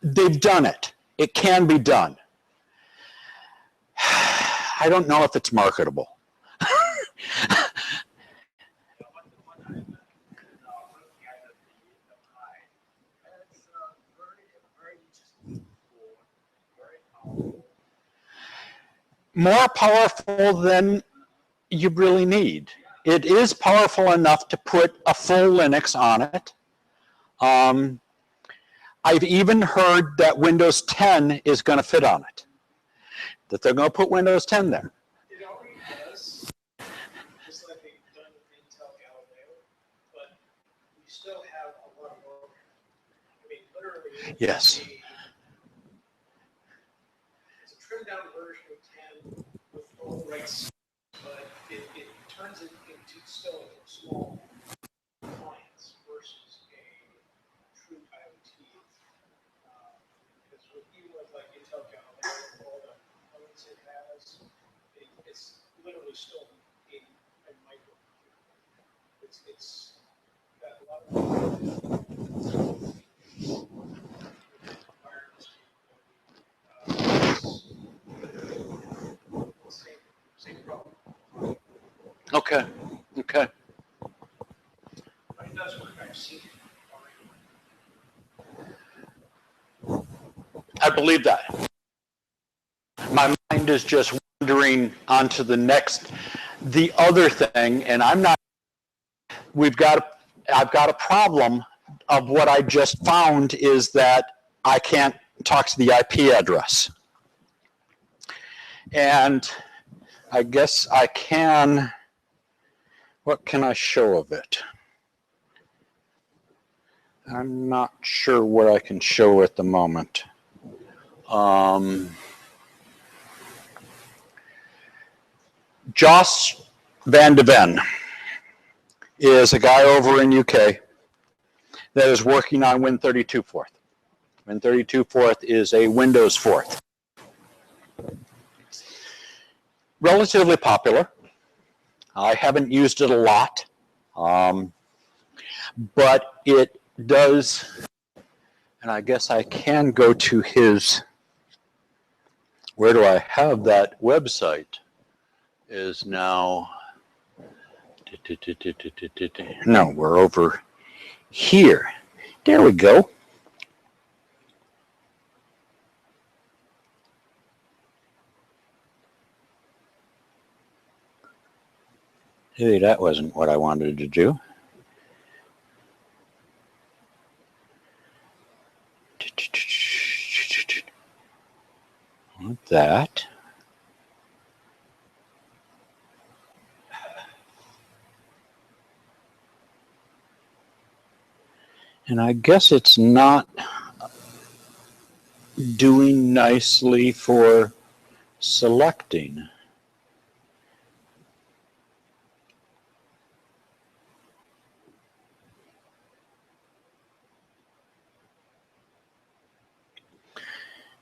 They've done it. It can be done. I don't know if it's marketable. More powerful than you really need. It is powerful enough to put a full Linux on it. I've even heard that Windows 10 is going to fit on it. That they're going to put Windows 10 there. It already does, just like they've done with Intel Galileo, but we still have a lot of work. I mean, literally, Yes. it's a trimmed down version of 10 with full rights, but it turns it into still a small appliance versus a true IoT. Because with you with like Intel Galileo, all the components it has, it's literally still a microcomputer. It's got a lot of same problem. Okay. Okay. But it does work. I've seen it already. I believe that. My mind is just wandering onto the other thing, and I've got a problem of what I just found is that I can't talk to the IP address. And I guess I can, what can I show of it? I'm not sure what I can show at the moment. Jos van de Ven is a guy over in UK that is working on Win32 Forth. Win32 Forth is a Windows Forth. Relatively popular. I haven't used it a lot, but it does, and I guess I can go to his, where do I have that website? Is now, no, we're over here. There we go. Hey, that wasn't what I wanted to do. that. And I guess it's not doing nicely for selecting.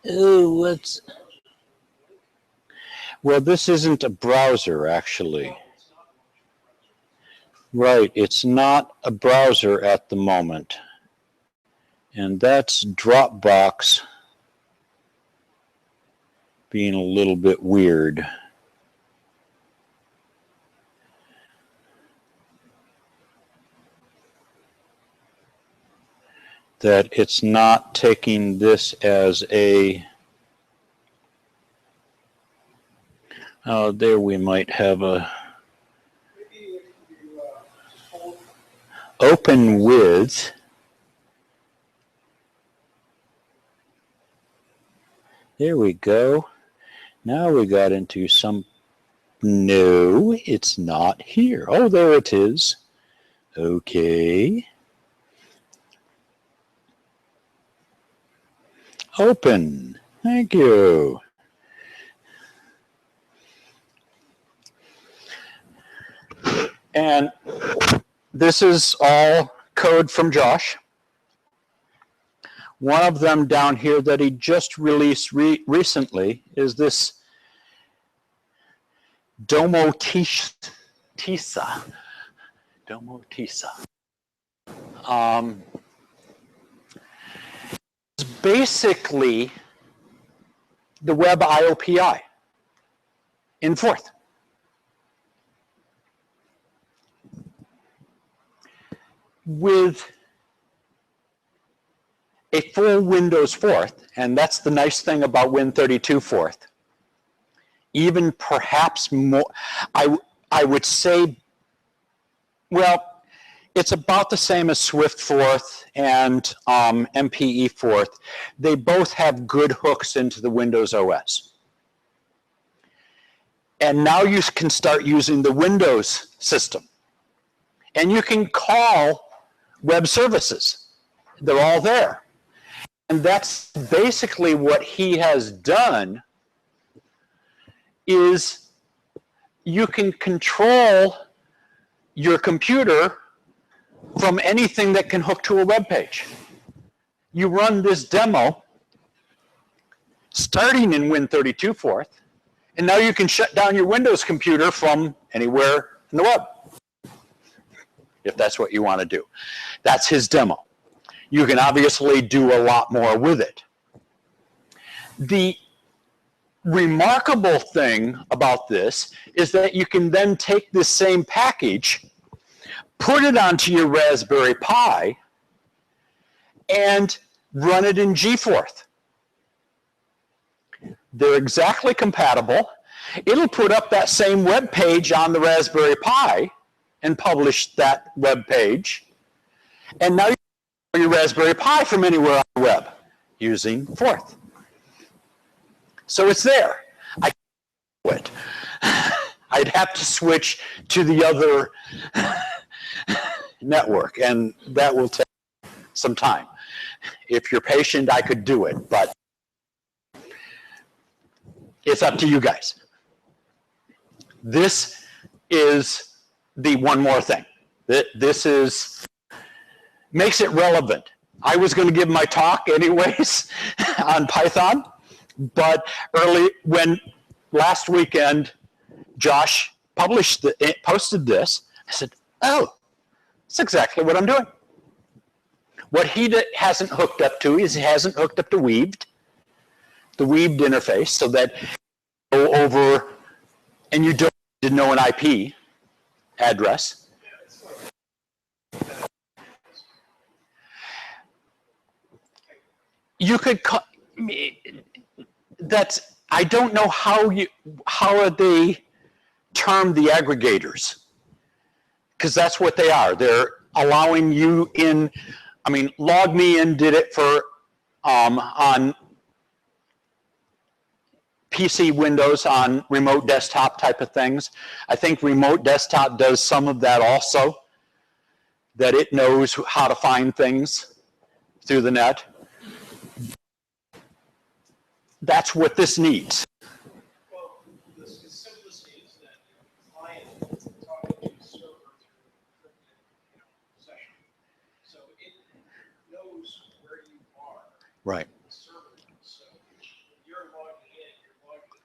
Oh, well, this isn't a browser, actually. Right, it's not a browser at the moment. And that's Dropbox being a little bit weird. That it's not taking this as a, oh, there we might have a open with. There we go. Now we got into some, no, it's not here. Oh, there it is. Okay. Open. Thank you. And this is all code from Josh. One of them down here that he just released recently is this Domotisa. Domotisa. It's basically the web IOPI in Forth. With a full Windows Forth, and that's the nice thing about Win32 Forth. Even perhaps more, I would say, well, it's about the same as Swift Forth and MPE Forth. They both have good hooks into the Windows OS. And now you can start using the Windows system. And you can call web services. They're all there. And that's basically what he has done, is you can control your computer from anything that can hook to a web page. You run this demo starting in Win32 Forth, and now you can shut down your Windows computer from anywhere in the web, if that's what you want to do. That's his demo. You can obviously do a lot more with it. The remarkable thing about this is that you can then take this same package, put it onto your Raspberry Pi, and run it in GForth. They're exactly compatible. It'll put up that same web page on the Raspberry Pi and publish that web page. And now you can run your Raspberry Pi from anywhere on the web using Forth. So it's there. I can't do it. I'd have to switch to the other network, and that will take some time. If you're patient, I could do it, but it's up to you guys. This is the one more thing. This makes it relevant. I was going to give my talk anyways on Python, but last weekend Josh posted this, I said, oh, that's exactly what I'm doing. What he hasn't hooked up to is he hasn't hooked up to Weaved, the Weaved interface, so that you go over and you don't need to know an IP address. You could I don't know how are they termed the aggregators, because that's what they are. They're allowing you in. I mean, LogMeIn did it for on PC Windows on remote desktop type of things. I think remote desktop does some of that also, that it knows how to find things through the net. That's what this needs. Well, the simplicity is that the client talking to the server through encrypted session. So it knows where you are. Right. The server. So when you're logging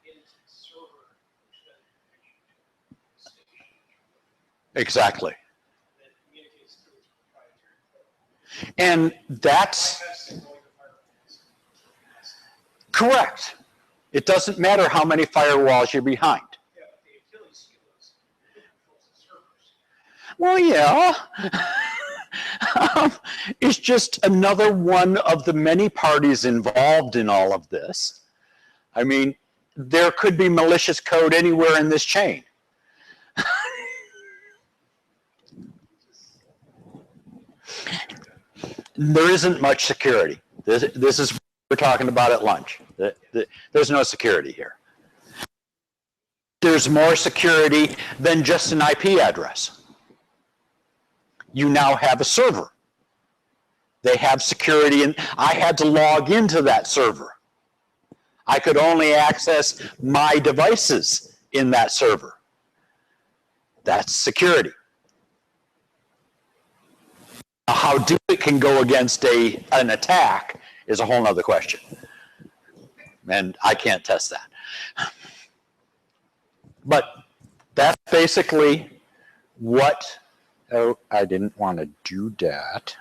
into the server, which then connects you to the station. Exactly. That communicates through its proprietary code. And that's correct. It doesn't matter how many firewalls you're behind. Yeah, but the Achilles heel is who controls the servers. Well, yeah. It's just another one of the many parties involved in all of this. I mean, there could be malicious code anywhere in this chain. There isn't much security. This is what we're talking about at lunch. There's no security here. There's more security than just an IP address. You now have a server. They have security, and I had to log into that server. I could only access my devices in that server. That's security. How deep it can go against an attack is a whole nother question. And I can't test that. But that's basically what, oh, I didn't want to do that.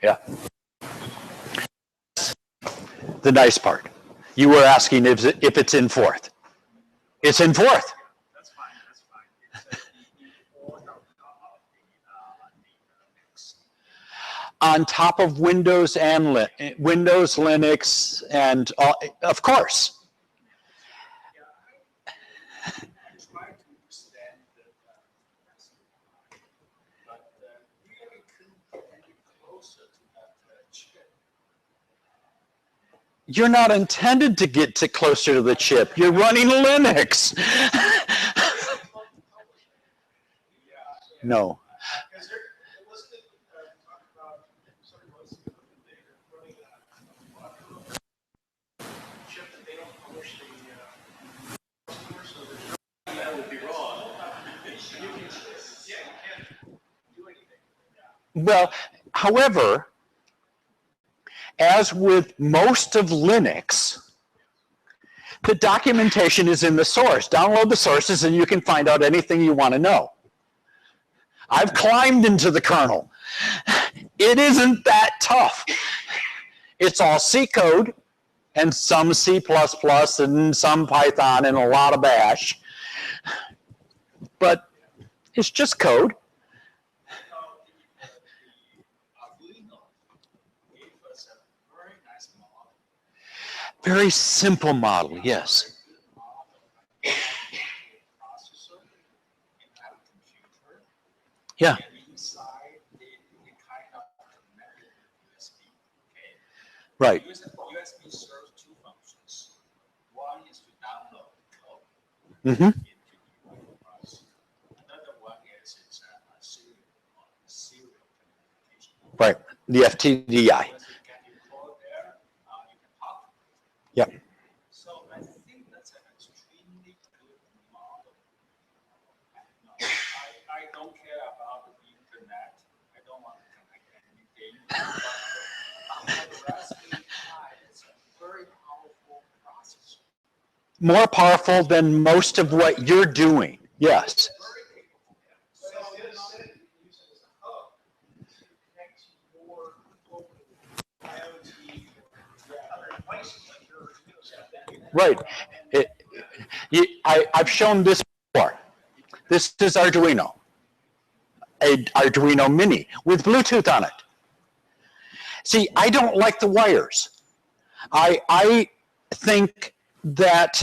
Yeah. The nice part. You were asking if it's in fourth. It's in fourth. That's fine, that's fine. It's in order of the mix. On top of Windows and Windows, Linux, and of course. Yeah, I try to understand that, but really couldn't get any closer to that chip. You're not intended to get closer to the chip. You're running Linux. No. Because there wasn't it talked about something was running a chip that they don't publish the customer, so that would be wrong. You can't do anything. Well, however, as with most of Linux, the documentation is in the source. Download the sources and you can find out anything you want to know. I've climbed into the kernel. It isn't that tough. It's all C code and some C++ and some Python and a lot of bash. But it's just code. Very simple model, yes. Yeah. Right. USB serves two functions. One is to download code. Mm-hmm. Another one is it's a serial communication. Right. The FTDI. Yep. So I think that's an extremely good model. I don't care about the internet. I don't want to connect anything. But the Raspberry Pi is a very powerful processor. More powerful than most of what you're doing. Yes. Very capable. So instead you can use it as a hub to connect to more local IoT or other devices like yours. Right. I've shown this before. This is Arduino. An Arduino Mini with Bluetooth on it. See, I don't like the wires. I think that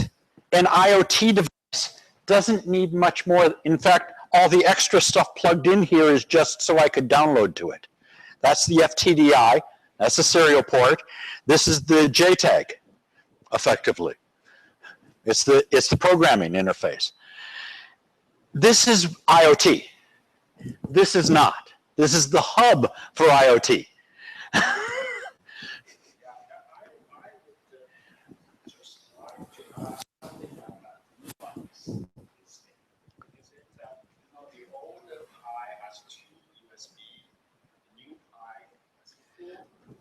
an IoT device doesn't need much more. In fact, all the extra stuff plugged in here is just so I could download to it. That's the FTDI, That's the serial port. This is the JTAG, effectively. It's the programming interface. This is IoT. This is not. This is the hub for IoT.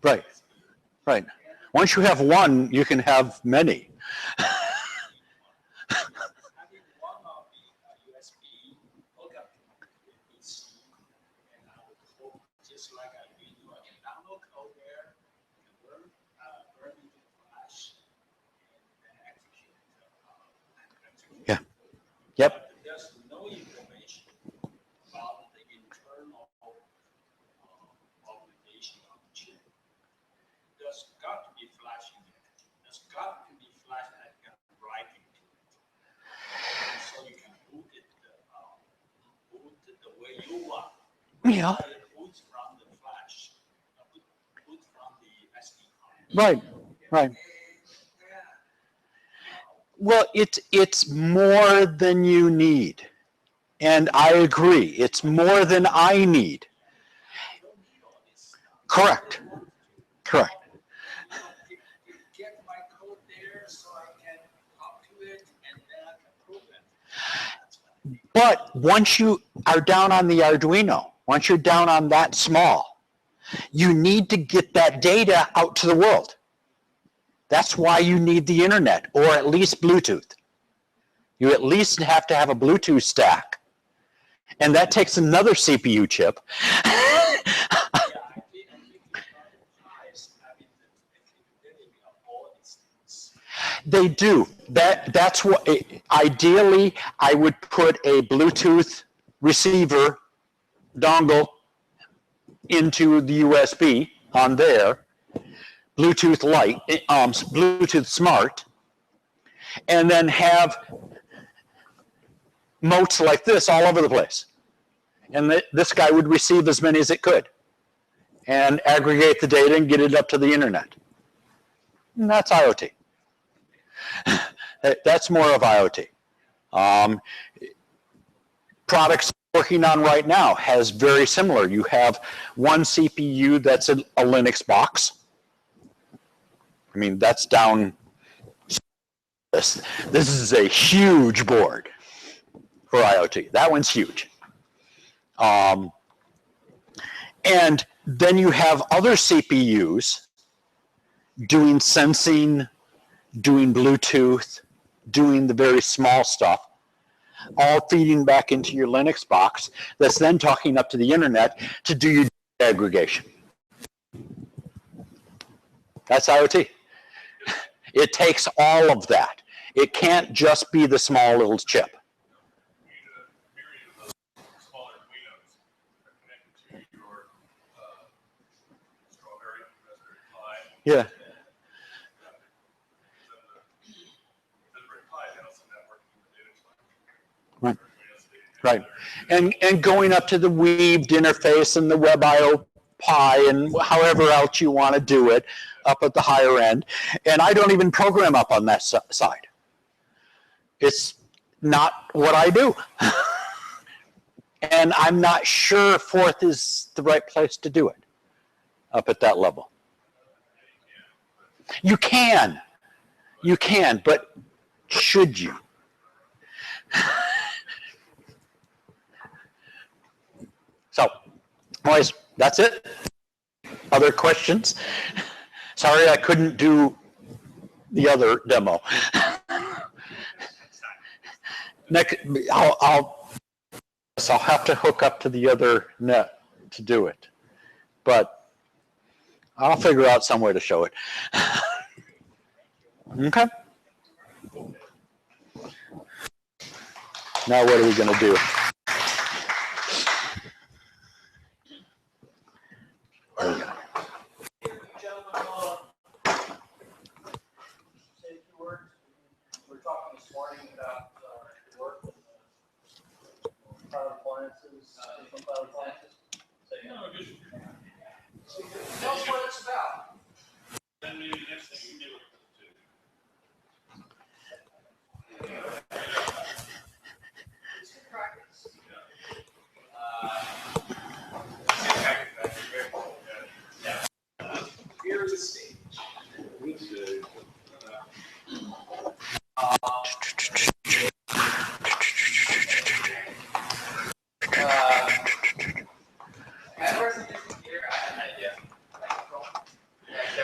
Right, right. Once you have one, you can have many. Yeah. Yep. There's no information about the internal organization of the chip. There's got to be flash in it. There's got to be flash that can write into it. So you can boot it, boot it the way you want. Yeah. It boots from the flash, boot from the SD card. Right, right. Well, it's more than you need. And I agree. It's more than I need. Correct. Correct. Get my code there so I can talk to it and then I can program it. But once you are down on the Arduino, once you're down on that small, you need to get that data out to the world. That's why you need the internet, or at least Bluetooth. You at least have to have a Bluetooth stack. And that takes another CPU chip. They do. That's what, ideally, I would put a Bluetooth receiver dongle into the USB on there, Bluetooth Light, Bluetooth Smart, and then have motes like this all over the place. And this guy would receive as many as it could and aggregate the data and get it up to the internet. And that's IoT. That's more of IoT. Products working on right now has very similar. You have one CPU that's a Linux box. I mean, that's down. This is a huge board for IoT. That one's huge. And then you have other CPUs doing sensing, doing Bluetooth, doing the very small stuff, all feeding back into your Linux box that's then talking up to the internet to do your aggregation. That's IoT. It takes all of that. It can't just be the small little chip. Yeah. Right. Right. And going up to the weaved interface and the WebIO Pi and however else you want to do it up at the higher end. And I don't even program up on that side. It's not what I do. And I'm not sure Forth is the right place to do it up at that level. You can, but should you? So, anyways, that's it. Other questions? Sorry, I couldn't do the other demo. Next, I'll have to hook up to the other net to do it, but I'll figure out some way to show it. Okay. Now what are we going to do? There we go. Say a few words. We were talking this morning about work with cloud appliances, different cloud appliances. Tell us what it's about. Then maybe next thing you do It's good practice. Here is the stage.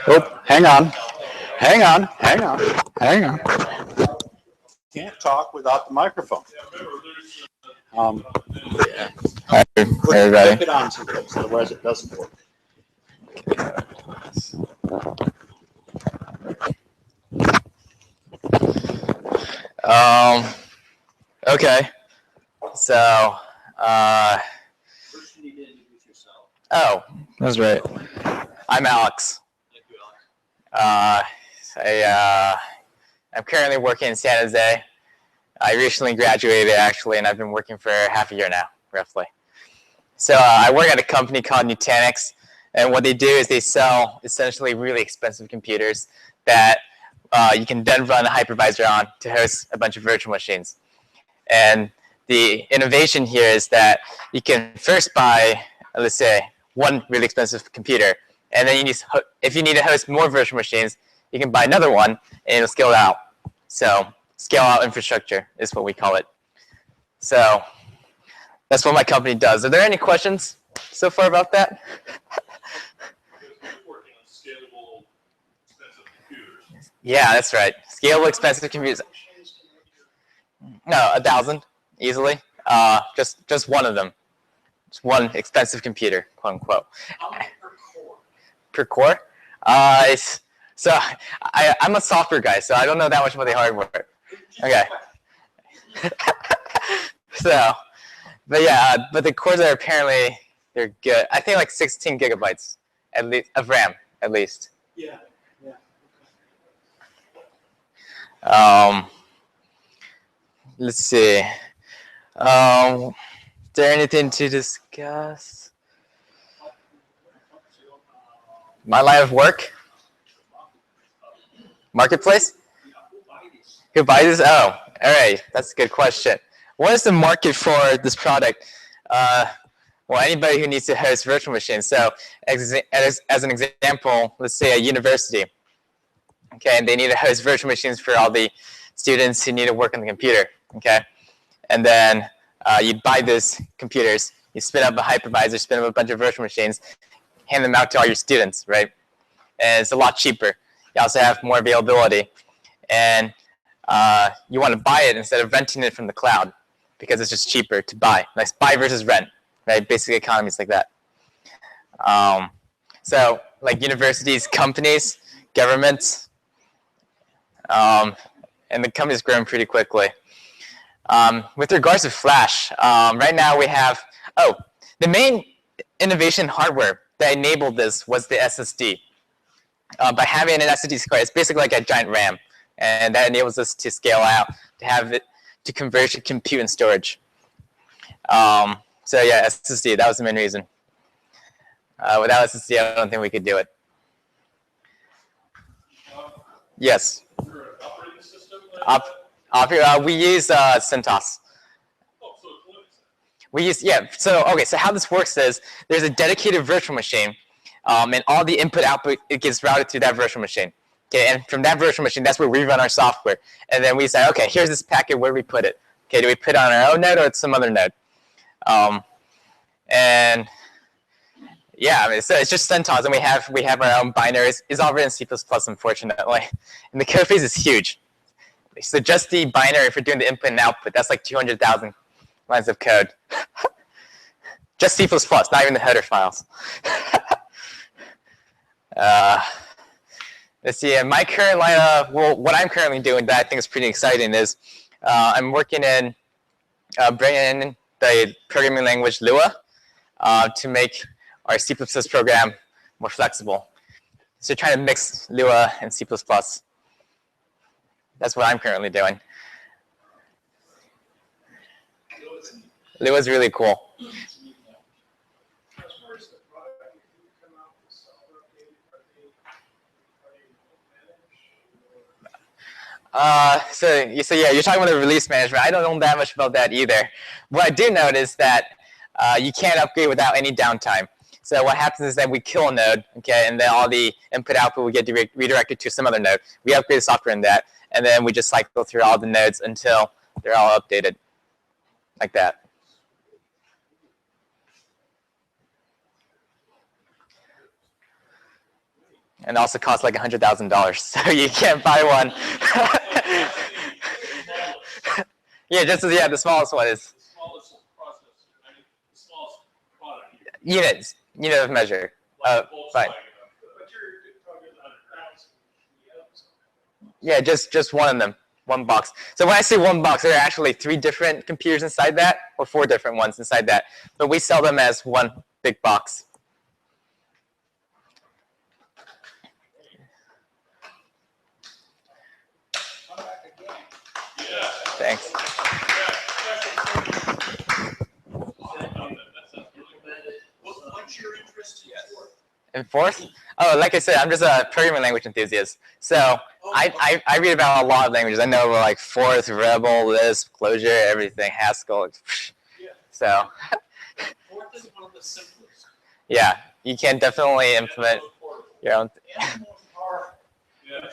Oh, hang on. Hang on. Hang on. Hang on. Can't talk without the microphone. Hi, everybody. Clip it on someplace, otherwise it doesn't work. Okay. So, First, you need to introduce yourself. oh, that's right. I'm Alex. Thank you, Alex. I'm currently working in San Jose. I recently graduated, actually, and I've been working for half a year now, roughly. So I work at a company called Nutanix, and what they do is they sell essentially really expensive computers that you can then run a hypervisor on to host a bunch of virtual machines. And the innovation here is that you can first buy, let's say, one really expensive computer, and then if you need to host more virtual machines, you can buy another one, and it'll scale out. So scale out infrastructure is what we call it. So that's what my company does. Are there any questions so far about that? Working on scalable, expensive computers. Yeah, that's right. Scalable, expensive computers. No, 1,000 easily. Just one of them. Just one expensive computer, quote unquote. How many per core? Per core? So I'm a software guy, so I don't know that much about the hardware. Okay. So, but yeah, but the cores are apparently, they're good. I think like 16 gigabytes at least of RAM, at least. Yeah. Let's see. Is there anything to discuss? My line of work? Marketplace? Who buys this? Oh, all right. That's a good question. What is the market for this product? Well, anybody who needs to host virtual machines. So as an example, let's say a university. Okay, and they need to host virtual machines for all the students who need to work on the computer. Okay, and then you buy those computers, you spin up a hypervisor, spin up a bunch of virtual machines, hand them out to all your students, right? And it's a lot cheaper. You also have more availability, and you want to buy it instead of renting it from the cloud because it's just cheaper to buy. Like buy versus rent, right? Basic economies like that. So like universities, companies, governments, and the company's growing pretty quickly. With regards to Flash, right now we have, the main innovation hardware that enabled this was the SSD. By having an SSD card, it's basically like a giant RAM, and that enables us to scale out, to have it, to converge to compute and storage. So yeah, SSD, that was the main reason. Without SSD, I don't think we could do it. Yes. Operating system? We use CentOS. We use, yeah, so how this works is there's a dedicated virtual machine, and all the input output, it gets routed to that virtual machine. Okay, and from that virtual machine, that's where we run our software. And then we say, okay, here's this packet, where do we put it? Okay, do we put it on our own node or some other node? And yeah, I mean, so it's just CentOS, and we have our own binaries. It's all written in C++, unfortunately. And the code base is huge. So just the binary for doing the input and output, that's like 200,000 lines of code. Just C++, not even the header files. Let's see, my current line of, well, what I'm currently doing that I think is pretty exciting is I'm working in bringing in the programming language Lua to make our C++ program more flexible. So trying to mix Lua and C++. That's what I'm currently doing. Lua's really cool. So yeah, you're talking about the release management. I don't know that much about that either. What I do know is that you can't upgrade without any downtime. So what happens is that we kill a node, okay, and then all the input-output will get redirected to some other node. We upgrade the software in that, and then we just cycle through all the nodes until they're all updated, like that. And it also costs like $100,000, so you can't buy one. Yeah, the smallest one is The smallest process, the smallest quantity. unit of measure. Like Fine. But you're talking about 1,000. Yeah, just one of them, one box. So when I say one box, there are actually 3 different computers inside that, or 4 different ones inside that. But we sell them as one big box. Yeah. Thanks. What's your interest In fourth? Oh, like I said, I'm just a programming language enthusiast. So I read about a lot of languages. I know like Forth, Rebel, Lisp, Clojure, everything, Haskell. So Fourth is one of the simplest. yeah, you can definitely implement your own. And most powerful. Yeah.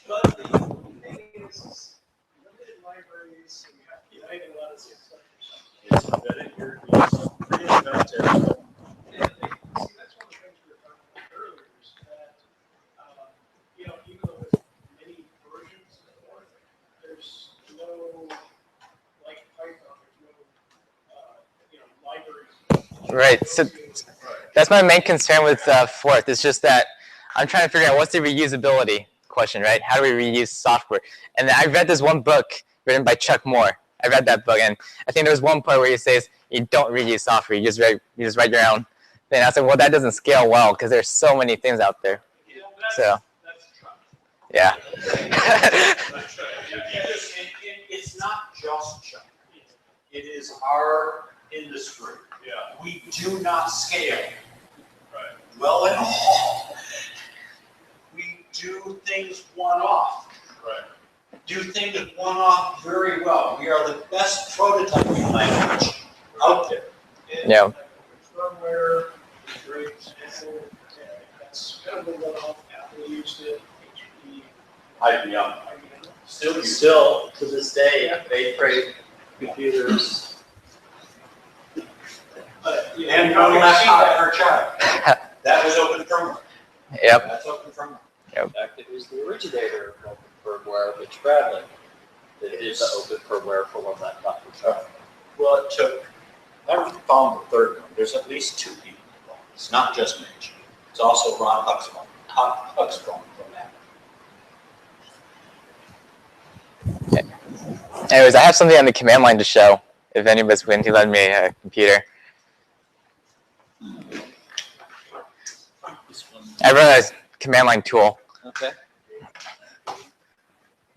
But the thing is, limited libraries, and you have to write a lot of success. It's embedded here, it's reinvented. See, that's one of the things we were talking about earlier, is that, even though there's many versions of Forth, there's no, like Python, there's no, libraries. Right. So that's my main concern with Forth. It's just that I'm trying to figure out what's the reusability question, right? How do we reuse software? And I read this one book written by Chuck Moore. I read that book, and I think there was one point where he says you don't reuse software. You just write your own thing. I said, well, that doesn't scale well because there's so many things out there. So yeah. It's not just Chuck. It is our industry. Yeah. We do not scale Right. well at all. We do things one-off. Right. Do things one-off very well. We are the best prototyping language out there. And Yeah. Firmware is a great example. That's kind of the one-off. Apple used it. HP, IBM. IBM. Still, to this day, they create computers. And no laptop per child. That was open firmware. Yep. That's open firmware. Yep. In fact, it was the originator of open firmware, Mitch Bradley, that did the open firmware for one laptop per child. Well, it took, I found the third one. There's at least 2 people involved. It's not just Mitch. It's also Ron Huxbone from that. Anyways, I have something on the command line to show. If anybody's willing to lend me a computer. I run a command line tool. Okay.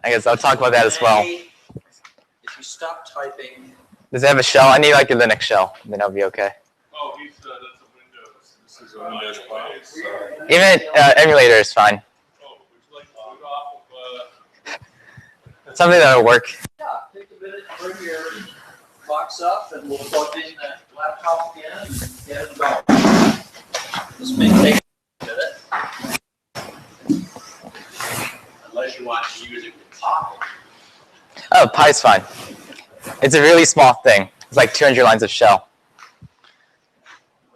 I guess I'll talk about that as well. If you stop typing. Does it have a shell? I need like a Linux shell, then I'll be okay. Oh, that's a Windows. This is a Windows box. Even emulator is fine. Oh, would you like to boot off of? Something that'll work. Yeah, take a minute, bring your box up, and we'll plug in the laptop again and get it going. This may take a minute. Unless you want to use it with Pi. Oh, Pi's fine. It's a really small thing. It's like 200 lines of shell.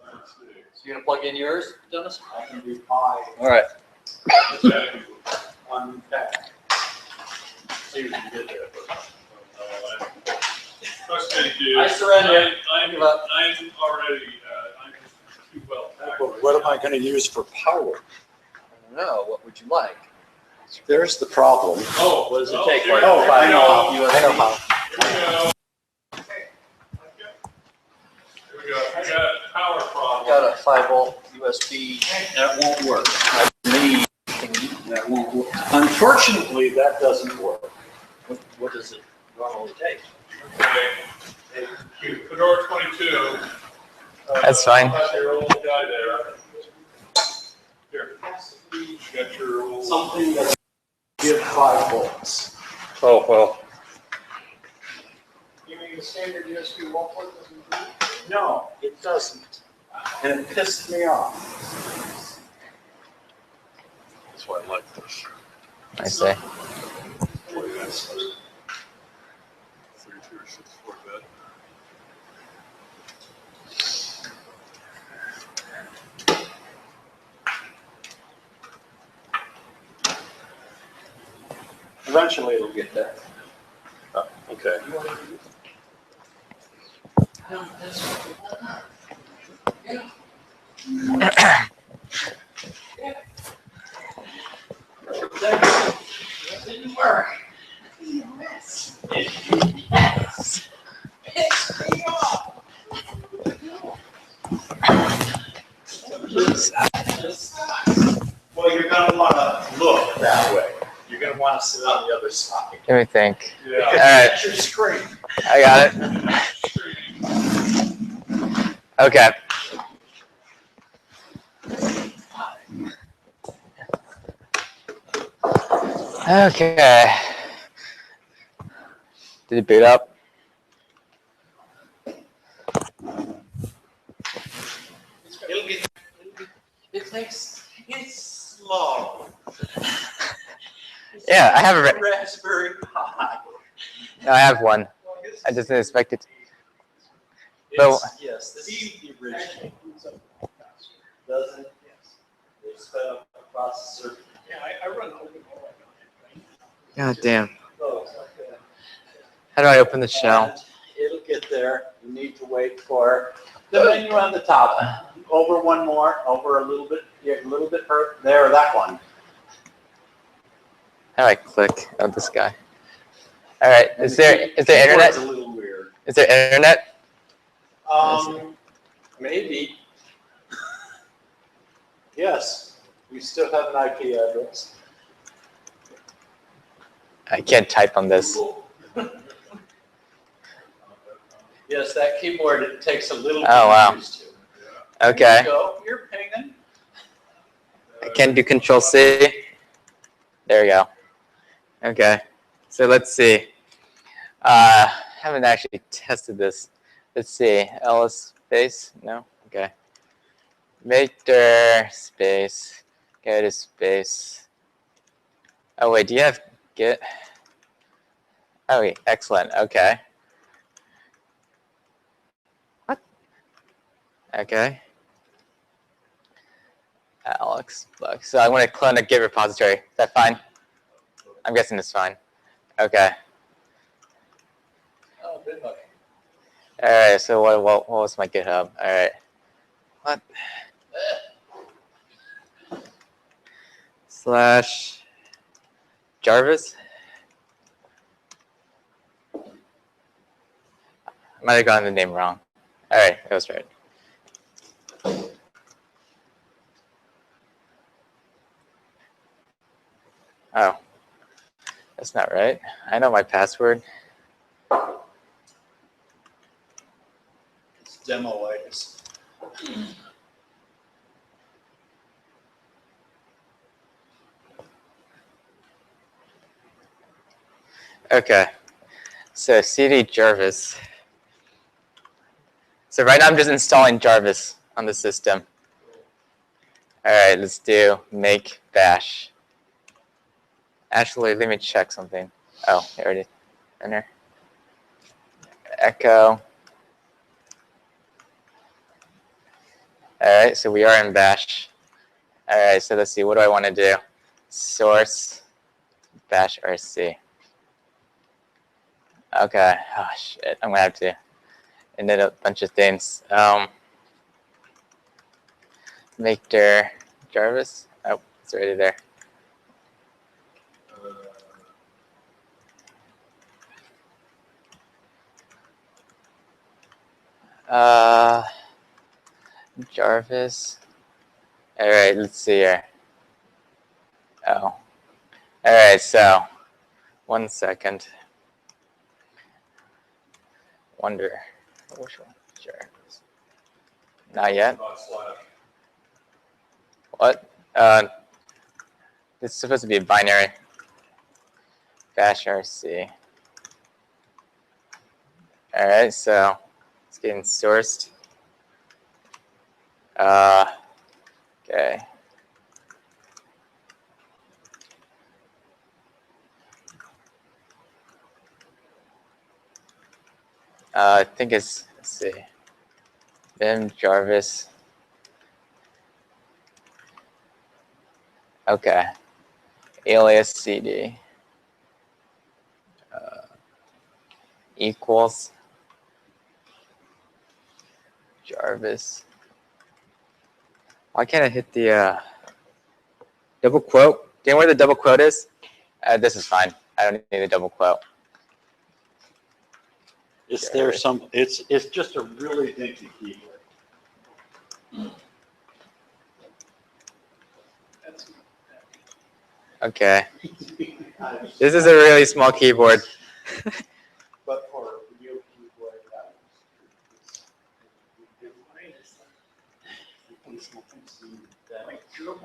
So you're gonna plug in yours, Dennis? I can do Pi All right. unpacked. See what you did there. Trust me, dude. I surrender. I'm Give up. already, I'm too well packed. What am I gonna use for power? I don't know, what would you like? There's the problem. Oh. What does it oh, take? here we Oh, go. I know how. Here I know how. we go. Here we go. I got a power problem. Got a 5-volt USB. That won't work. I need, that won't work. Unfortunately, that doesn't work. What does it normally take? Okay. Fedora 22. That's fine. Got your old guy there. Here. You got your old. Something that's give 5 volts. Oh, well, You mean the standard USB wall port doesn't do it? No, it doesn't. And it pissed me off. that's why I like this. I say. 32 or 64 bit. Eventually it'll get there. Oh, okay. That didn't work. Yes. Yes. Pissed me off. This sucks. Well, you're gonna wanna look that way. You're gonna wanna sit on the other side. Let me think. Yeah. All right, That's your screen. I got it. Okay. Okay. Did it boot up? It's slow. Yeah, I have a Raspberry Pi. No, I have one. I just didn't expect it. But Yes, this is the original. Doesn't? They sped up the processor. Yeah, I run open OLED on it, right? God damn. Oh, it's like that. How do I open the shell? And it'll get there. You need to wait for the menu on the top. Over one more, over a little bit, yeah, a little bit hurt. There, that one. How do I click? Oh, this guy. All right. And Is there keyboard's internet? a little weird. Is there internet? Maybe. Yes, we still have an IP address. I can't type on this. Yes, that keyboard, it takes a little bit Oh, wow. of use to. Okay. There you go. You're pinging. I can't do Control C. There we go. Okay. So let's see. Haven't actually tested this. Let's see. LS space? No? Okay. Vector space. Go to space. Oh, wait. Do you have Git? Oh, wait. Excellent. Okay. What? Okay. Alex. Look. So I want to clone a Git repository. Is that fine? I'm guessing it's fine. Okay. Oh, good luck. All right. So what was my GitHub? All right. What? Slash Jarvis. I might have gotten the name wrong. All right. That was right. Oh. That's not right. I know my password. It's demo-itis. Okay. So CD Jarvis. So right now I'm just installing Jarvis on the system. All right, let's do make bash. Actually, let me check something. Oh, here it is. Enter. Echo. All right, so we are in bash. All right, so let's see. What do I want to do? Source bash rc. Okay. Oh shit. I'm gonna have to init a bunch of things. Make dir Jarvis. Oh, it's already there. Jarvis. All right, let's see here. Oh. All right, so 1 second. Wonder which one? Jarvis. Not yet. What? It's supposed to be binary. bash RC. All right, so it's getting sourced. Okay. I think it's, let's see, Vim, Jarvis. Okay. Alias CD equals Jarvis. Why can't I hit the double quote? Do you know where the double quote is? This is fine. I don't need a double quote. Is there some, it's just a really dinky keyboard. Okay. This is a really small keyboard. But for a real keyboard,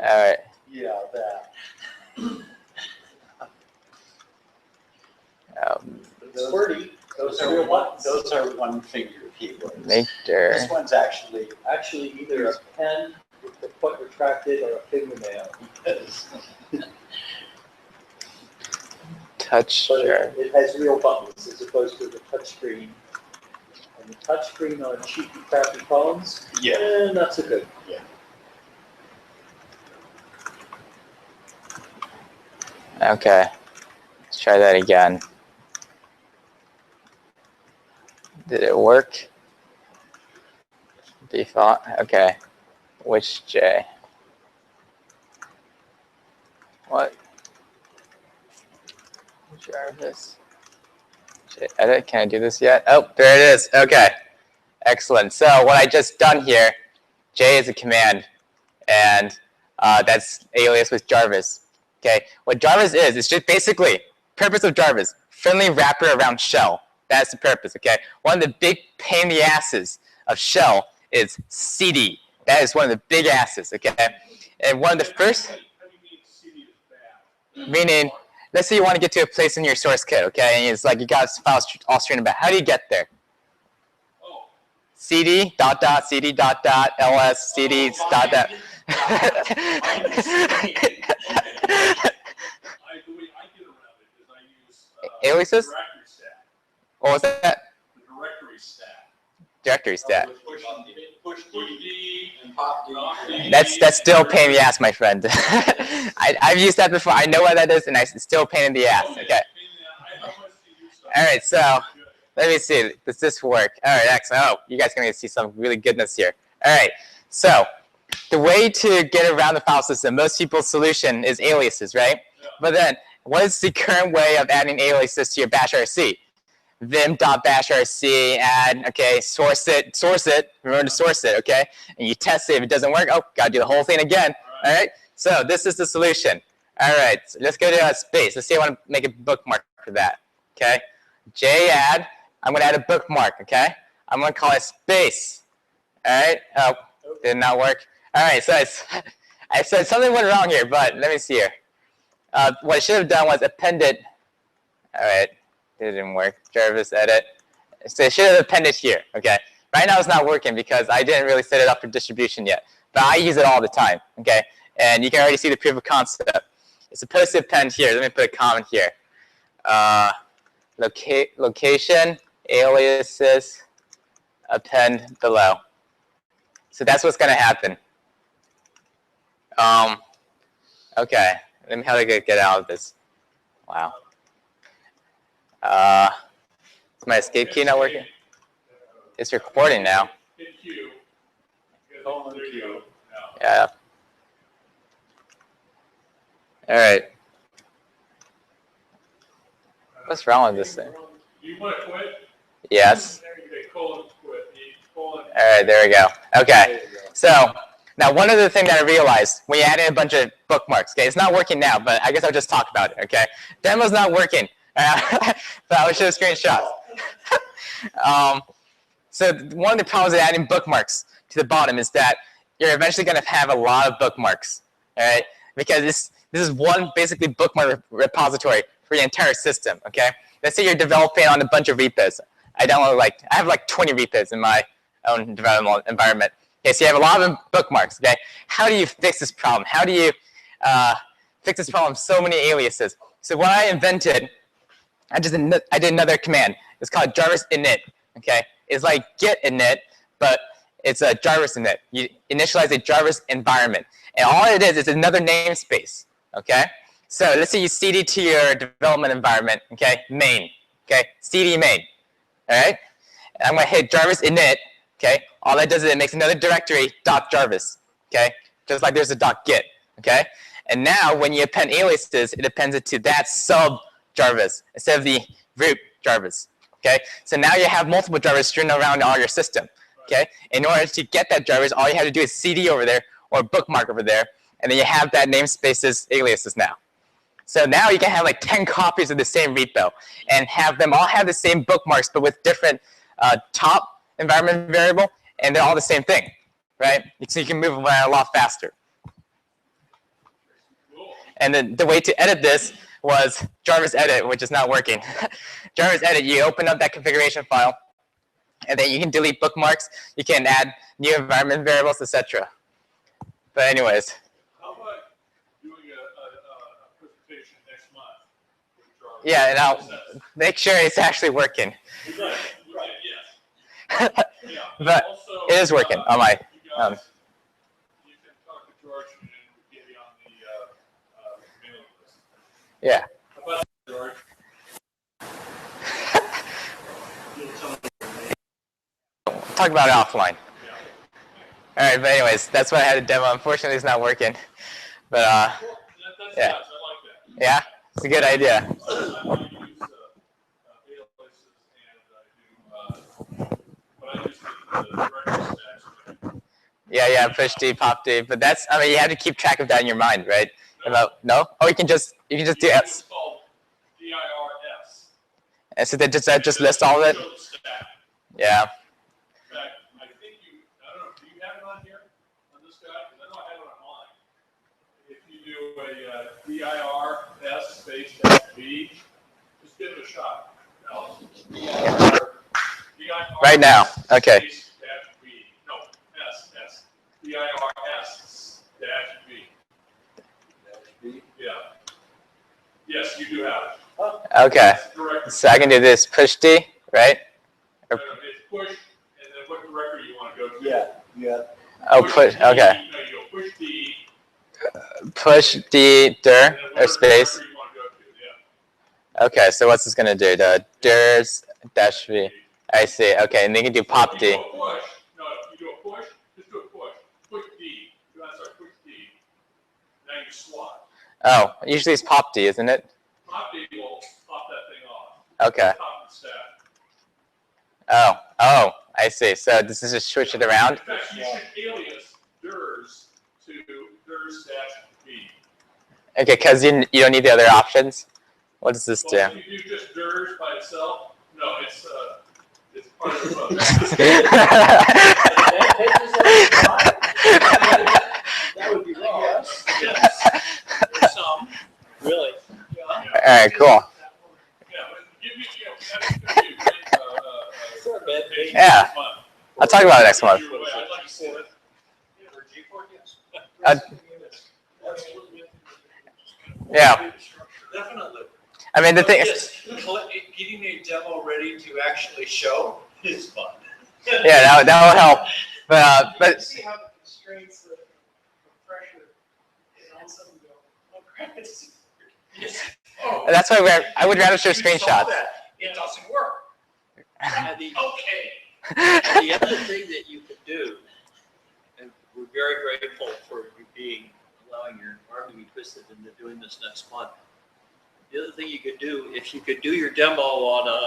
All right. yeah, that. Those are one finger keyboards. Maker. This one's actually either a pen with the foot retracted or a fingernail. Touch. But it has real buttons as opposed to the touch screen. And the touch screen on cheap crappy phones, not so good. Yeah. Okay. Let's try that again. Did it work? Default. Okay. Which J? What? Jarvis. J edit. Can I do this yet? Oh, there it is. Okay. Excellent. So what I just done here, J is a command, and that's alias with Jarvis. Okay. What Jarvis is, it's just basically purpose of Jarvis, friendly wrapper around shell. That's the purpose. Okay. One of the big pain in the asses of shell is CD. That is one of the big asses. Okay. And one of the first, meaning, let's say you want to get to a place in your source code, okay, and it's like you got files all straightened out. How do you get there? CD CD ls CD dot. Aliases? What was that? The directory stat. Directory stat. Push D and pop D. That's still a pain in the ass, my friend. I've used that before. I know what that is, and it's still a pain in the ass. Okay. All right, so let me see. Does this work? All right, excellent. Oh, you guys are going to see some really goodness here. All right, so the way to get around the file system, most people's solution is aliases, right? But then, what is the current way of adding aliases to your bash RC? vim.bashrc add, okay, source it, remember to source it, okay? And you test it. If it doesn't work, oh, got to do the whole thing again, all right? So this is the solution. All right, so let's go to space. Let's see, I want to make a bookmark for that, okay? jadd, I'm going to add a bookmark, okay? I'm going to call it space, all right? Oh, did not work. All right, so I said something went wrong here, but let me see here. What I should have done was appended, all right. It didn't work. Jarvis edit. So it should have appended here. Okay. Right now it's not working because I didn't really set it up for distribution yet. But I use it all the time. Okay. And you can already see the proof of concept. It's supposed to append here. Let me put a comment here. Location, aliases, append below. So that's what's going to happen. Okay. Let me how to get out of this. Wow. Is my escape key not working? It's recording now. Yeah. All right. What's wrong with this thing? You want to quit? Yes. All right, there we go. Okay. So now one other thing that I realized when you add in a bunch of bookmarks, okay, it's not working now, but I guess I'll just talk about it, okay? Demo's not working. But I will show screenshots. So one of the problems with adding bookmarks to the bottom is that you're eventually going to have a lot of bookmarks, all right? Because this is one basically bookmark repository for your entire system, okay? Let's say you're developing on a bunch of repos. I have like 20 repos in my own development environment. Okay, so you have a lot of bookmarks, okay? How do you fix this problem? How do you fix this problem? So many aliases. So what I invented, I did another command. It's called Jarvis init, okay? It's like git init, but it's a Jarvis init. You initialize a Jarvis environment. And all it is another namespace, okay? So let's say you cd to your development environment, okay? Main, okay? cd main, all right? And I'm gonna hit Jarvis init, okay? All that does is it makes another directory, .jarvis, okay? Just like there's a .git, okay? And now when you append aliases, it appends it to that sub-Jarvis instead of the root Jarvis, okay? So now you have multiple Jarvis strewn around all your system, okay? In order to get that Jarvis, all you have to do is cd over there or bookmark over there, and then you have that namespace's aliases now. So now you can have like 10 copies of the same repo and have them all have the same bookmarks, but with different top environment variable, and they're all the same thing, right? So you can move around a lot faster. And then the way to edit this was Jarvis edit, which is not working. Jarvis edit, you open up that configuration file, and then you can delete bookmarks, you can add new environment variables, etc. But anyways. How about doing a presentation next month? Yeah, and I'll make sure it's actually working. Right, yes. Yeah. But also, it is working on my. You can talk to George and get you on the mailing list. Yeah. How about George? Talk about it offline. All right, but anyways, that's what I had to demo. Unfortunately, it's not working. But That's yeah, nice. I like that. yeah, it's a good idea. I use aliases and I use the directory stacks. Yeah, push D, pop D. But that's, I mean, you have to keep track of that in your mind, right? About no? Oh, you can just do S. It's called DIRS. And so that just lists all of it. Yeah. In fact, I think I don't know, do you have it on here, on this guy? Because I know I have it on mine. If you do a DIRS space -V, just give it a shot. Right now, okay. Space -V. No, S. DIRS -V. Yeah. Yes, you do have it. Okay. Directory. So I can do this push D, right? It's push, and then what directory you want to go to. Yeah. Oh, push. Okay. No, you go push D. Push D dir or space. You want to go to, yeah. Okay, so what's this gonna do? The dirs -V. I see. Okay, and then you can do pop D. You do a push. No, you do a push. Just do a push. Push D. Push D. Now you swap. Oh, usually it's pop D, isn't it? Pop D will pop that thing off. Okay. Top and stack. Oh, I see. So this is just switch it around. In fact, you should alias dirs to dirs-V. Okay, because you don't need the other options. What does this do? Well, if you do just dirs by itself, no, it's part of the That would be wrong. Yes. There's some, really. Yeah. All right, cool. Yeah, but give me, Yeah. I'll talk about it next month. I'd like to see it. Yeah. Definitely. I mean, the thing is, Yes, getting a demo ready to actually show is fun. yeah, that will help. But See how the constraints, the pressure, and all of a sudden go, oh crap, it's. Oh, that's why I would rather show you saw screenshots. that. It doesn't work. Okay. The other thing that you could do, and we're very grateful for you allowing your arm to be twisted into doing this next month. The other thing you could do, if you could do your demo on a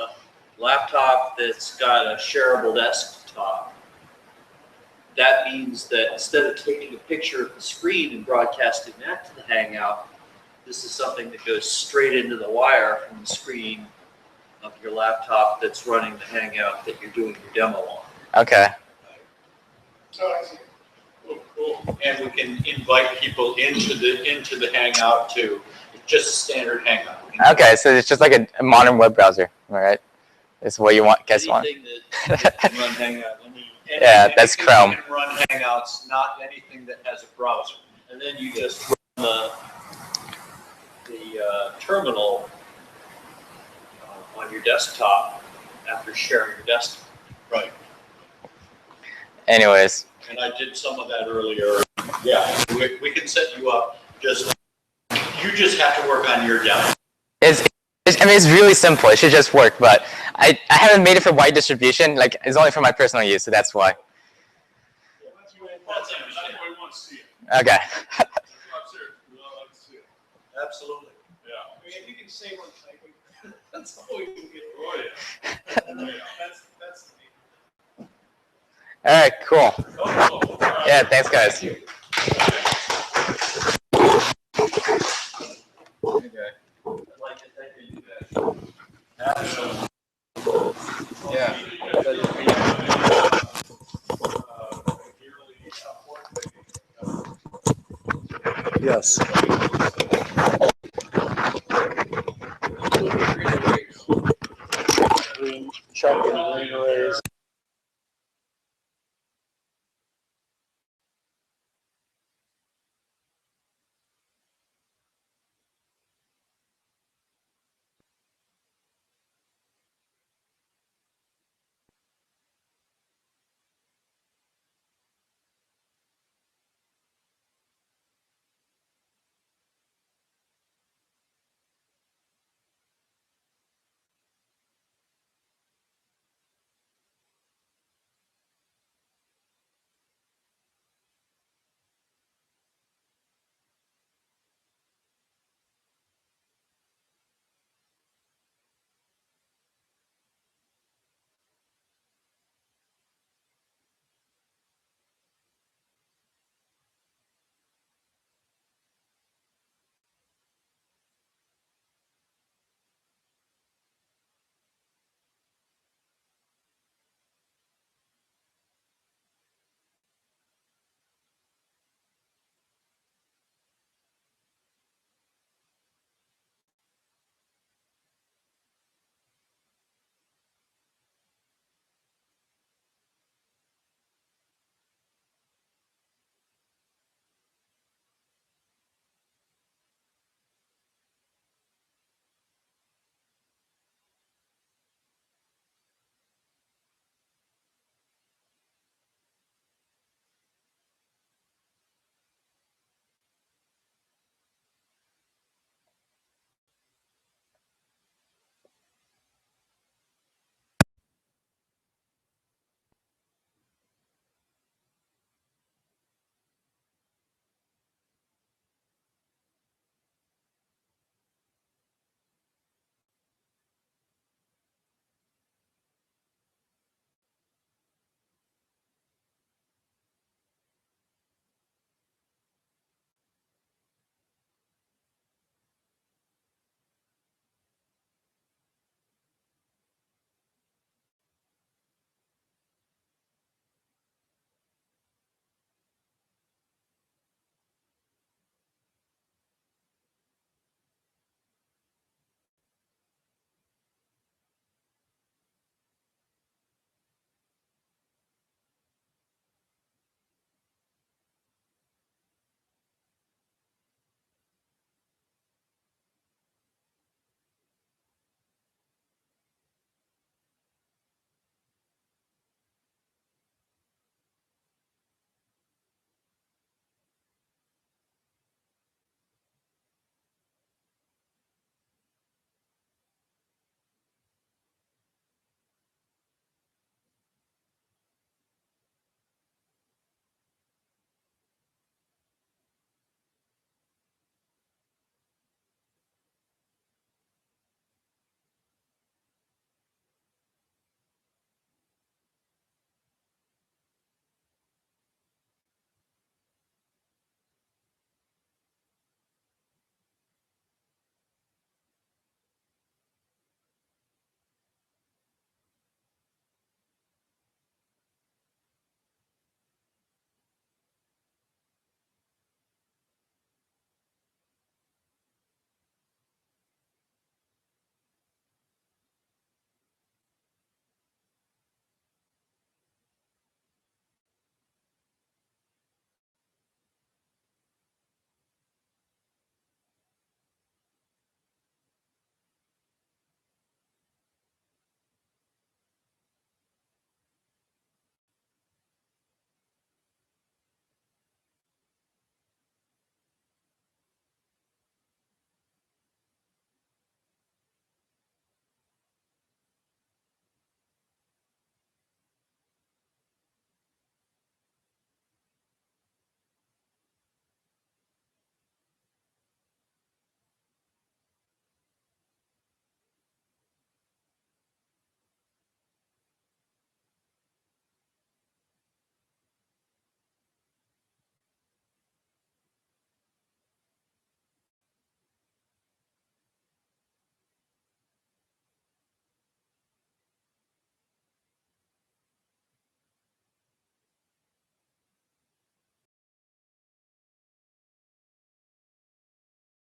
laptop that's got a shareable desktop, that means that instead of taking a picture of the screen and broadcasting that to the Hangout, this is something that goes straight into the wire from the screen of your laptop that's running the Hangout that you're doing your demo on. Okay. Oh, I see. Cool. And we can invite people into the Hangout too. just a standard Hangout. Okay, so it's just like a modern web browser, all right? It's what you want, guys want. Anything that can run Hangout. Yeah, that's anything Chrome. that can run Hangouts, not anything that has a browser. And then you just run the terminal on your desktop after sharing your desktop. Right. Anyways, And I did some of that earlier. Yeah, we can set you up. You just have to work on your demo. I mean, it's really simple. It should just work, but I haven't made it for wide distribution. Like, it's only for my personal use, so that's why. That's why we want to see it. Okay. Absolutely. Yeah. I mean, if you can say one typing, that's all we can get. Oh, yeah. That's the main. All right, cool. Oh, all right. Yeah, thanks, guys. Okay. I'd like to thank you guys. Absolutely. Yeah. Yes. Green Chuck and green rays.